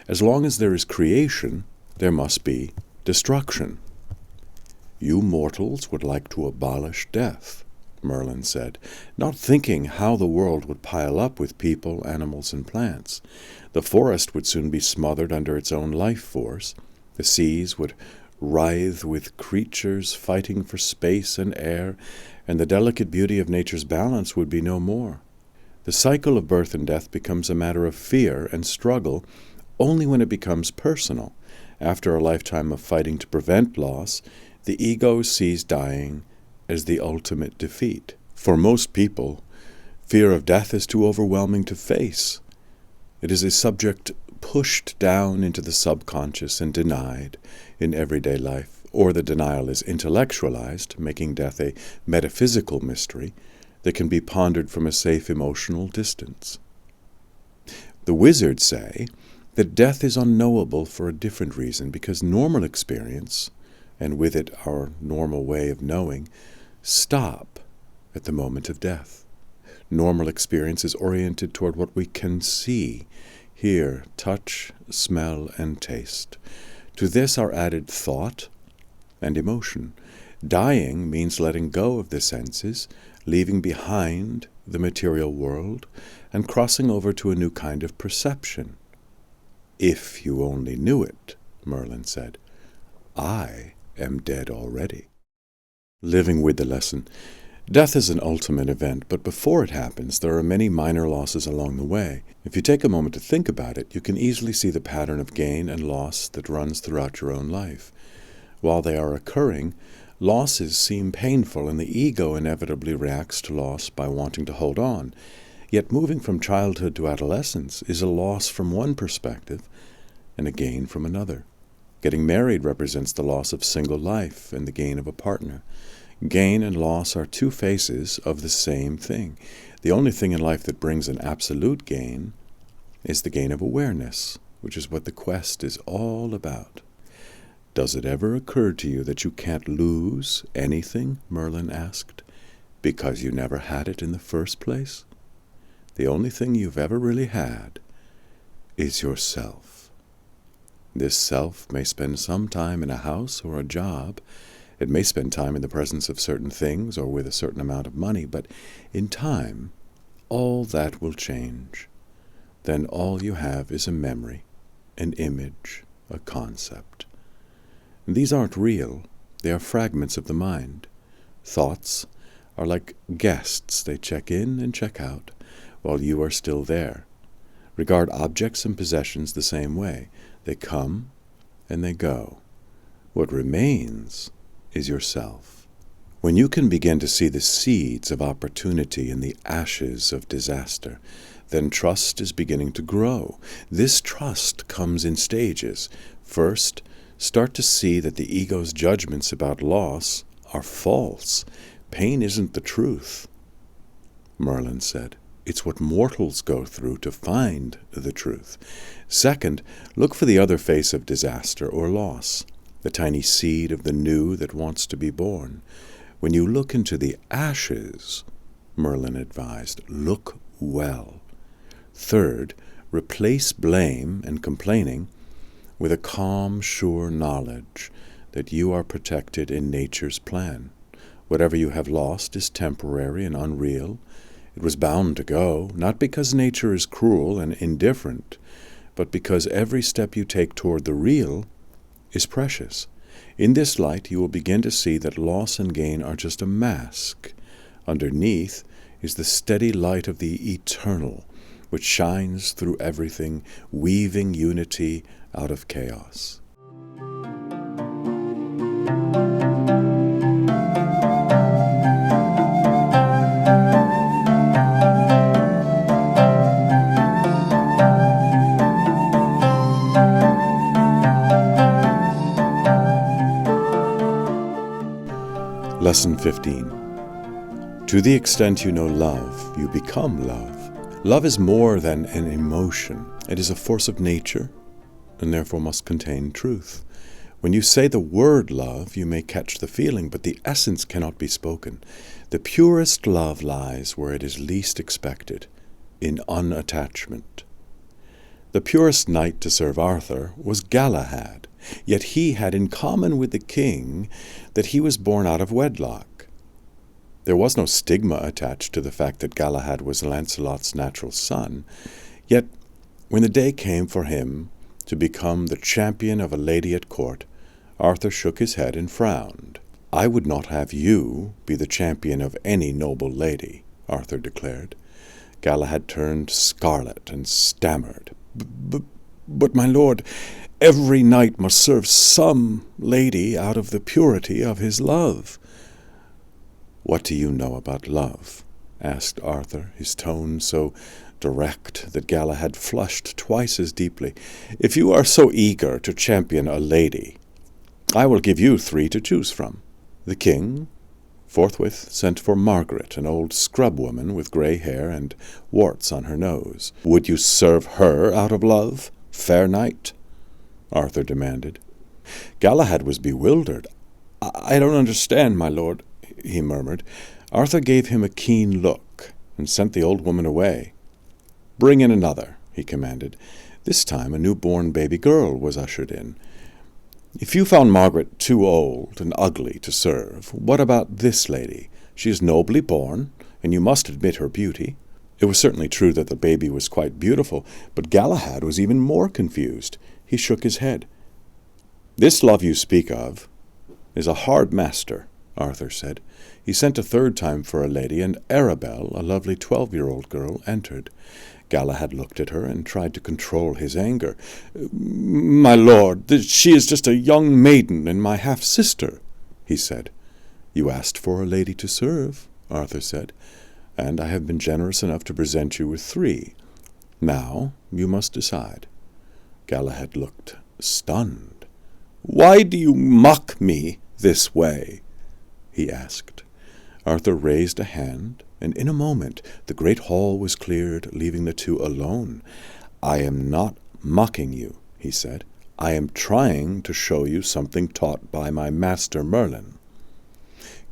Speaker 1: As long as there is creation, there must be destruction. You mortals would like to abolish death, Merlin said, not thinking how the world would pile up with people, animals, and plants. The forest would soon be smothered under its own life force. The seas would writhe with creatures fighting for space and air, and the delicate beauty of nature's balance would be no more. The cycle of birth and death becomes a matter of fear and struggle only when it becomes personal. After a lifetime of fighting to prevent loss, the ego sees dying as the ultimate defeat. For most people, fear of death is too overwhelming to face. It is a subject pushed down into the subconscious and denied in everyday life, or the denial is intellectualized, making death a metaphysical mystery that can be pondered from a safe emotional distance. The wizards say that death is unknowable for a different reason, because normal experience, and with it our normal way of knowing, stop at the moment of death. Normal experience is oriented toward what we can see, hear, touch, smell, and taste. To this are added thought and emotion. Dying means letting go of the senses, leaving behind the material world, and crossing over to a new kind of perception. If you only knew it, Merlin said. I am dead already. Living with the lesson. Death is an ultimate event, but before it happens, there are many minor losses along the way. If you take a moment to think about it, you can easily see the pattern of gain and loss that runs throughout your own life. While they are occurring, losses seem painful, and the ego inevitably reacts to loss by wanting to hold on. Yet moving from childhood to adolescence is a loss from one perspective and a gain from another. Getting married represents the loss of single life and the gain of a partner. Gain and loss are two faces of the same thing. The only thing in life that brings an absolute gain is the gain of awareness, which is what the quest is all about. Does it ever occur to you that you can't lose anything? Merlin asked. Because you never had it in the first place? The only thing you've ever really had is yourself. This self may spend some time in a house or a job. It may spend time in the presence of certain things or with a certain amount of money, but in time, all that will change. Then all you have is a memory, an image, a concept. And these aren't real. They are fragments of the mind. Thoughts are like guests. They check in and check out while you are still there. Regard objects and possessions the same way. They come and they go. What remains is yourself. When you can begin to see the seeds of opportunity in the ashes of disaster, then trust is beginning to grow. This trust comes in stages. First, start to see that the ego's judgments about loss are false. Pain isn't the truth, Merlin said. It's what mortals go through to find the truth. Second, look for the other face of disaster or loss, the tiny seed of the new that wants to be born. When you look into the ashes, Merlin advised, look well. Third, replace blame and complaining with a calm, sure knowledge that you are protected in nature's plan. Whatever you have lost is temporary and unreal. It was bound to go, not because nature is cruel and indifferent, but because every step you take toward the real is precious. In this light you will begin to see that loss and gain are just a mask. Underneath is the steady light of the eternal, which shines through everything, weaving unity out of chaos. Lesson 15. To the extent you know love, you become love. Love is more than an emotion. It is a force of nature, and therefore must contain truth. When you say the word love, you may catch the feeling, but the essence cannot be spoken. The purest love lies where it is least expected, in unattachment. The purest knight to serve Arthur was Galahad, yet he had in common with the king that he was born out of wedlock. There was no stigma attached to the fact that Galahad was Lancelot's natural son, yet when the day came for him to become the champion of a lady at court, Arthur shook his head and frowned. "I would not have you be the champion of any noble lady," Arthur declared. Galahad turned scarlet and stammered. But my lord, every knight must serve some lady out of the purity of his love." "What do you know about love?" asked Arthur, his tone so direct that Galahad flushed twice as deeply. "If you are so eager to champion a lady, I will give you 3 to choose from." The king forthwith sent for Margaret, an old scrub woman with grey hair and warts on her nose. "Would you serve her out of love, fair knight?" Arthur demanded. Galahad was bewildered. I don't understand, my lord," he murmured. Arthur gave him a keen look and sent the old woman away. "Bring in another," he commanded. This time a newborn baby girl was ushered in. "If you found Margaret too old and ugly to serve, what about this lady? She is nobly born, and you must admit her beauty." It was certainly true that the baby was quite beautiful, but Galahad was even more confused. He shook his head. "This love you speak of is a hard master," Arthur said. He sent a third time for a lady, and Arabelle, a lovely 12-year-old girl, entered. Galahad looked at her and tried to control his anger. "My lord, she is just a young maiden and my half-sister," he said. "You asked for a lady to serve," Arthur said, "and I have been generous enough to present you with 3. Now you must decide." Galahad looked stunned. "Why do you mock me this way?" he asked. Arthur raised a hand, and in a moment the great hall was cleared, leaving the two alone. "I am not mocking you," he said. "I am trying to show you something taught by my master Merlin."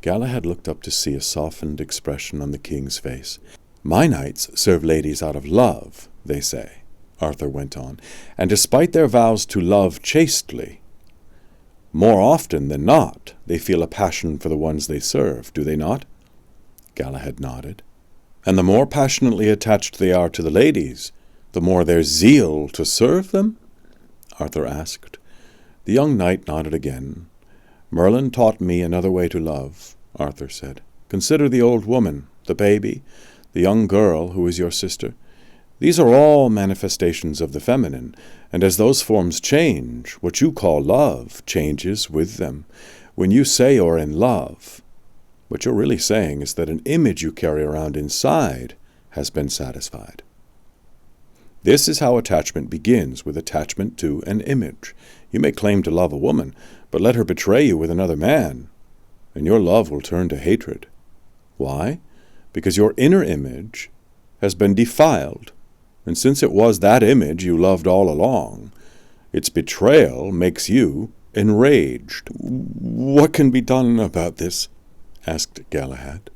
Speaker 1: Galahad looked up to see a softened expression on the king's face. "My knights serve ladies out of love, they say," Arthur went on, "and despite their vows to love chastely, more often than not, they feel a passion for the ones they serve, do they not?" Galahad nodded. "And the more passionately attached they are to the ladies, the more their zeal to serve them?" Arthur asked. The young knight nodded again. "Merlin taught me another way to love," Arthur said. "Consider the old woman, the baby, the young girl who is your sister. These are all manifestations of the feminine, and as those forms change, what you call love changes with them. When you say you're in love, what you're really saying is that an image you carry around inside has been satisfied. This is how attachment begins, with attachment to an image. You may claim to love a woman, but let her betray you with another man, and your love will turn to hatred. Why? Because your inner image has been defiled. And since it was that image you loved all along, its betrayal makes you enraged." "What can be done about this?" asked Galahad.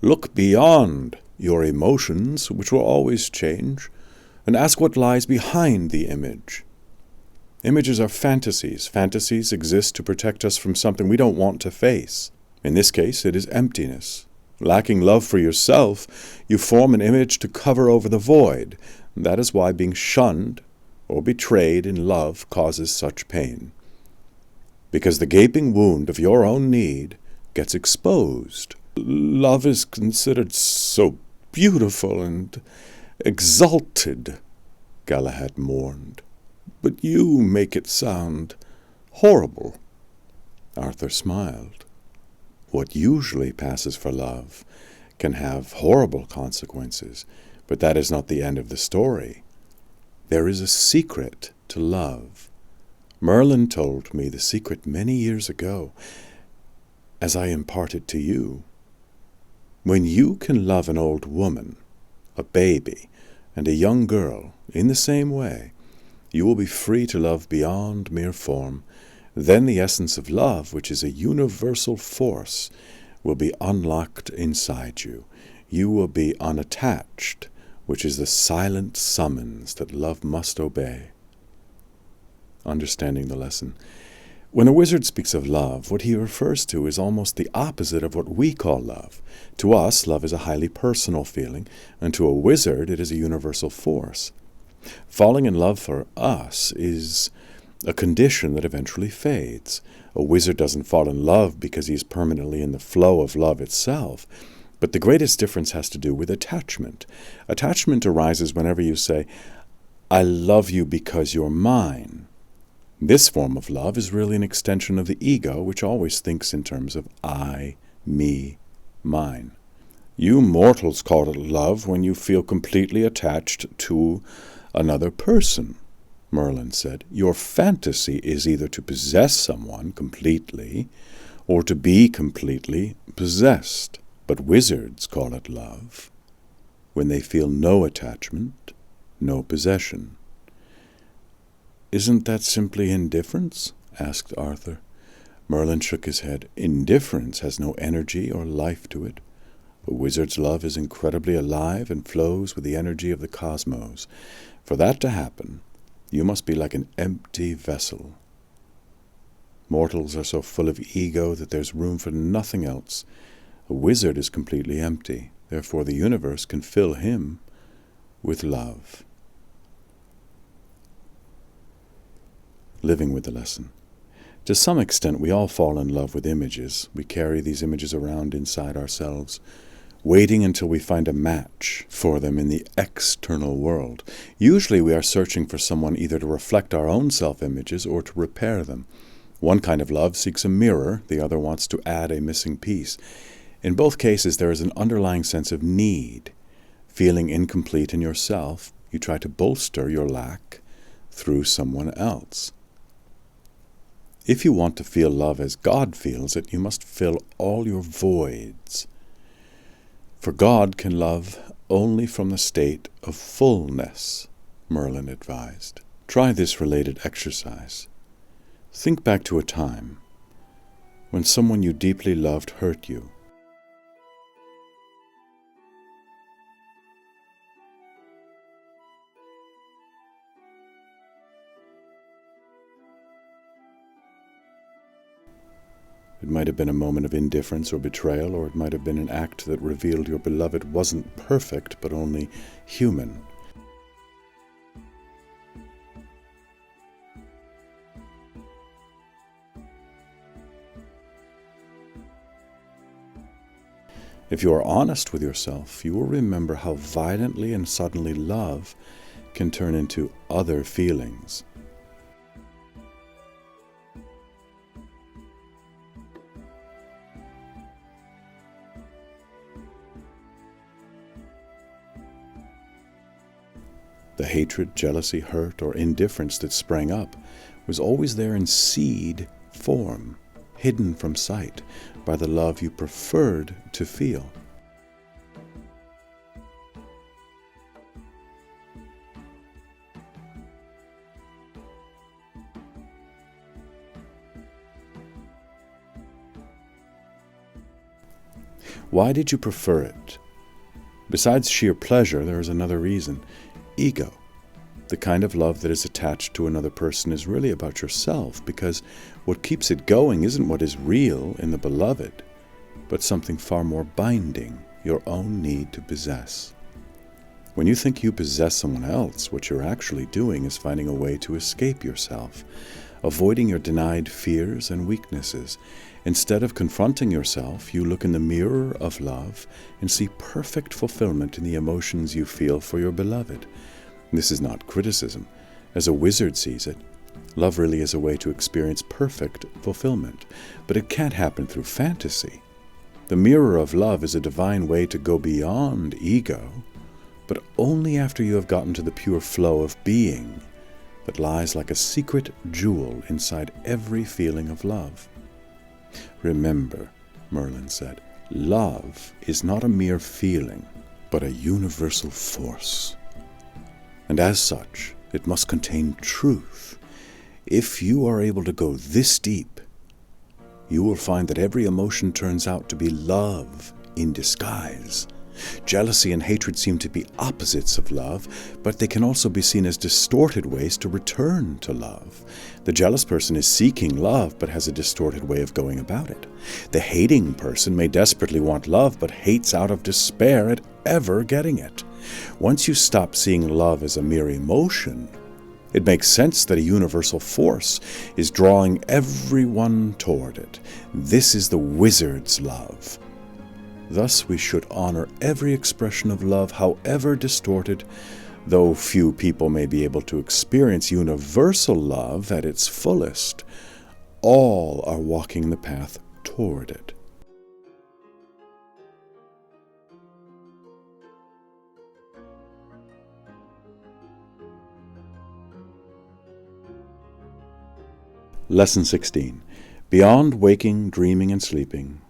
Speaker 1: "Look beyond your emotions, which will always change, and ask what lies behind the image. Images are fantasies. Fantasies exist to protect us from something we don't want to face. In this case, it is emptiness. Lacking love for yourself, you form an image to cover over the void. That is why being shunned or betrayed in love causes such pain. because the gaping wound of your own need gets exposed. Love is considered so beautiful and exalted, Galahad mourned. But you make it sound horrible. Arthur smiled. What usually passes for love can have horrible consequences, but that is not the end of the story. There is a secret to love. Merlin told me the secret many years ago, as I impart it to you. When you can love an old woman, a baby, and a young girl in the same way, you will be free to love beyond mere form. Then the essence of love, which is a universal force, will be unlocked inside you. You will be unattached, which is the silent summons that love must obey. Understanding the lesson. When a wizard speaks of love, what he refers to is almost the opposite of what we call love. To us, love is a highly personal feeling, and to a wizard, it is a universal force. Falling in love for us is a condition that eventually fades. A wizard doesn't fall in love because he's permanently in the flow of love itself. But the greatest difference has to do with attachment. Attachment arises whenever you say, I love you because you're mine. This form of love is really an extension of the ego, which always thinks in terms of I, me, mine. You mortals call it love when you feel completely attached to another person, Merlin said. Your fantasy is either to possess someone completely or to be completely possessed. But wizards call it love when they feel no attachment, no possession. Isn't that simply indifference? Asked Arthur. Merlin shook his head. Indifference has no energy or life to it. A wizard's love is incredibly alive and flows with the energy of the cosmos. For that to happen, you must be like an empty vessel. Mortals are so full of ego that there's room for nothing else. A wizard is completely empty. Therefore, the universe can fill him with love. Living with the lesson. To some extent, we all fall in love with images. We carry these images around inside ourselves, waiting until we find a match for them in the external world. Usually we are searching for someone either to reflect our own self-images or to repair them. One kind of love seeks a mirror, the other wants to add a missing piece. In both cases, there is an underlying sense of need. Feeling incomplete in yourself, you try to bolster your lack through someone else. If you want to feel love as God feels it, you must fill all your voids. For God can love only from the state of fullness, Merlin advised. Try this related exercise. Think back to a time when someone you deeply loved hurt you. It might have been a moment of indifference or betrayal, or it might have been an act that revealed your beloved wasn't perfect, but only human. If you are honest with yourself, you will remember how violently and suddenly love can turn into other feelings. The hatred, jealousy, hurt, or indifference that sprang up was always there in seed form, hidden from sight by the love you preferred to feel. Why did you prefer it? Besides sheer pleasure, there is another reason. Ego. The kind of love that is attached to another person is really about yourself, because what keeps it going isn't what is real in the beloved, but something far more binding, your own need to possess. When you think you possess someone else, what you're actually doing is finding a way to escape yourself, avoiding your denied fears and weaknesses. Instead of confronting yourself, you look in the mirror of love and see perfect fulfillment in the emotions you feel for your beloved. This is not criticism. As a wizard sees it, love really is a way to experience perfect fulfillment, but it can't happen through fantasy. The mirror of love is a divine way to go beyond ego, but only after you have gotten to the pure flow of being that lies like a secret jewel inside every feeling of love. Remember, Merlin said, love is not a mere feeling, but a universal force. And as such, it must contain truth. If you are able to go this deep, you will find that every emotion turns out to be love in disguise. Jealousy and hatred seem to be opposites of love, but they can also be seen as distorted ways to return to love. The jealous person is seeking love, but has a distorted way of going about it. The hating person may desperately want love, but hates out of despair at ever getting it. Once you stop seeing love as a mere emotion, it makes sense that a universal force is drawing everyone toward it. This is the wizard's love. Thus we should honor every expression of love, however distorted. Though few people may be able to experience universal love at its fullest, all are walking the path toward it. Lesson 16. Beyond waking, dreaming, and sleeping,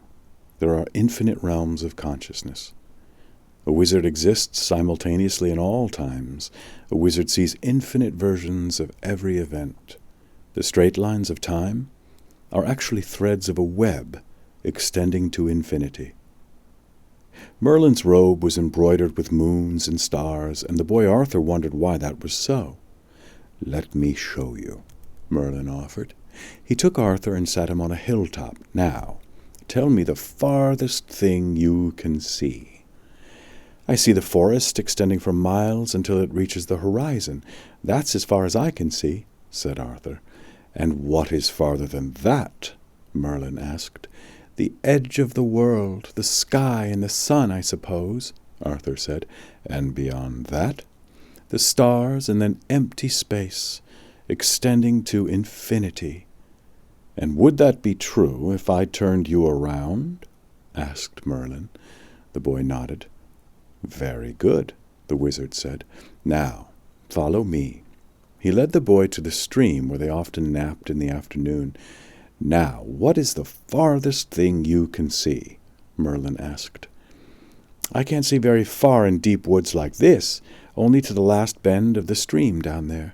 Speaker 1: there are infinite realms of consciousness. A wizard exists simultaneously in all times. A wizard sees infinite versions of every event. The straight lines of time are actually threads of a web extending to infinity. Merlin's robe was embroidered with moons and stars, and the boy Arthur wondered why that was so. "Let me show you," Merlin offered. He took Arthur and sat him on a hilltop. "Now, tell me the farthest thing you can see." "I see the forest extending for miles until it reaches the horizon. That's as far as I can see," said Arthur. "And what is farther than that?" Merlin asked. "The edge of the world, the sky and the sun, I suppose," Arthur said. "And beyond that?" "The stars and then empty space, extending to infinity." "And would that be true if I turned you around?" asked Merlin. The boy nodded. "Very good," the wizard said. "Now, follow me." He led the boy to the stream where they often napped in the afternoon. "Now, what is the farthest thing you can see?" Merlin asked. "I can't see very far in deep woods like this, only to the last bend of the stream down there."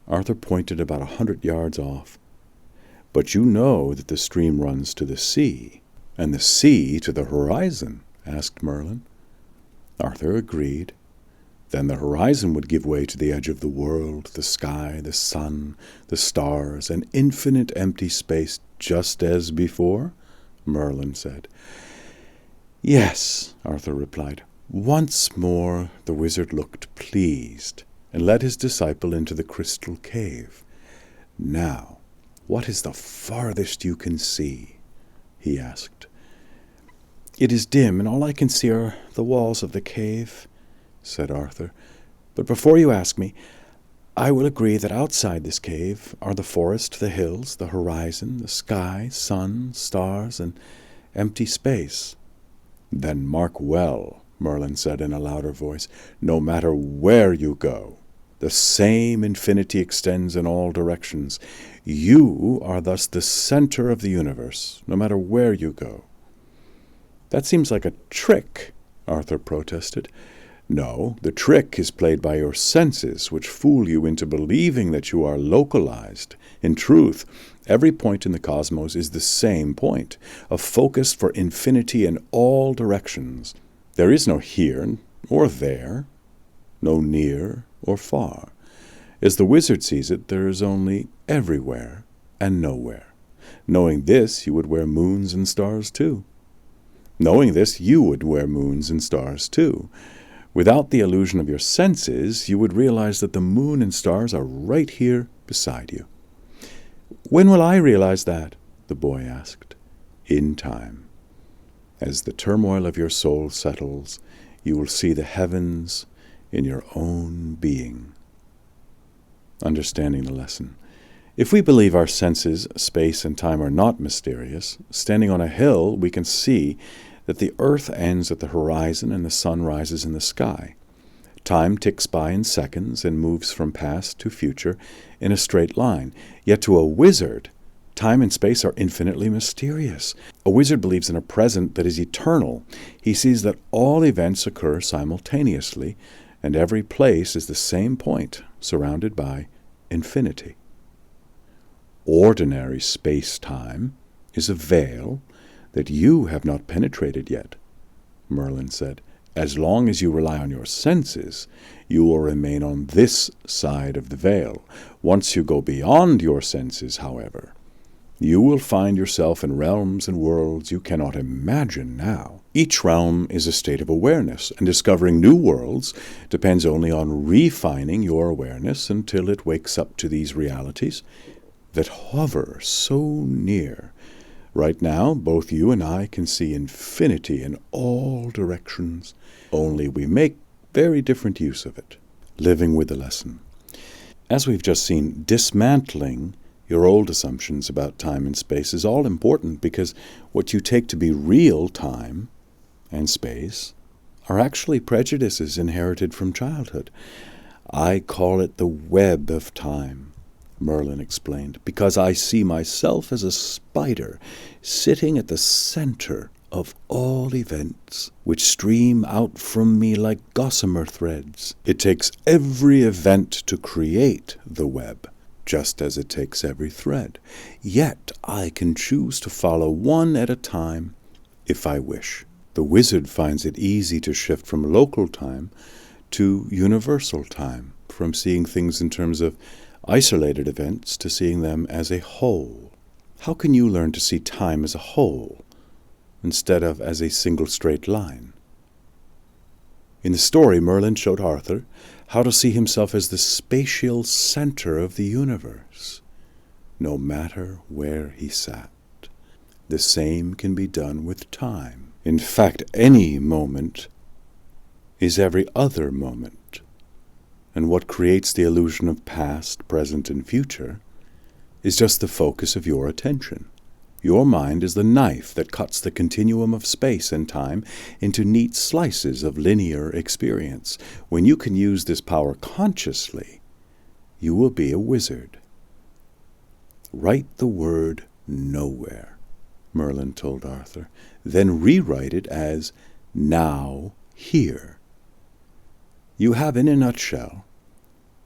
Speaker 1: Arthur pointed about 100 yards off. "But you know that the stream runs to the sea, and the sea to the horizon?" asked Merlin. Arthur agreed. "Then the horizon would give way to the edge of the world, the sky, the sun, the stars, and infinite empty space, just as before?" Merlin said. "Yes," Arthur replied. Once more the wizard looked pleased and led his disciple into the crystal cave. "Now, what is the farthest you can see?" he asked. "It is dim, and all I can see are the walls of the cave," said Arthur. "But before you ask me, I will agree that outside this cave are the forest, the hills, the horizon, the sky, sun, stars, and empty space." "Then mark well," Merlin said in a louder voice, "no matter where you go, the same infinity extends in all directions. You are thus the center of the universe, no matter where you go." "That seems like a trick," Arthur protested. "No, the trick is played by your senses, which fool you into believing that you are localized. In truth, every point in the cosmos is the same point, a focus for infinity in all directions. There is no here or there, no near or far. As the wizard sees it, there is only everywhere and nowhere. Knowing this, you would wear moons and stars too. Knowing this, you would wear moons and stars too. Without the illusion of your senses, you would realize that the moon and stars are right here beside you." "When will I realize that?" the boy asked. "In time. As the turmoil of your soul settles, you will see the heavens in your own being." Understanding the lesson. If we believe our senses, space, and time are not mysterious, standing on a hill we can see that the earth ends at the horizon and the sun rises in the sky. Time ticks by in seconds and moves from past to future in a straight line. Yet to a wizard, time and space are infinitely mysterious. A wizard believes in a present that is eternal. He sees that all events occur simultaneously, and every place is the same point, surrounded by infinity. Ordinary space-time is a veil that you have not penetrated yet, Merlin said. As long as you rely on your senses, you will remain on this side of the veil. Once you go beyond your senses, however, you will find yourself in realms and worlds you cannot imagine now. Each realm is a state of awareness, and discovering new worlds depends only on refining your awareness until it wakes up to these realities that hover so near. Right now, both you and I can see infinity in all directions, only we make very different use of it. Living with the lesson. As we've just seen, dismantling your old assumptions about time and space is all important because what you take to be real time and space are actually prejudices inherited from childhood. I call it the web of time, Merlin explained, because I see myself as a spider sitting at the center of all events, which stream out from me like gossamer threads. It takes every event to create the web, just as it takes every thread. Yet I can choose to follow one at a time if I wish. The wizard finds it easy to shift from local time to universal time, from seeing things in terms of isolated events to seeing them as a whole. How can you learn to see time as a whole instead of as a single straight line? In the story, Merlin showed Arthur how to see himself as the spatial center of the universe, no matter where he sat. The same can be done with time. In fact, any moment is every other moment. And what creates the illusion of past, present, and future is just the focus of your attention. Your mind is the knife that cuts the continuum of space and time into neat slices of linear experience. When you can use this power consciously, you will be a wizard. Write the word nowhere, Merlin told Arthur, then rewrite it as now here. You have, in a nutshell,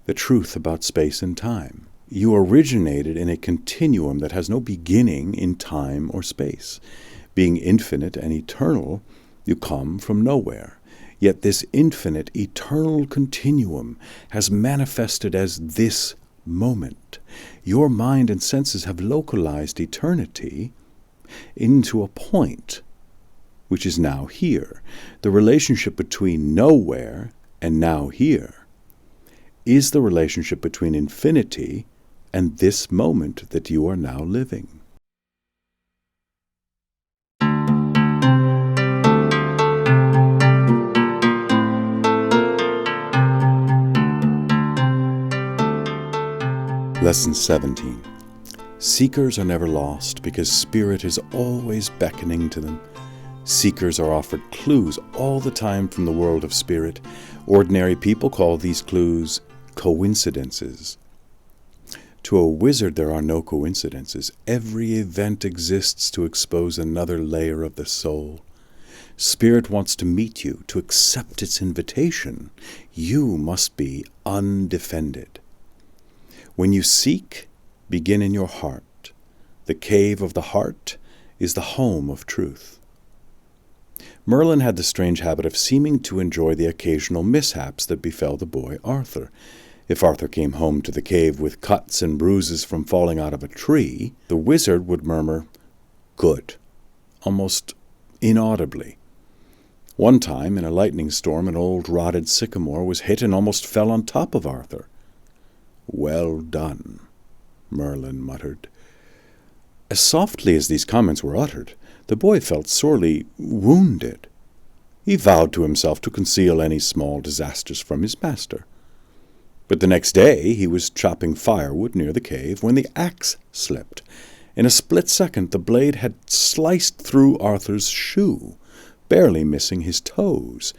Speaker 1: the truth about space and time. You originated in a continuum that has no beginning in time or space. Being infinite and eternal, you come from nowhere. Yet this infinite, eternal continuum has manifested as this moment. Your mind and senses have localized eternity into a point, which is now here. The relationship between nowhere and now here is the relationship between infinity and this moment that you are now living. Lesson 17. Seekers are never lost because spirit is always beckoning to them. Seekers are offered clues all the time from the world of spirit. Ordinary people call these clues coincidences. To a wizard, there are no coincidences. Every event exists to expose another layer of the soul. Spirit wants to meet you, to accept its invitation. You must be undefended. When you seek, begin in your heart. The cave of the heart is the home of truth. Merlin had the strange habit of seeming to enjoy the occasional mishaps that befell the boy Arthur. If Arthur came home to the cave with cuts and bruises from falling out of a tree, the wizard would murmur, "Good," almost inaudibly. One time, in a lightning storm, an old rotted sycamore was hit and almost fell on top of Arthur. "Well done," Merlin muttered. As softly as these comments were uttered, the boy felt sorely wounded. He vowed to himself to conceal any small disasters from his master. But the next day he was chopping firewood near the cave when the axe slipped. In a split second the blade had sliced through Arthur's shoe, barely missing his toes.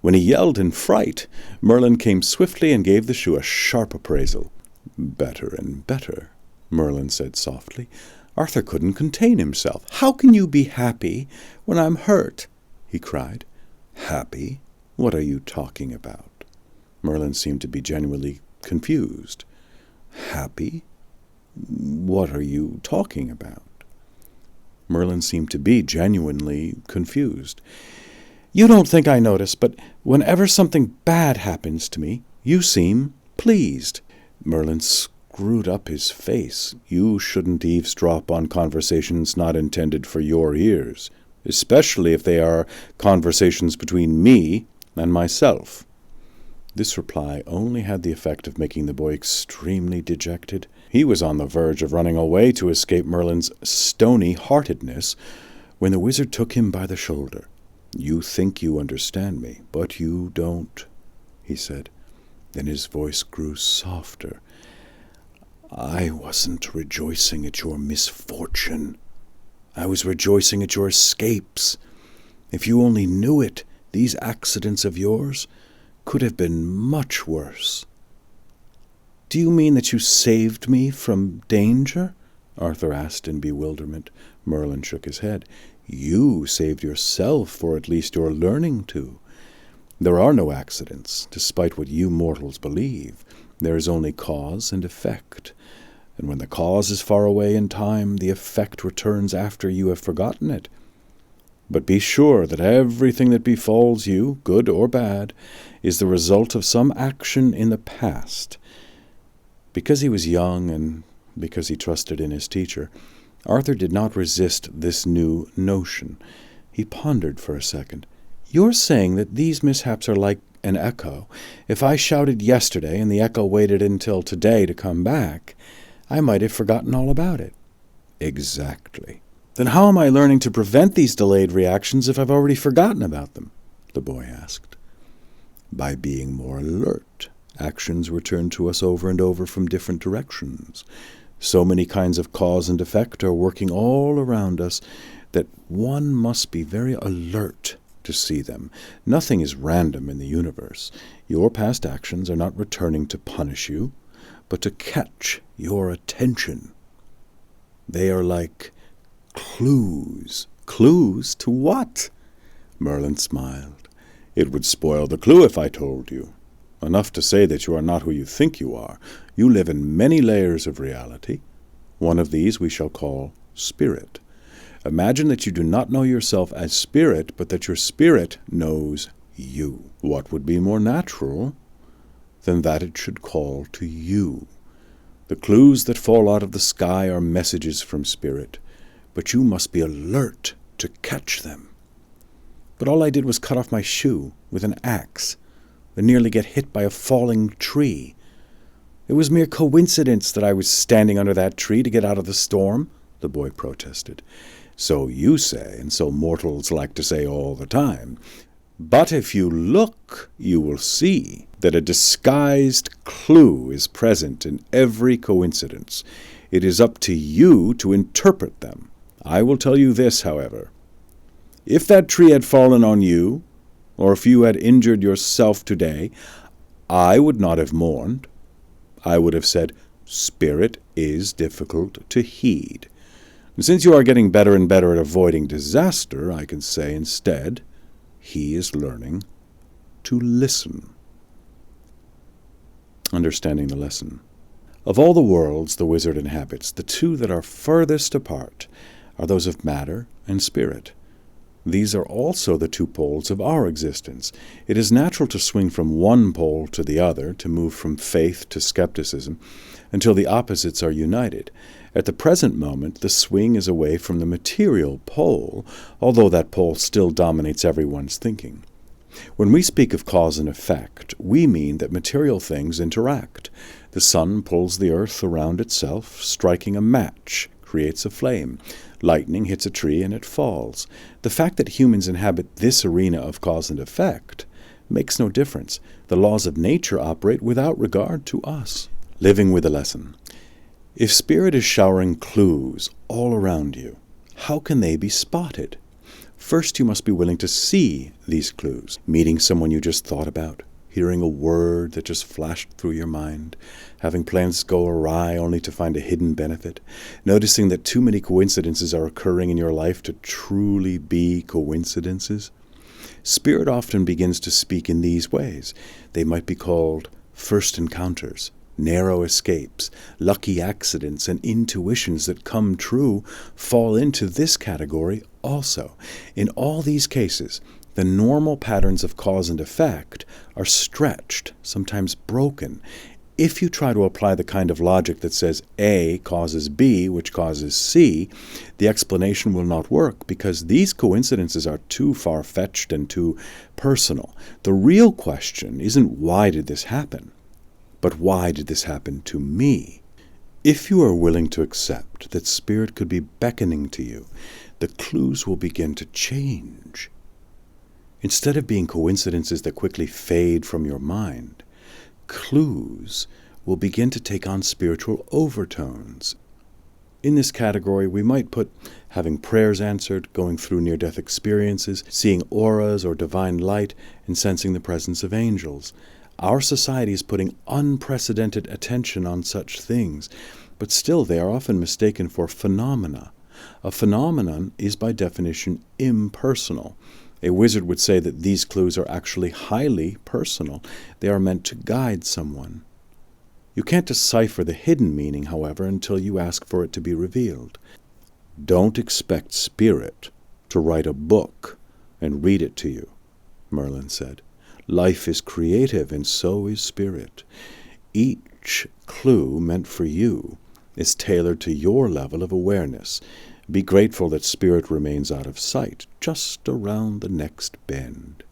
Speaker 1: When he yelled in fright, Merlin came swiftly and gave the shoe a sharp appraisal. "Better and better," Merlin said softly. Arthur couldn't contain himself. "How can you be happy when I'm hurt?" he cried. "Happy? What are you talking about?" Merlin seemed to be genuinely confused. "Happy? What are you talking about?" Merlin seemed to be genuinely confused. "You don't think I notice, but whenever something bad happens to me, you seem pleased." Merlin screwed up his face. "You shouldn't eavesdrop on conversations not intended for your ears, especially if they are conversations between me and myself." This reply only had the effect of making the boy extremely dejected. He was on the verge of running away to escape Merlin's stony-heartedness when the wizard took him by the shoulder. "You think you understand me, but you don't," he said. Then his voice grew softer. "I wasn't rejoicing at your misfortune. I was rejoicing at your escapes. If you only knew it, these accidents of yours could have been much worse." "Do you mean that you saved me from danger?" Arthur asked in bewilderment. Merlin shook his head. "You saved yourself, or at least you're learning to. There are no accidents, despite what you mortals believe. There is only cause and effect. And when the cause is far away in time, the effect returns after you have forgotten it. But be sure that everything that befalls you, good or bad, is the result of some action in the past." Because he was young and because he trusted in his teacher, Arthur did not resist this new notion. He pondered for a second. "You're saying that these mishaps are like an echo. If I shouted yesterday and the echo waited until today to come back, I might have forgotten all about it." "Exactly." "Then how am I learning to prevent these delayed reactions if I've already forgotten about them?" the boy asked. "By being more alert. Actions return to us over and over from different directions. So many kinds of cause and effect are working all around us that one must be very alert to see them. Nothing is random in the universe. Your past actions are not returning to punish you, but to catch your attention. They are like clues." "Clues to what?" Merlin smiled. "It would spoil the clue if I told you. Enough to say that you are not who you think you are. You live in many layers of reality. One of these we shall call spirit. Imagine that you do not know yourself as spirit, but that your spirit knows you. What would be more natural than that it should call to you? The clues that fall out of the sky are messages from spirit, but you must be alert to catch them." "But all I did was cut off my shoe with an axe and nearly get hit by a falling tree. It was mere coincidence that I was standing under that tree to get out of the storm," the boy protested. "So you say, and so mortals like to say all the time. But if you look, you will see that a disguised clue is present in every coincidence. It is up to you to interpret them. I will tell you this, however. If that tree had fallen on you, or if you had injured yourself today, I would not have mourned. I would have said, 'Spirit is difficult to heed.' And since you are getting better and better at avoiding disaster, I can say instead, he is learning to listen." Understanding the lesson. Of all the worlds the wizard inhabits, the two that are furthest apart are those of matter and spirit. These are also the two poles of our existence. It is natural to swing from one pole to the other, to move from faith to skepticism, until the opposites are united. At the present moment, the swing is away from the material pole, although that pole still dominates everyone's thinking. When we speak of cause and effect, we mean that material things interact. The sun pulls the earth around itself, striking a match, creates a flame. Lightning hits a tree and it falls. The fact that humans inhabit this arena of cause and effect makes no difference. The laws of nature operate without regard to us. Living with a lesson. If Spirit is showering clues all around you, how can they be spotted? First, you must be willing to see these clues. Meeting someone you just thought about, hearing a word that just flashed through your mind, having plans go awry only to find a hidden benefit, noticing that too many coincidences are occurring in your life to truly be coincidences. Spirit often begins to speak in these ways. They might be called first encounters, narrow escapes, lucky accidents, and intuitions that come true fall into this category also. In all these cases, the normal patterns of cause and effect are stretched, sometimes broken. If you try to apply the kind of logic that says A causes B, which causes C, the explanation will not work because these coincidences are too far-fetched and too personal. The real question isn't why did this happen, but why did this happen to me? If you are willing to accept that Spirit could be beckoning to you, the clues will begin to change. Instead of being coincidences that quickly fade from your mind, clues will begin to take on spiritual overtones. In this category, we might put having prayers answered, going through near-death experiences, seeing auras or divine light, and sensing the presence of angels. Our society is putting unprecedented attention on such things, but still they are often mistaken for phenomena. A phenomenon is by definition impersonal. A wizard would say that these clues are actually highly personal. They are meant to guide someone. You can't decipher the hidden meaning, however, until you ask for it to be revealed. Don't expect Spirit to write a book and read it to you, Merlin said. Life is creative, and so is Spirit. Each clue meant for you is tailored to your level of awareness. Be grateful that Spirit remains out of sight, just around the next bend.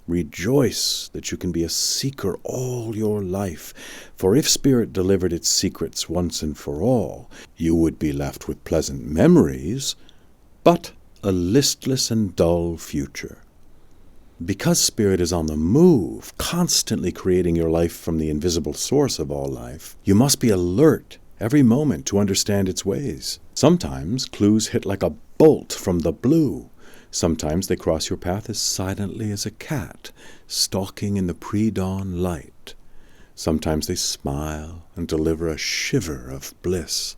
Speaker 1: Rejoice that you can be a seeker all your life, for if Spirit delivered its secrets once and for all, you would be left with pleasant memories, but a listless and dull future. Because Spirit is on the move, constantly creating your life from the invisible source of all life, you must be alert every moment to understand its ways. Sometimes clues hit like a bolt from the blue. Sometimes they cross your path as silently as a cat stalking in the pre-dawn light. Sometimes they smile and deliver a shiver of bliss.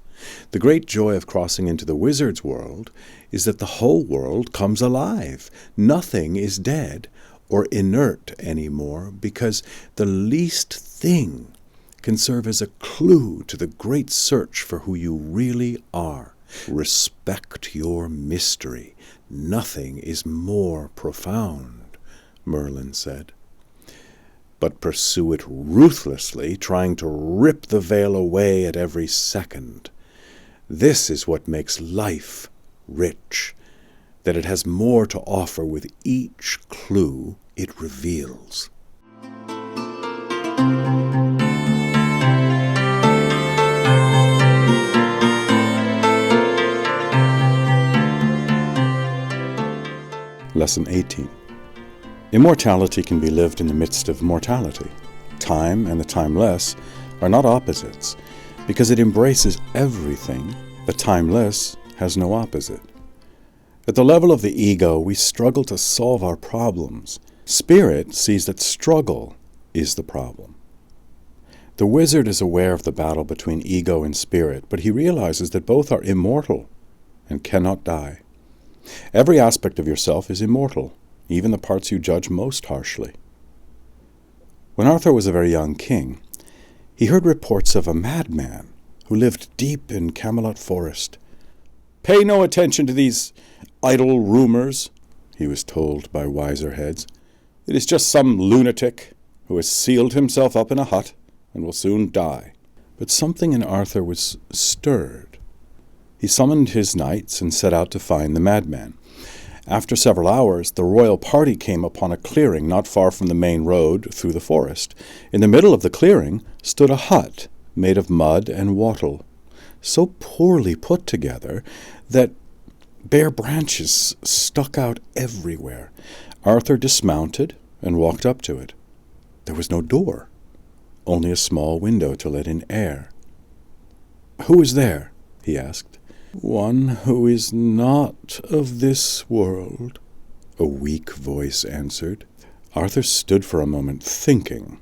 Speaker 1: The great joy of crossing into the wizard's world is that the whole world comes alive. Nothing is dead or inert anymore because the least thing can serve as a clue to the great search for who you really are. Respect your mystery. Nothing is more profound, Merlin said. But pursue it ruthlessly, trying to rip the veil away at every second. This is what makes life rich, that it has more to offer with each clue it reveals. Lesson 18. Immortality can be lived in the midst of mortality. Time and the timeless are not opposites. Because it embraces everything, the timeless has no opposite. At the level of the ego, we struggle to solve our problems. Spirit sees that struggle is the problem. The wizard is aware of the battle between ego and spirit, but he realizes that both are immortal and cannot die. Every aspect of yourself is immortal, even the parts you judge most harshly. When Arthur was a very young king, he heard reports of a madman who lived deep in Camelot Forest. "Pay no attention to these idle rumors," he was told by wiser heads. "It is just some lunatic who has sealed himself up in a hut and will soon die." But something in Arthur was stirred. He summoned his knights and set out to find the madman. After several hours, the royal party came upon a clearing not far from the main road through the forest. In the middle of the clearing stood a hut made of mud and wattle. so poorly put together that bare branches stuck out everywhere. Arthur dismounted and walked up to it. There was no door, only a small window to let in air. "Who is there?" he asked. "One who is not of this world," a weak voice answered. Arthur stood for a moment thinking.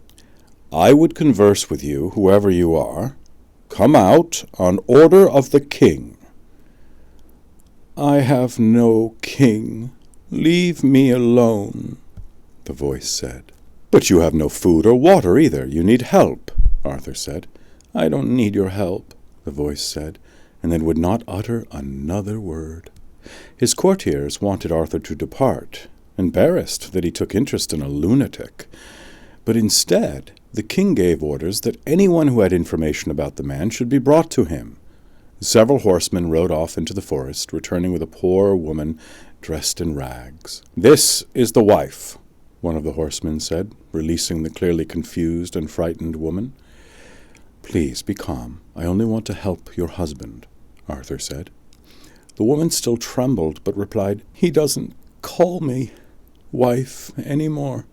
Speaker 1: "I would converse with you, whoever you are. Come out on order of the king." "I have no king. Leave me alone," the voice said. "But you have no food or water either. You need help," Arthur said. "I don't need your help," the voice said, and then would not utter another word. His courtiers wanted Arthur to depart, embarrassed that he took interest in a lunatic. But instead, the king gave orders that anyone who had information about the man should be brought to him. Several horsemen rode off into the forest, returning with a poor woman dressed in rags. "This is the wife," one of the horsemen said, releasing the clearly confused and frightened woman. "Please be calm. I only want to help your husband," Arthur said. The woman still trembled, but replied, "He doesn't call me wife any more.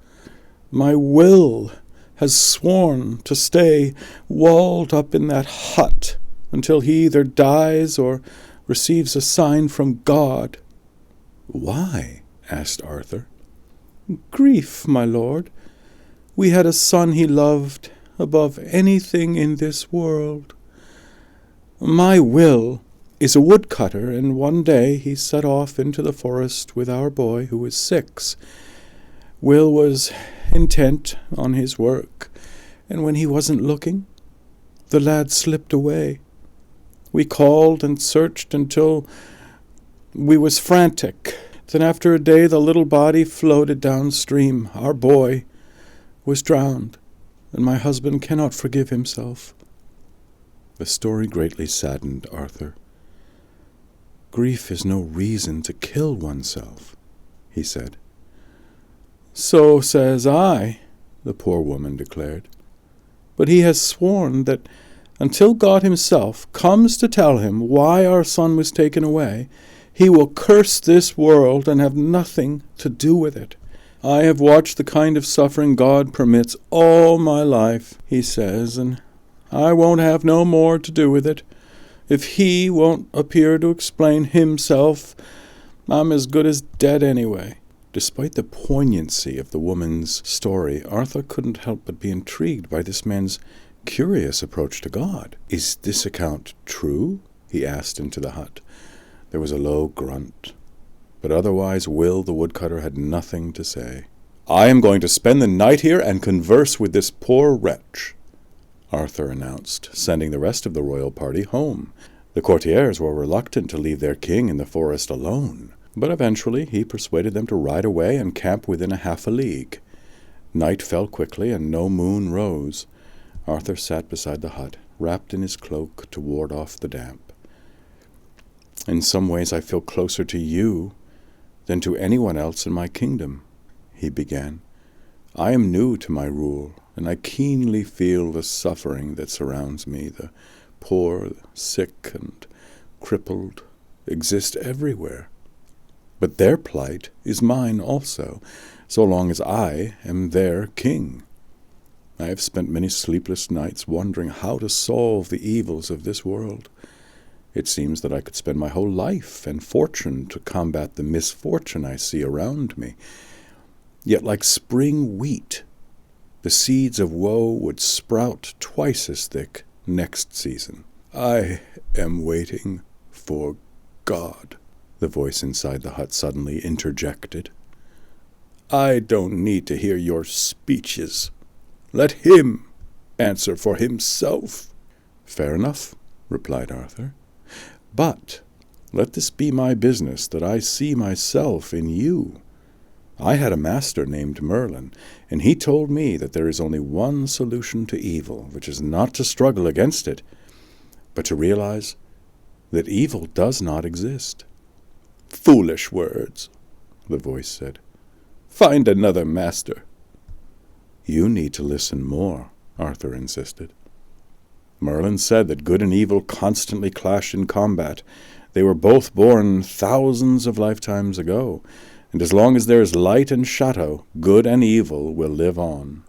Speaker 1: My will has sworn to stay walled up in that hut until he either dies or receives a sign from God." "Why?" asked Arthur. "Grief, my lord. We had a son he loved above anything in this world. My will is a woodcutter, and one day he set off into the forest with our boy, who was 6. Will was intent on his work, and when he wasn't looking, the lad slipped away. We called and searched until we was frantic. Then after a day the little body floated downstream. Our boy was drowned, and my husband cannot forgive himself." The story greatly saddened Arthur. "Grief is no reason to kill oneself," he said. "So says I," the poor woman declared. "But he has sworn that until God himself comes to tell him why our son was taken away, he will curse this world and have nothing to do with it. I have watched the kind of suffering God permits all my life," he says, "and I won't have no more to do with it. If he won't appear to explain himself, I'm as good as dead anyway." Despite the poignancy of the woman's story, Arthur couldn't help but be intrigued by this man's curious approach to God. "Is this account true?" he asked into the hut. There was a low grunt, but otherwise Will the woodcutter had nothing to say. "I am going to spend the night here and converse with this poor wretch," Arthur announced, sending the rest of the royal party home. The courtiers were reluctant to leave their king in the forest alone, but eventually he persuaded them to ride away and camp within a half a league. Night fell quickly, and no moon rose. Arthur sat beside the hut, wrapped in his cloak to ward off the damp. "In some ways I feel closer to you than to anyone else in my kingdom," he began. "I am new to my rule, and I keenly feel the suffering that surrounds me. The poor, sick, and crippled exist everywhere. But their plight is mine also, so long as I am their king. I have spent many sleepless nights wondering how to solve the evils of this world. It seems that I could spend my whole life and fortune to combat the misfortune I see around me. Yet like spring wheat, the seeds of woe would sprout twice as thick next season. I am waiting for God," the voice inside the hut suddenly interjected. "I don't need to hear your speeches. Let him answer for himself." "Fair enough," replied Arthur. "But let this be my business, that I see myself in you. I had a master named Merlin, and he told me that there is only one solution to evil, which is not to struggle against it, but to realize that evil does not exist." "Foolish words," the voice said. "Find another master." "You need to listen more," Arthur insisted. Merlin said that good and evil constantly clash in combat. They were both born thousands of lifetimes ago, and as long as there is light and shadow, good and evil will live on.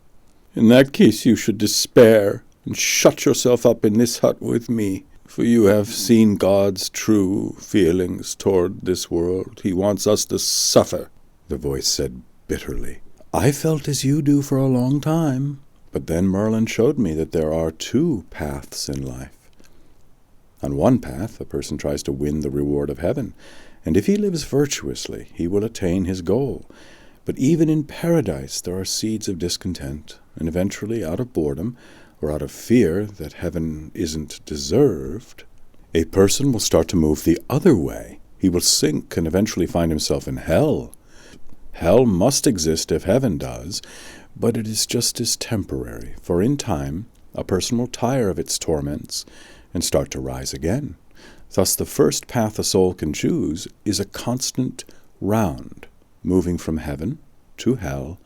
Speaker 1: In that case you should despair, and shut yourself up in this hut with me, for you have seen God's true feelings toward this world. He wants us to suffer, the voice said bitterly. I felt as you do for a long time, but then Merlin showed me that there are two paths in life. On one path, a person tries to win the reward of heaven, and if he lives virtuously, he will attain his goal. But even in paradise there are seeds of discontent, and eventually, out of boredom, or out of fear that heaven isn't deserved, a person will start to move the other way. He will sink and eventually find himself in hell. Hell must exist if heaven does, but it is just as temporary, for in time a person will tire of its torments and start to rise again. Thus the first path a soul can choose is a constant round, moving from heaven to hell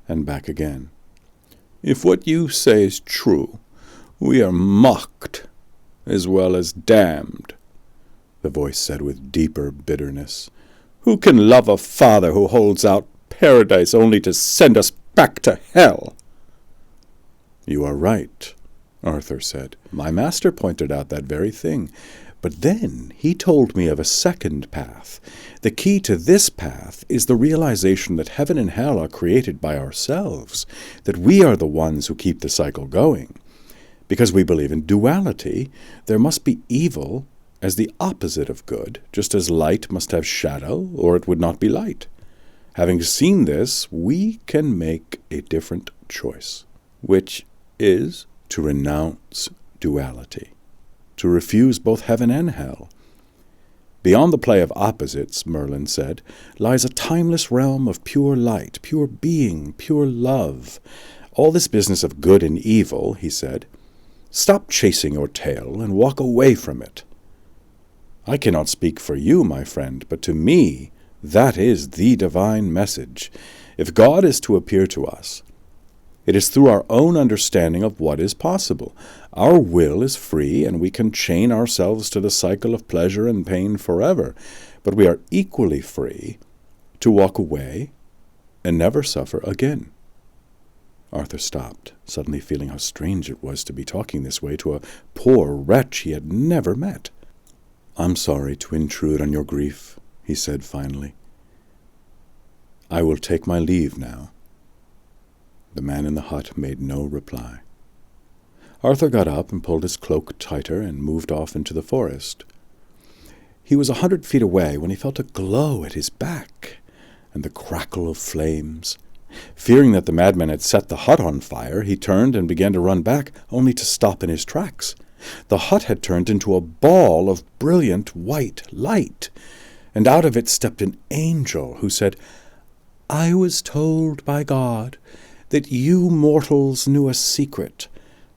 Speaker 1: and back again. If what you say is true, we are mocked as well as damned, the voice said with deeper bitterness. Who can love a father who holds out paradise only to send us back to hell? You are right, Arthur said. My master pointed out that very thing. But then he told me of a second path. The key to this path is the realization that heaven and hell are created by ourselves, that we are the ones who keep the cycle going. Because we believe in duality, there must be evil as the opposite of good, just as light must have shadow, or it would not be light. Having seen this, we can make a different choice, which is to renounce duality, to refuse both heaven and hell. Beyond the play of opposites, Merlin said, lies a timeless realm of pure light, pure being, pure love. All this business of good and evil, he said, stop chasing your tail and walk away from it. I cannot speak for you, my friend, but to me that is the divine message. If God is to appear to us, it is through our own understanding of what is possible. Our will is free, and we can chain ourselves to the cycle of pleasure and pain forever, but we are equally free to walk away and never suffer again. Arthur stopped, suddenly feeling how strange it was to be talking this way to a poor wretch he had never met. I'm sorry to intrude on your grief, he said finally. I will take my leave now. The man in the hut made no reply. Arthur got up and pulled his cloak tighter and moved off into the forest. He was 100 feet away when he felt a glow at his back and the crackle of flames. Fearing that the madman had set the hut on fire, he turned and began to run back, only to stop in his tracks. The hut had turned into a ball of brilliant white light, and out of it stepped an angel who said, I was told by God that you mortals knew a secret,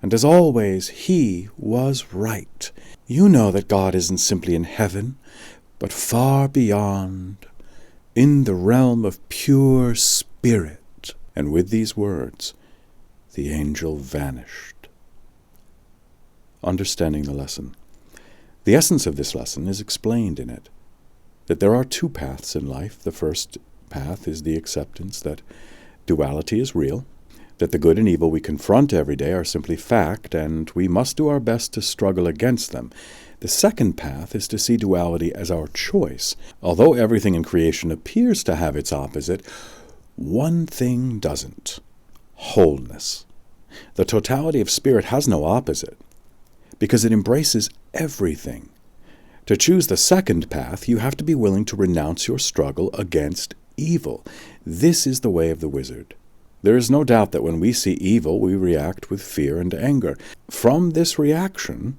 Speaker 1: and as always he was right. You know that God isn't simply in heaven, but far beyond, in the realm of pure spirit. And with these words, the angel vanished. Understanding the lesson. The essence of this lesson is explained in it, that there are two paths in life. The first path is the acceptance that duality is real, that the good and evil we confront every day are simply fact, and we must do our best to struggle against them. The second path is to see duality as our choice. Although everything in creation appears to have its opposite, one thing doesn't: wholeness. The totality of spirit has no opposite, because it embraces everything. To choose the second path, you have to be willing to renounce your struggle against evil. This is the way of the wizard. There is no doubt that when we see evil, we react with fear and anger. From this reaction,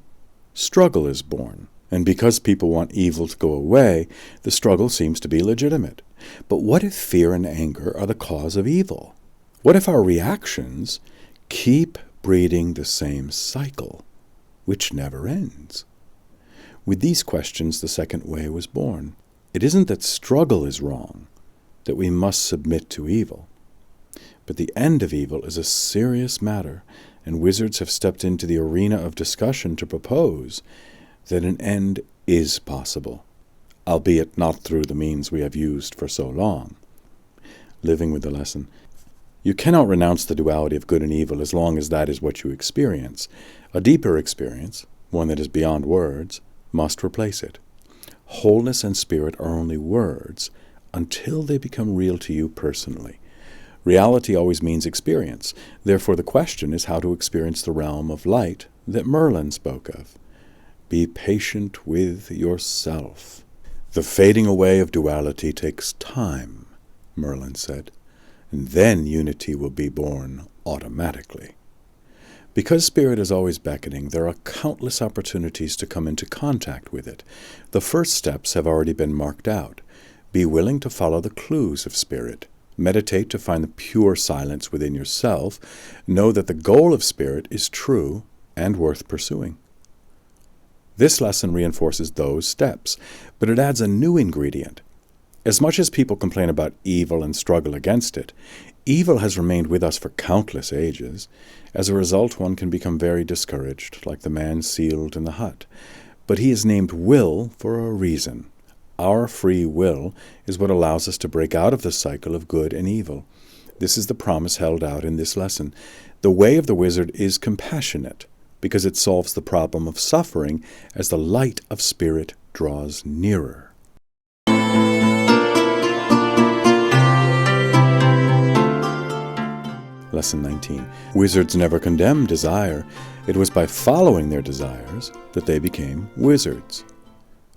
Speaker 1: struggle is born. And because people want evil to go away, the struggle seems to be legitimate. But what if fear and anger are the cause of evil? What if our reactions keep breeding the same cycle, which never ends? With these questions, the second way was born. It isn't that struggle is wrong, that we must submit to evil. But the end of evil is a serious matter, and wizards have stepped into the arena of discussion to propose that an end is possible, albeit not through the means we have used for so long. Living with the lesson. You cannot renounce the duality of good and evil as long as that is what you experience. A deeper experience, one that is beyond words, must replace it. Wholeness and spirit are only words until they become real to you personally. Reality always means experience. Therefore, the question is how to experience the realm of light that Merlin spoke of. Be patient with yourself. The fading away of duality takes time, Merlin said, and then unity will be born automatically. Because spirit is always beckoning, there are countless opportunities to come into contact with it. The first steps have already been marked out. Be willing to follow the clues of spirit. Meditate to find the pure silence within yourself. Know that the goal of spirit is true and worth pursuing. This lesson reinforces those steps, but it adds a new ingredient. As much as people complain about evil and struggle against it, evil has remained with us for countless ages. As a result, one can become very discouraged, like the man sealed in the hut. But he is named will for a reason. Our free will is what allows us to break out of the cycle of good and evil. This is the promise held out in this lesson. The way of the wizard is compassionate, because it solves the problem of suffering as the light of spirit draws nearer. Lesson 19. Wizards never condemn desire. It was by following their desires that they became wizards.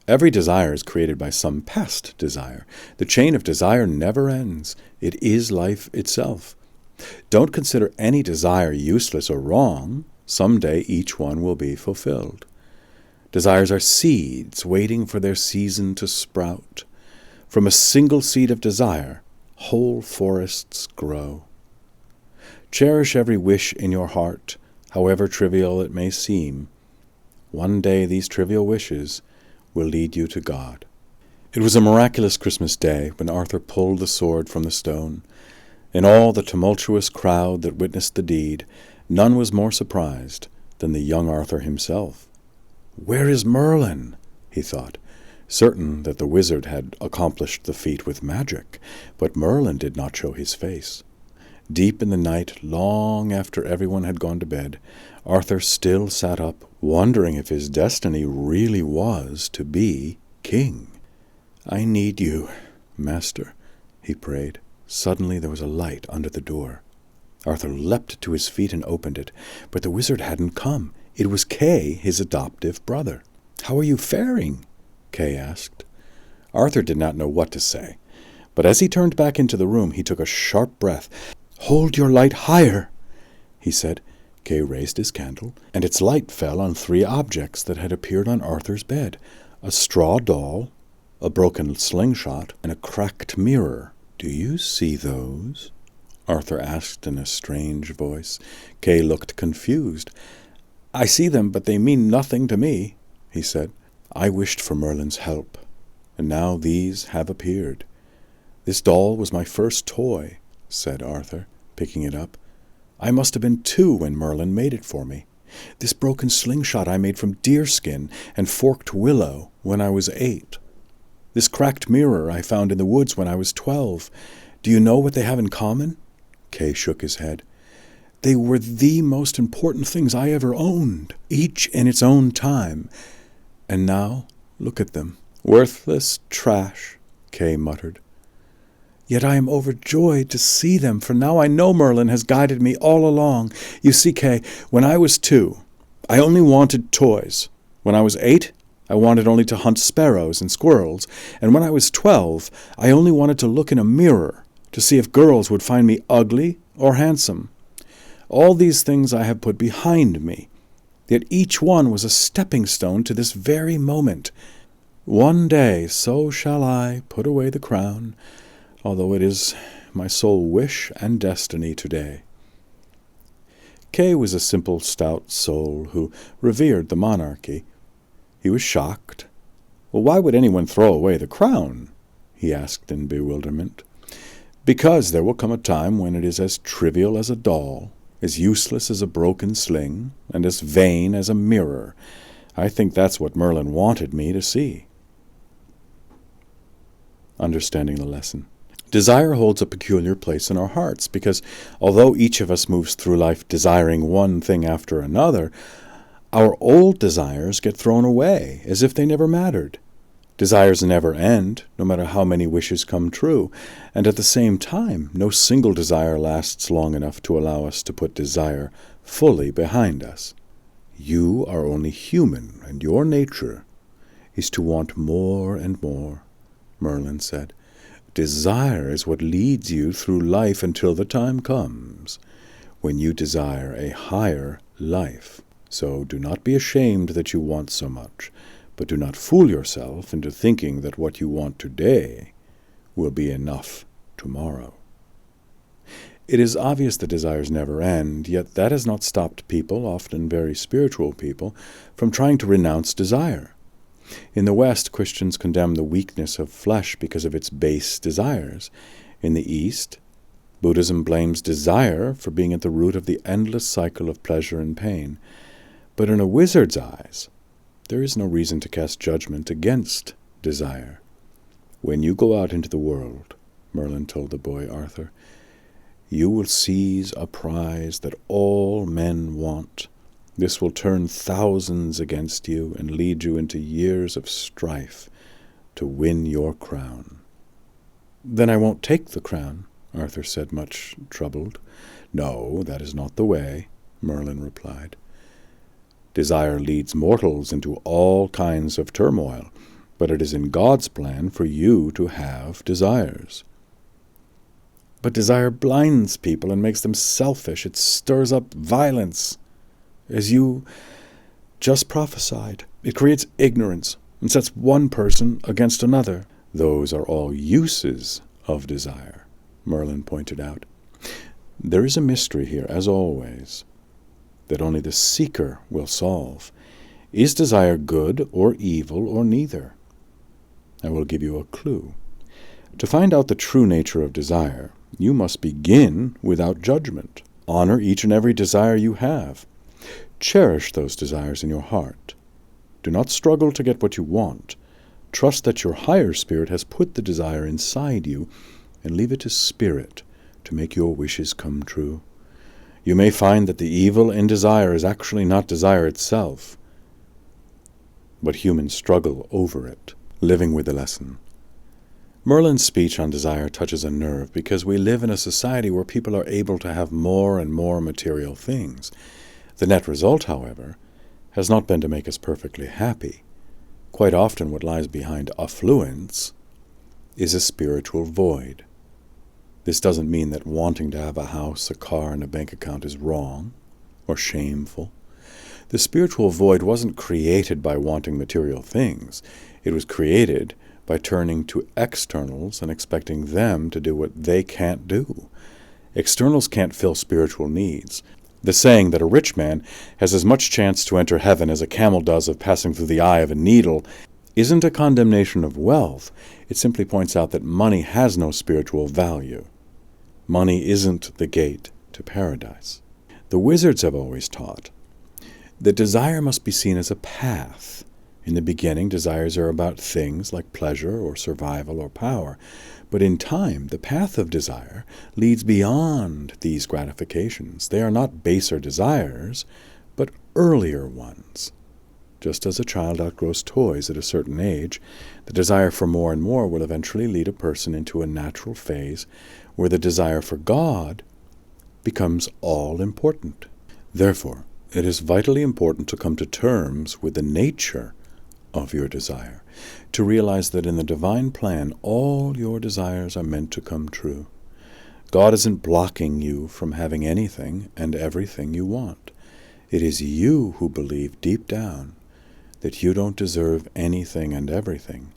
Speaker 1: Every desire is created by some past desire. The chain of desire never ends. It is life itself. Don't consider any desire useless or wrong. Someday each one will be fulfilled. Desires are seeds waiting for their season to sprout. From a single seed of desire, whole forests grow. Cherish every wish in your heart, however trivial it may seem. One day these trivial wishes will lead you to God. It was a miraculous Christmas day when Arthur pulled the sword from the stone. In all the tumultuous crowd that witnessed the deed, none was more surprised than the young Arthur himself. "Where is Merlin?" he thought, certain that the wizard had accomplished the feat with magic, but Merlin did not show his face. Deep in the night, long after everyone had gone to bed, Arthur still sat up, wondering if his destiny really was to be king. "I need you, master," he prayed. Suddenly there was a light under the door. Arthur leapt to his feet and opened it, but the wizard hadn't come. It was Kay, his adoptive brother. "How are you faring?" Kay asked. Arthur did not know what to say, but as he turned back into the room, he took a sharp breath. "Hold your light higher," he said. Kay raised his candle, and its light fell on 3 objects that had appeared on Arthur's bed: a straw doll, a broken slingshot, and a cracked mirror. "Do you see those?" Arthur asked in a strange voice. Kay looked confused. "I see them, but they mean nothing to me," he said. "I wished for Merlin's help, and now these have appeared. This doll was my first toy," said Arthur, picking it up. "I must have been 2 when Merlin made it for me. This broken slingshot I made from deerskin and forked willow when I was 8. This cracked mirror I found in the woods when I was 12. Do you know what they have in common?" Kay shook his head. "They were the most important things I ever owned, each in its own time. And now, look at them." "Worthless trash," Kay muttered. "Yet I am overjoyed to see them, for now I know Merlin has guided me all along. You see, Kay, when I was 2, I only wanted toys. When I was 8, I wanted only to hunt sparrows and squirrels. And when I was 12, I only wanted to look in a mirror to see if girls would find me ugly or handsome. All these things I have put behind me, yet each one was a stepping stone to this very moment. One day, so shall I put away the crown, although it is my sole wish and destiny today." Kay was a simple, stout soul who revered the monarchy. He was shocked. "Well, why would anyone throw away the crown?" he asked in bewilderment. "Because there will come a time when it is as trivial as a doll," as useless as a broken sling, and as vain as a mirror. I think that's what Merlin wanted me to see. Understanding the lesson. Desire holds a peculiar place in our hearts because although each of us moves through life desiring one thing after another, our old desires get thrown away as if they never mattered. Desires never end, no matter how many wishes come true, and at the same time, no single desire lasts long enough to allow us to put desire fully behind us. You are only human, and your nature is to want more and more, Merlin said. Desire is what leads you through life until the time comes when you desire a higher life. So do not be ashamed that you want so much, but do not fool yourself into thinking that what you want today will be enough tomorrow. It is obvious that desires never end, yet that has not stopped people, often very spiritual people, from trying to renounce desire. In the West, Christians condemn the weakness of flesh because of its base desires. In the East, Buddhism blames desire for being at the root of the endless cycle of pleasure and pain. But in a wizard's eyes, there is no reason to cast judgment against desire. When you go out into the world, Merlin told the boy Arthur, you will seize a prize that all men want. This will turn thousands against you and lead you into years of strife to win your crown. Then I won't take the crown, Arthur said, much troubled. No, that is not the way, Merlin replied. Desire leads mortals into all kinds of turmoil, but it is in God's plan for you to have desires. But desire blinds people and makes them selfish. It stirs up violence. As you just prophesied, it creates ignorance and sets one person against another. Those are all uses of desire, Merlin pointed out. There is a mystery here, as always, that only the seeker will solve. Is desire good or evil or neither? I will give you a clue. To find out the true nature of desire, you must begin without judgment. Honor each and every desire you have. Cherish those desires in your heart. Do not struggle to get what you want. Trust that your higher spirit has put the desire inside you, and leave it to spirit to make your wishes come true. You may find that the evil in desire is actually not desire itself, but human struggle over it. Living with the lesson. Merlin's speech on desire touches a nerve because we live in a society where people are able to have more and more material things. The net result, however, has not been to make us perfectly happy. Quite often what lies behind affluence is a spiritual void. This doesn't mean that wanting to have a house, a car, and a bank account is wrong or shameful. The spiritual void wasn't created by wanting material things. It was created by turning to externals and expecting them to do what they can't do. Externals can't fill spiritual needs. The saying that a rich man has as much chance to enter heaven as a camel does of passing through the eye of a needle isn't a condemnation of wealth. It simply points out that money has no spiritual value. Money isn't the gate to paradise. The wizards have always taught that desire must be seen as a path. In the beginning, desires are about things like pleasure or survival or power. But in time, the path of desire leads beyond these gratifications. They are not baser desires, but earlier ones. Just as a child outgrows toys at a certain age, the desire for more and more will eventually lead a person into a natural phase where the desire for God becomes all-important. Therefore, it is vitally important to come to terms with the nature of your desire, to realize that in the divine plan, all your desires are meant to come true. God isn't blocking you from having anything and everything you want. It is you who believe deep down that you don't deserve anything and everything.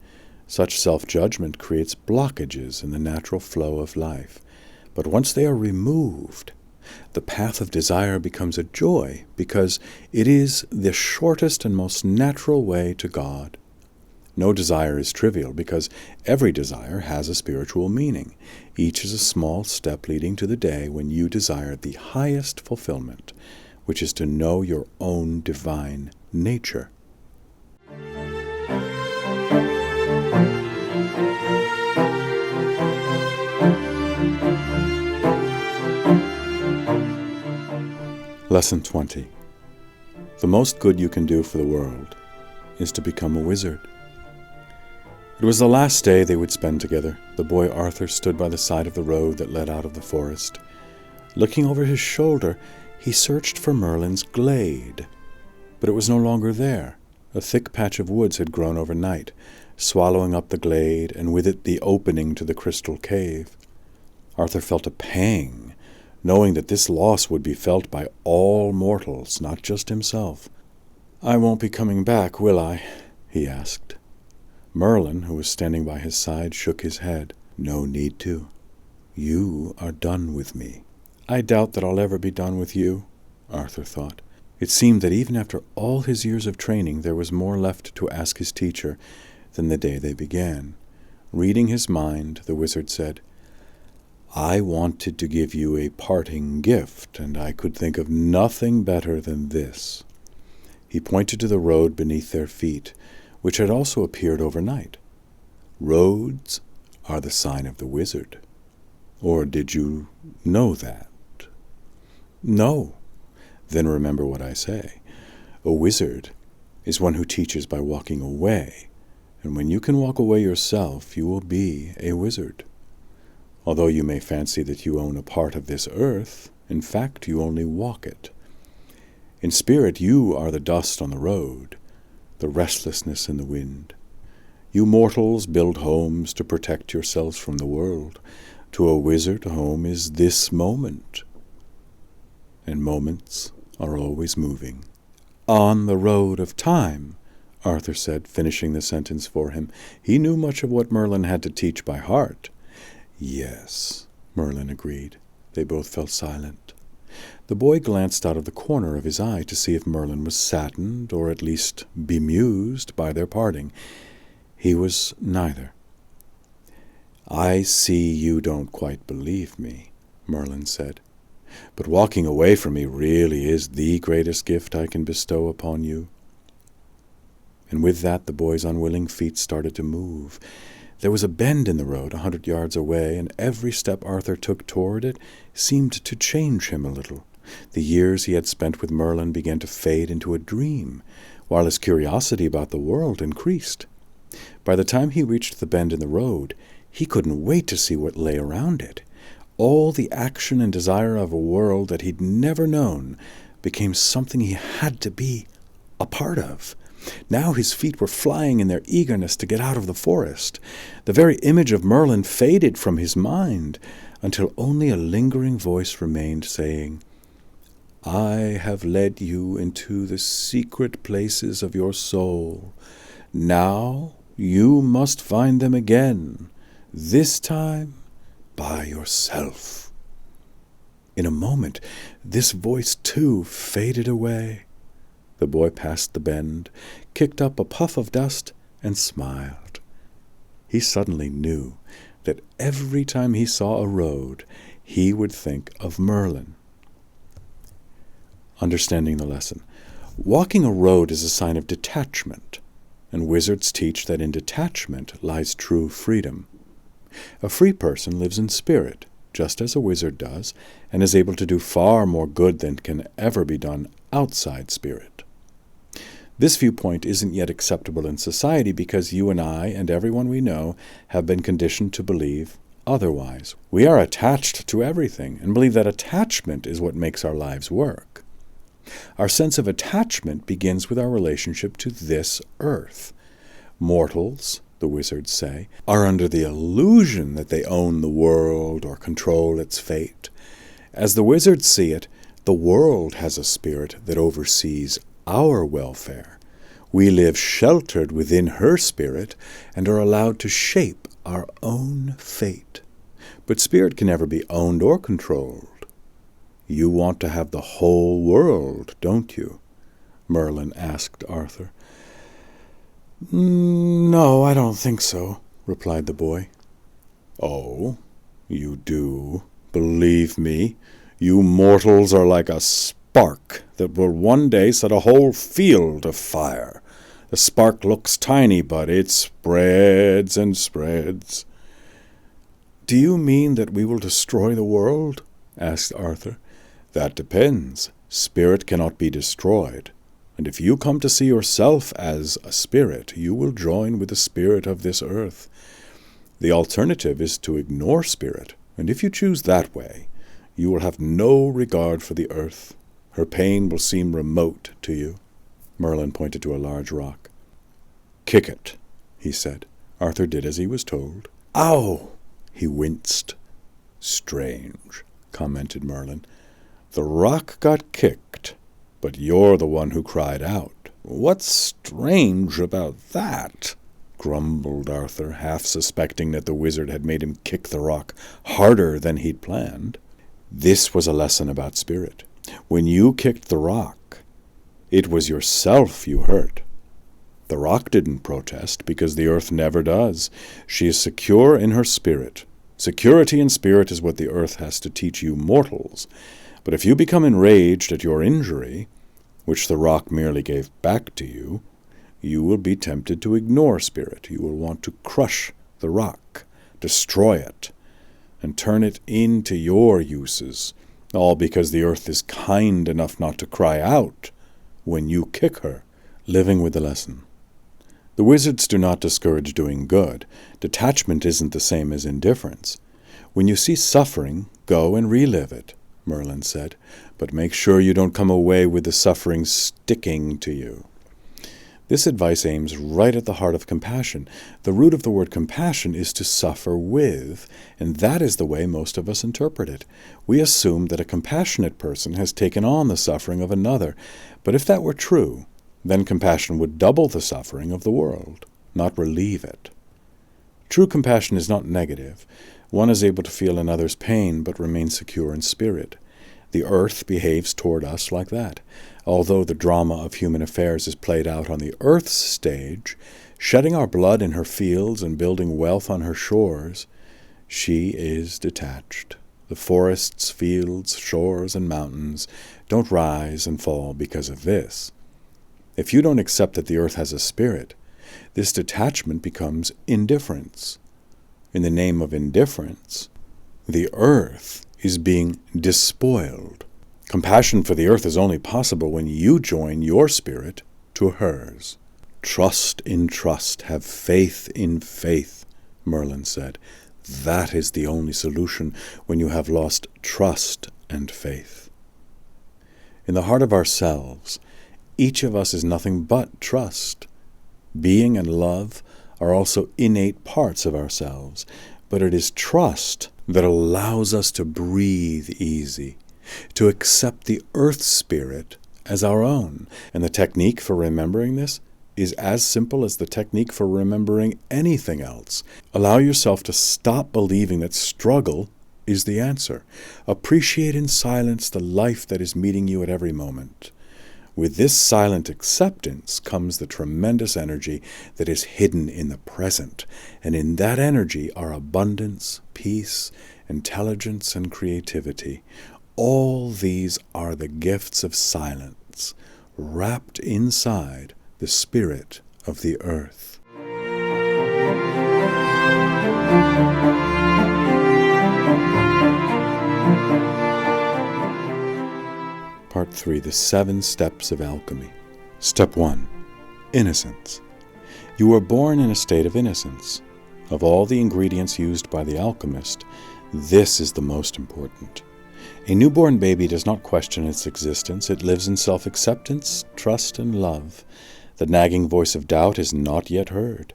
Speaker 1: Such self-judgment creates blockages in the natural flow of life. But once they are removed, the path of desire becomes a joy because it is the shortest and most natural way to God. No desire is trivial because every desire has a spiritual meaning. Each is a small step leading to the day when you desire the highest fulfillment, which is to know your own divine nature. Lesson 20. The most good you can do for the world is to become a wizard. It was the last day they would spend together. The boy Arthur stood by the side of the road that led out of the forest. Looking over his shoulder, he searched for Merlin's glade. But it was no longer there. A thick patch of woods had grown overnight, swallowing up the glade, and with it the opening to the crystal cave. Arthur felt a pang, knowing that this loss would be felt by all mortals, not just himself. "I won't be coming back, will I?" he asked. Merlin, who was standing by his side, shook his head. "No need to. You are done with me." "I doubt that I'll ever be done with you," Arthur thought. It seemed that even after all his years of training, there was more left to ask his teacher than the day they began. Reading his mind, the wizard said, "I wanted to give you a parting gift, and I could think of nothing better than this." He pointed to the road beneath their feet, which had also appeared overnight. Roads are the sign of the wizard. Or did you know that? No. Then remember what I say. A wizard is one who teaches by walking away, and when you can walk away yourself, you will be a wizard. Although you may fancy that you own a part of this earth, in fact you only walk it. In spirit you are the dust on the road, the restlessness in the wind. You mortals build homes to protect yourselves from the world. To a wizard, home is this moment. And moments are always moving. "On the road of time," Arthur said, finishing the sentence for him. He knew much of what Merlin had to teach by heart. "Yes," Merlin agreed. They both fell silent. The boy glanced out of the corner of his eye to see if Merlin was saddened, or at least bemused, by their parting. He was neither. "I see you don't quite believe me," Merlin said. "But walking away from me really is the greatest gift I can bestow upon you." And with that the boy's unwilling feet started to move. There was a bend in the road 100 yards away, and every step Arthur took toward it seemed to change him a little. The years he had spent with Merlin began to fade into a dream, while his curiosity about the world increased. By the time he reached the bend in the road, he couldn't wait to see what lay around it. All the action and desire of a world that he'd never known became something he had to be a part of. Now his feet were flying in their eagerness to get out of the forest. The very image of Merlin faded from his mind, until only a lingering voice remained, saying, "I have led you into the secret places of your soul. Now you must find them again, this time by yourself." In a moment, this voice too faded away. The boy passed the bend, kicked up a puff of dust, and smiled. He suddenly knew that every time he saw a road, he would think of Merlin. Understanding the lesson. Walking a road is a sign of detachment, and wizards teach that in detachment lies true freedom. A free person lives in spirit, just as a wizard does, and is able to do far more good than can ever be done outside spirit. This viewpoint isn't yet acceptable in society because you and I and everyone we know have been conditioned to believe otherwise. We are attached to everything and believe that attachment is what makes our lives work. Our sense of attachment begins with our relationship to this earth. Mortals, the wizards say, are under the illusion that they own the world or control its fate. As the wizards see it, the world has a spirit that oversees our welfare. We live sheltered within her spirit and are allowed to shape our own fate. But spirit can never be owned or controlled. You want to have the whole world, don't you? Merlin asked Arthur. No, I don't think so, replied the boy. Oh, you do? Believe me, you mortals are like a spark that will one day set a whole field afire. The spark looks tiny, but it spreads and spreads. Do you mean that we will destroy the world? Asked Arthur. That depends. Spirit cannot be destroyed. And if you come to see yourself as a spirit, you will join with the spirit of this earth. The alternative is to ignore spirit, and if you choose that way, you will have no regard for the earth. Her pain will seem remote to you. Merlin pointed to a large rock. Kick it, he said. Arthur did as he was told. Ow! He winced. Strange, commented Merlin. The rock got kicked, but you're the one who cried out. What's strange about that? Grumbled Arthur, half suspecting that the wizard had made him kick the rock harder than he'd planned. This was a lesson about spirit. When you kicked the rock, it was yourself you hurt. The rock didn't protest, because the earth never does. She is secure in her spirit. Security in spirit is what the earth has to teach you mortals. But if you become enraged at your injury, which the rock merely gave back to you, you will be tempted to ignore spirit. You will want to crush the rock, destroy it, and turn it into your uses, all because the earth is kind enough not to cry out when you kick her. Living with the lesson. The wizards do not discourage doing good. Detachment isn't the same as indifference. When you see suffering, go and relive it, Merlin said, but make sure you don't come away with the suffering sticking to you. This advice aims right at the heart of compassion. The root of the word compassion is to suffer with, and that is the way most of us interpret it. We assume that a compassionate person has taken on the suffering of another, but if that were true, then compassion would double the suffering of the world, not relieve it. True compassion is not negative. One is able to feel another's pain but remain secure in spirit. The earth behaves toward us like that. Although the drama of human affairs is played out on the earth's stage, shedding our blood in her fields and building wealth on her shores, she is detached. The forests, fields, shores, and mountains don't rise and fall because of this. If you don't accept that the earth has a spirit, this detachment becomes indifference. In the name of indifference, the earth is being despoiled. Compassion for the earth is only possible when you join your spirit to hers. Trust in trust, have faith in faith, Merlin said. That is the only solution when you have lost trust and faith. In the heart of ourselves, each of us is nothing but trust. Being and love are also innate parts of ourselves, but it is trust that allows us to breathe easy, to accept the earth spirit as our own. And the technique for remembering this is as simple as the technique for remembering anything else. Allow yourself to stop believing that struggle is the answer. Appreciate in silence the life that is meeting you at every moment. With this silent acceptance comes the tremendous energy that is hidden in the present, and in that energy are abundance, peace, intelligence, and creativity. All these are the gifts of silence, wrapped inside the spirit of the earth. Part 3. The 7 Steps of Alchemy. Step 1. Innocence. You were born in a state of innocence. Of all the ingredients used by the alchemist, this is the most important. A newborn baby does not question its existence. It lives in self-acceptance, trust, and love. The nagging voice of doubt is not yet heard.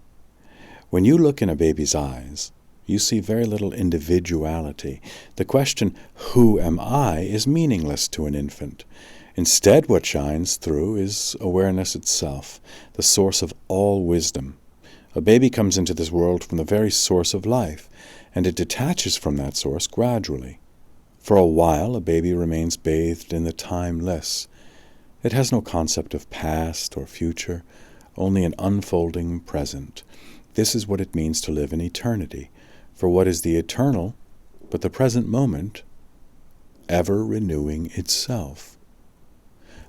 Speaker 1: When you look in a baby's eyes, you see very little individuality. The question, who am I, is meaningless to an infant. Instead, what shines through is awareness itself, the source of all wisdom. A baby comes into this world from the very source of life, and it detaches from that source gradually. For a while, a baby remains bathed in the timeless. It has no concept of past or future, only an unfolding present. This is what it means to live in eternity. For what is the eternal but the present moment, ever renewing itself?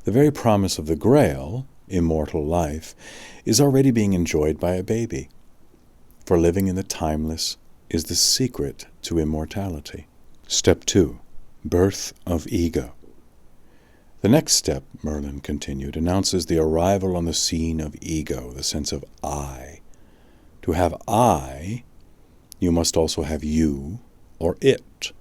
Speaker 1: The very promise of the Grail, immortal life, is already being enjoyed by a baby. For living in the timeless is the secret to immortality. Step 2. Birth of ego. The next step, Merlin continued, announces the arrival on the scene of ego, the sense of I. To have I, you must also have you or it.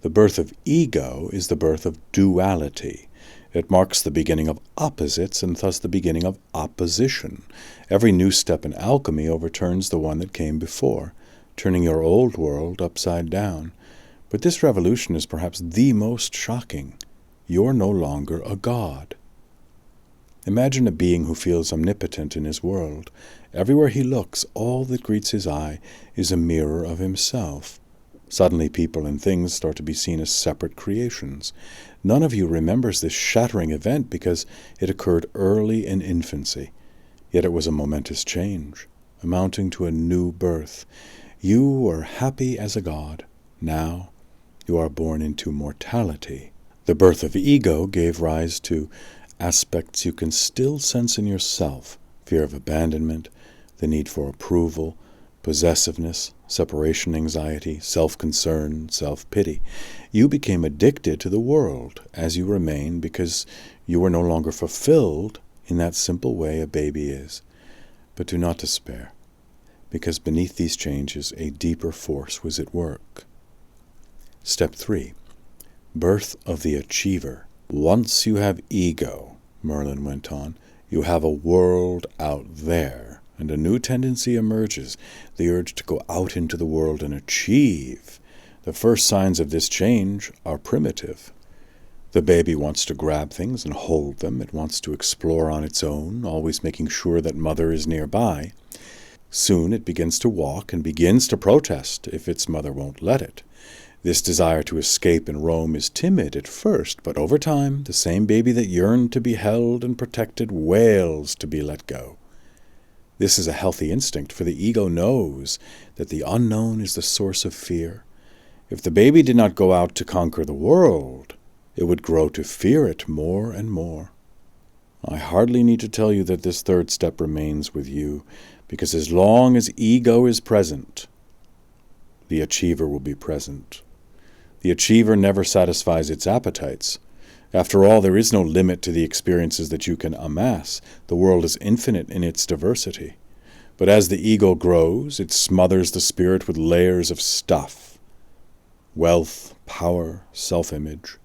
Speaker 1: The birth of ego is the birth of duality. It marks the beginning of opposites and thus the beginning of opposition. Every new step in alchemy overturns the one that came before, turning your old world upside down. But this revolution is perhaps the most shocking. You're no longer a god. Imagine a being who feels omnipotent in his world. Everywhere he looks, all that greets his eye is a mirror of himself. Suddenly people and things start to be seen as separate creations. None of you remembers this shattering event because it occurred early in infancy. Yet it was a momentous change, amounting to a new birth. You were happy as a god. Now you are born into mortality. The birth of ego gave rise to aspects you can still sense in yourself: fear of abandonment, the need for approval, possessiveness, separation anxiety, self-concern, self-pity. You became addicted to the world as you remain because you were no longer fulfilled in that simple way a baby is. But do not despair, because beneath these changes a deeper force was at work. Step 3. Birth of the achiever. Once you have ego, Merlin went on, you have a world out there, and a new tendency emerges, the urge to go out into the world and achieve. The first signs of this change are primitive. The baby wants to grab things and hold them. It wants to explore on its own, always making sure that mother is nearby. Soon it begins to walk and begins to protest if its mother won't let it. This desire to escape and roam is timid at first, but over time, the same baby that yearned to be held and protected wails to be let go. This is a healthy instinct, for the ego knows that the unknown is the source of fear. If the baby did not go out to conquer the world, it would grow to fear it more and more. I hardly need to tell you that this third step remains with you, because as long as ego is present, the achiever will be present. The achiever never satisfies its appetites. After all, there is no limit to the experiences that you can amass. The world is infinite in its diversity. But as the ego grows, it smothers the spirit with layers of stuff: wealth, power, self-image,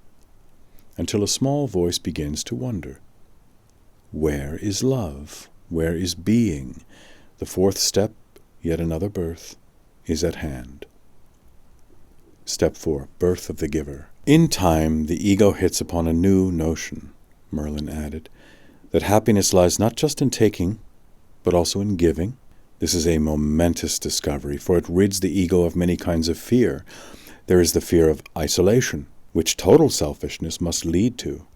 Speaker 1: until a small voice begins to wonder. Where is love? Where is being? The fourth step, yet another birth, is at hand. Step 4. Birth of the giver. In time, the ego hits upon a new notion, Merlin added, that happiness lies not just in taking, but also in giving. This is a momentous discovery, for it rids the ego of many kinds of fear. There is the fear of isolation, which total selfishness must lead to.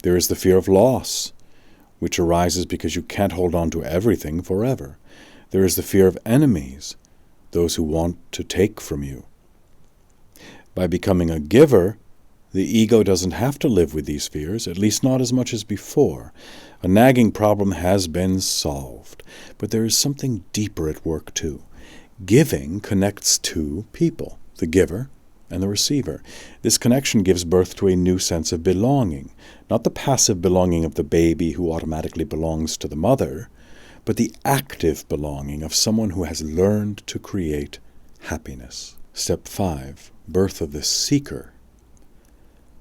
Speaker 1: There is the fear of loss, which arises because you can't hold on to everything forever. There is the fear of enemies, those who want to take from you. By becoming a giver, the ego doesn't have to live with these fears, at least not as much as before. A nagging problem has been solved, but there is something deeper at work too. Giving connects two people, the giver and the receiver. This connection gives birth to a new sense of belonging, not the passive belonging of the baby who automatically belongs to the mother, but the active belonging of someone who has learned to create happiness. Step 5. Birth of the seeker.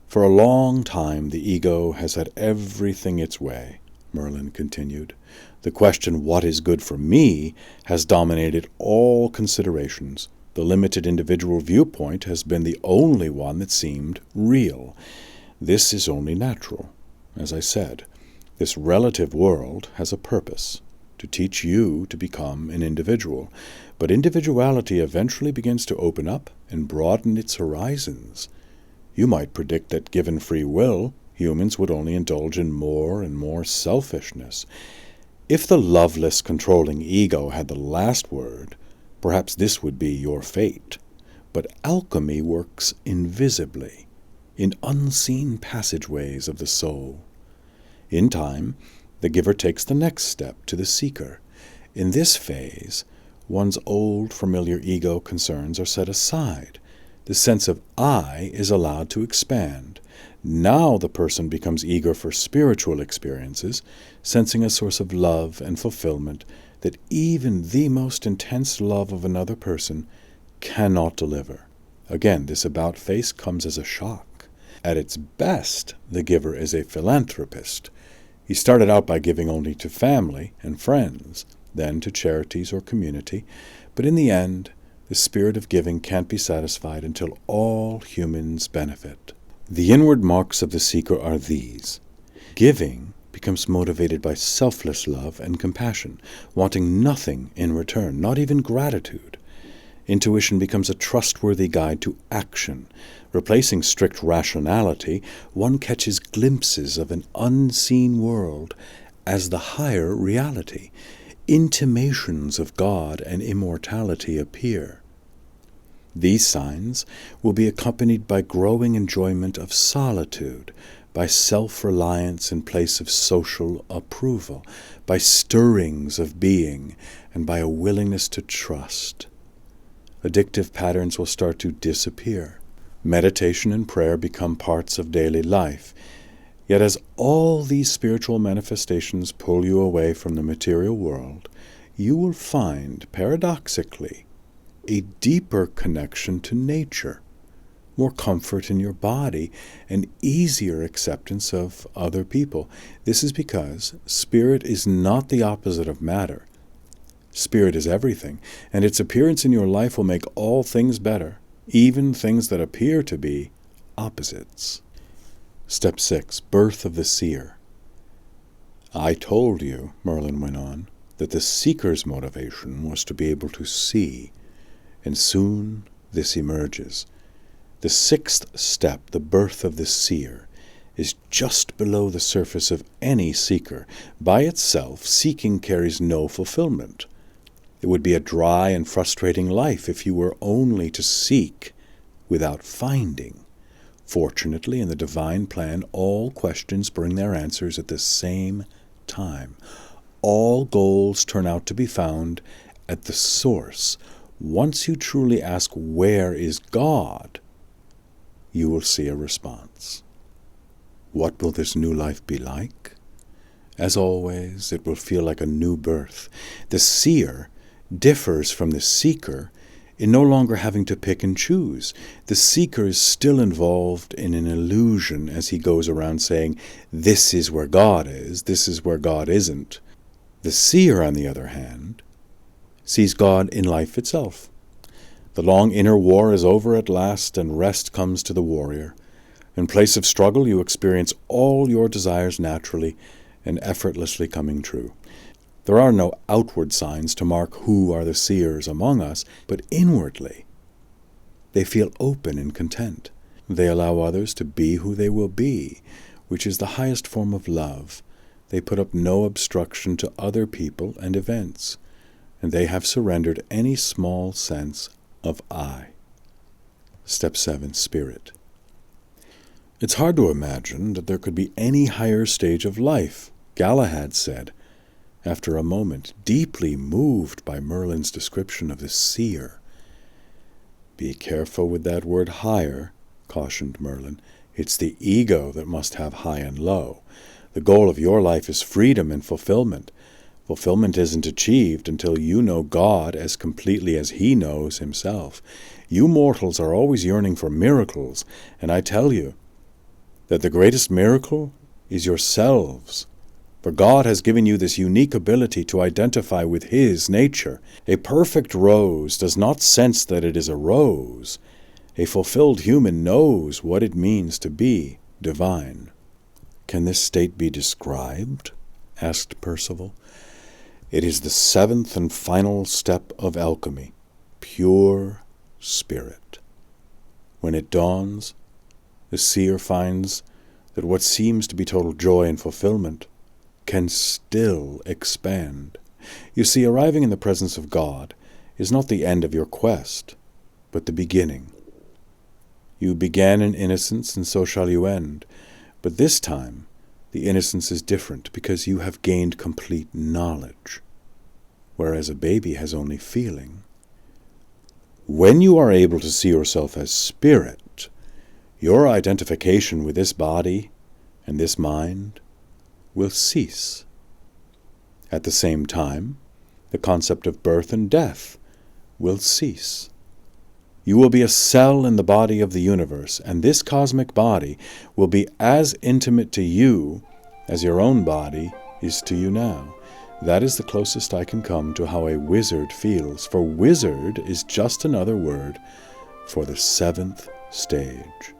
Speaker 1: For a long time, the ego has had everything its way, Merlin continued. The question, what is good for me, has dominated all considerations. The limited individual viewpoint has been the only one that seemed real. This is only natural. As I said, this relative world has a purpose: to teach you to become an individual. But individuality eventually begins to open up and broaden its horizons. You might predict that given free will, humans would only indulge in more and more selfishness. If the loveless, controlling ego had the last word, perhaps this would be your fate. But alchemy works invisibly, in unseen passageways of the soul. In time, the giver takes the next step to the seeker. In this phase, one's old, familiar ego concerns are set aside. The sense of I is allowed to expand. Now the person becomes eager for spiritual experiences, sensing a source of love and fulfillment that even the most intense love of another person cannot deliver. Again, this about face comes as a shock. At its best, the giver is a philanthropist. He started out by giving only to family and friends, then to charities or community, but in the end, the spirit of giving can't be satisfied until all humans benefit. The inward marks of the seeker are these. Giving becomes motivated by selfless love and compassion, wanting nothing in return, not even gratitude. Intuition becomes a trustworthy guide to action. Replacing strict rationality, one catches glimpses of an unseen world as the higher reality. Intimations of God and immortality appear. These signs will be accompanied by growing enjoyment of solitude, by self-reliance in place of social approval, by stirrings of being, and by a willingness to trust. Addictive patterns will start to disappear. Meditation and prayer become parts of daily life. Yet as all these spiritual manifestations pull you away from the material world, you will find, paradoxically, a deeper connection to nature, more comfort in your body, and easier acceptance of other people. This is because spirit is not the opposite of matter. Spirit is everything, and its appearance in your life will make all things better, even things that appear to be opposites. Step 6. Birth of the Seer. I told you, Merlin went on, that the seeker's motivation was to be able to see, and soon this emerges. The 6th step, the birth of the seer, is just below the surface of any seeker. By itself, seeking carries no fulfillment. It would be a dry and frustrating life if you were only to seek without finding. Fortunately, in the divine plan, all questions bring their answers at the same time. All goals turn out to be found at the source. Once you truly ask, "Where is God?" you will see a response. What will this new life be like? As always, it will feel like a new birth. The seer differs from the seeker in no longer having to pick and choose. The seeker is still involved in an illusion as he goes around saying, "This is where God is, this is where God isn't." The seer, on the other hand, sees God in life itself. The long inner war is over at last, and rest comes to the warrior. In place of struggle, you experience all your desires naturally and effortlessly coming true. There are no outward signs to mark who are the seers among us, but inwardly they feel open and content. They allow others to be who they will be, which is the highest form of love. They put up no obstruction to other people and events, and they have surrendered any small sense of I. Step 7. Spirit. It's hard to imagine that there could be any higher stage of life, Galahad said, after a moment, deeply moved by Merlin's description of the seer. "Be careful with that word higher," cautioned Merlin. "It's the ego that must have high and low. The goal of your life is freedom and fulfillment. Fulfillment isn't achieved until you know God as completely as He knows Himself. You mortals are always yearning for miracles, and I tell you that the greatest miracle is yourselves. For God has given you this unique ability to identify with His nature. A perfect rose does not sense that it is a rose. A fulfilled human knows what it means to be divine." "Can this state be described?" asked Percival. "It is the 7th and final step of alchemy, pure spirit. When it dawns, the seer finds that what seems to be total joy and fulfillment can still expand. You see, arriving in the presence of God is not the end of your quest, but the beginning. You began in innocence, and so shall you end. But this time, the innocence is different because you have gained complete knowledge, whereas a baby has only feeling. When you are able to see yourself as spirit, your identification with this body and this mind will cease. At the same time, the concept of birth and death will cease. You will be a cell in the body of the universe, and this cosmic body will be as intimate to you as your own body is to you now. That is the closest I can come to how a wizard feels, for wizard is just another word for the seventh stage.